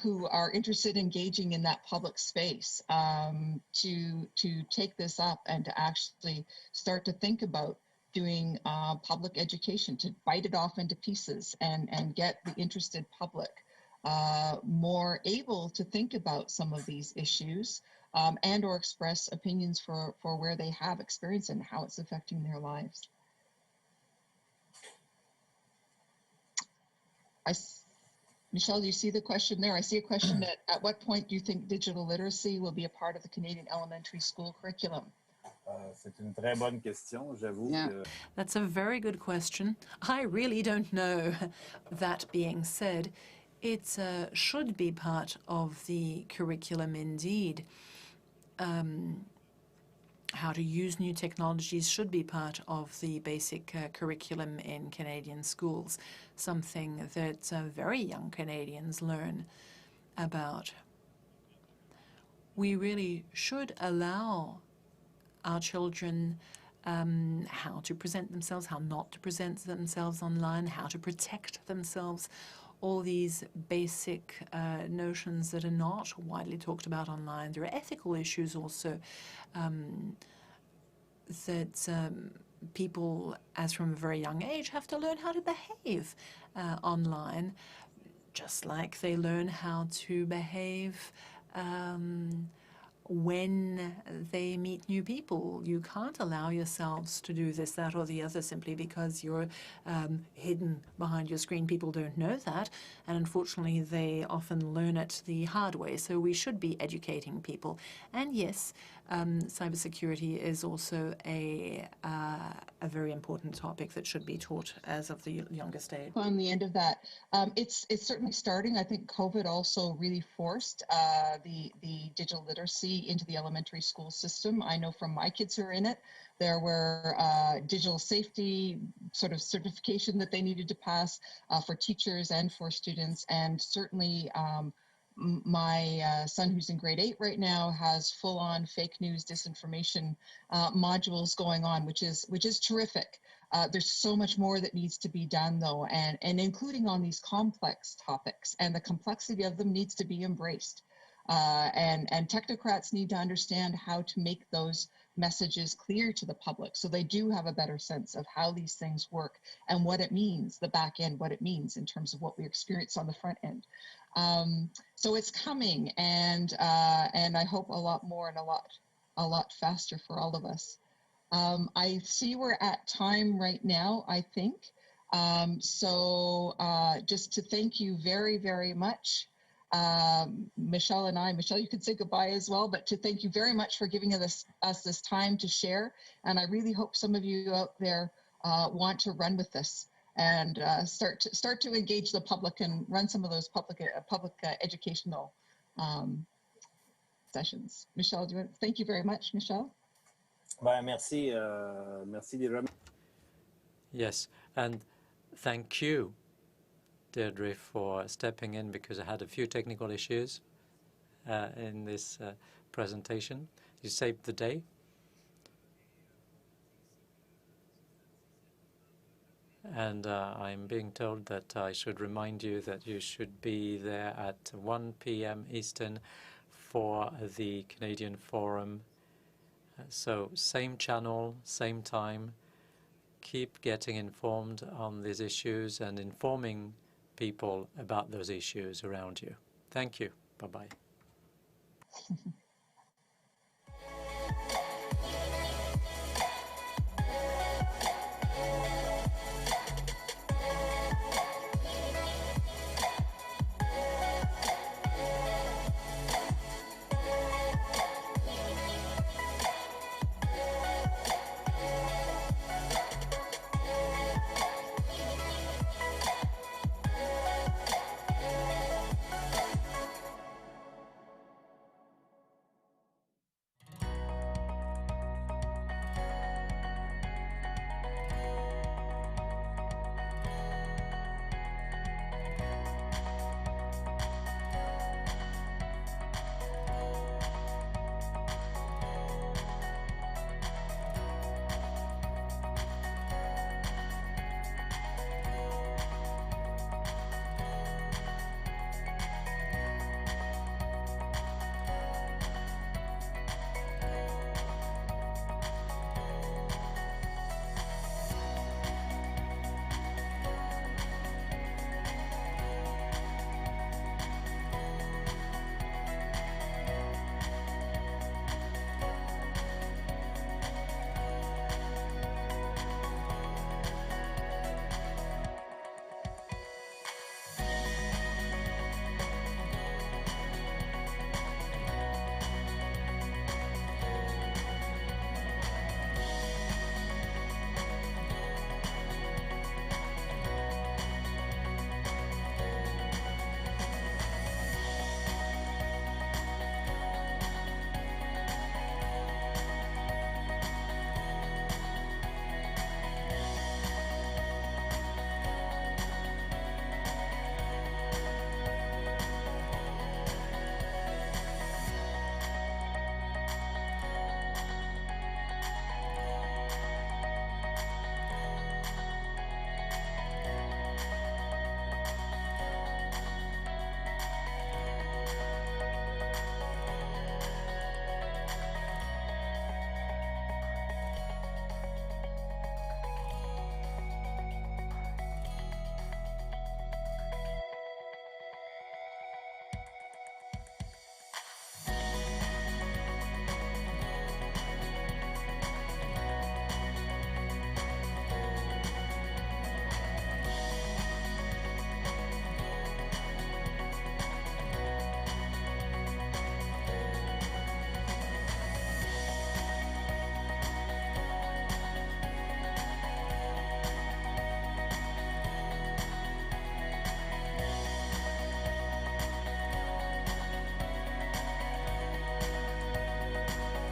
who are interested in engaging in that public space to take this up and to actually start to think about doing public education, to bite it off into pieces and get the interested public more able to think about some of these issues and or express opinions for where they have experience and how it's affecting their lives. Michelle, do you see the question there? I see a question that at what point do you think digital literacy will be a part of the Canadian elementary school curriculum? C'est une très bonne question, j'avoue. Yeah. That's a very good question. I really don't know. That being said, it should be part of the curriculum indeed. How to use new technologies should be part of the basic curriculum in Canadian schools, something that very young Canadians learn about. We really should allow our children how to present themselves, how not to present themselves online, how to protect themselves, all these basic notions that are not widely talked about online. There are ethical issues also that people, as from a very young age, have to learn how to behave online, just like they learn how to behave when they meet new people. You can't allow yourselves to do this, that, or the other simply because you're hidden behind your screen. People don't know that, and unfortunately they often learn it the hard way. So we should be educating people. And yes, cybersecurity is also a very important topic that should be taught as of the youngest age. On the end of that, it's certainly starting. I think COVID also really forced the digital literacy into the elementary school system. I know from my kids who are in it, there were digital safety sort of certification that they needed to pass for teachers and for students, and certainly my son, who's in grade 8 right now, has full-on fake news disinformation modules going on, which is terrific. There's so much more that needs to be done, though, and including on these complex topics, and the complexity of them needs to be embraced. And technocrats need to understand how to make those messages clear to the public so they do have a better sense of how these things work and what it means, the back end, what it means in terms of what we experience on the front end. So it's coming, and I hope a lot more and a lot faster for all of us. I see we're at time right now, I think. So just to thank you very, very much. Michelle and I, Michelle, you can say goodbye as well, but to thank you very much for giving us this time to share. And I really hope some of you out there want to run with this and start to engage the public and run some of those public educational sessions. Michelle, thank you very much, Michelle. Merci, merci déjà. Yes, and thank you, Deirdre, for stepping in because I had a few technical issues in this presentation. You saved the day. And I'm being told that I should remind you that you should be there at 1 p.m. Eastern for the Canadian Forum. So same channel, same time. Keep getting informed on these issues and informing people about those issues around you. Thank you. Bye-bye.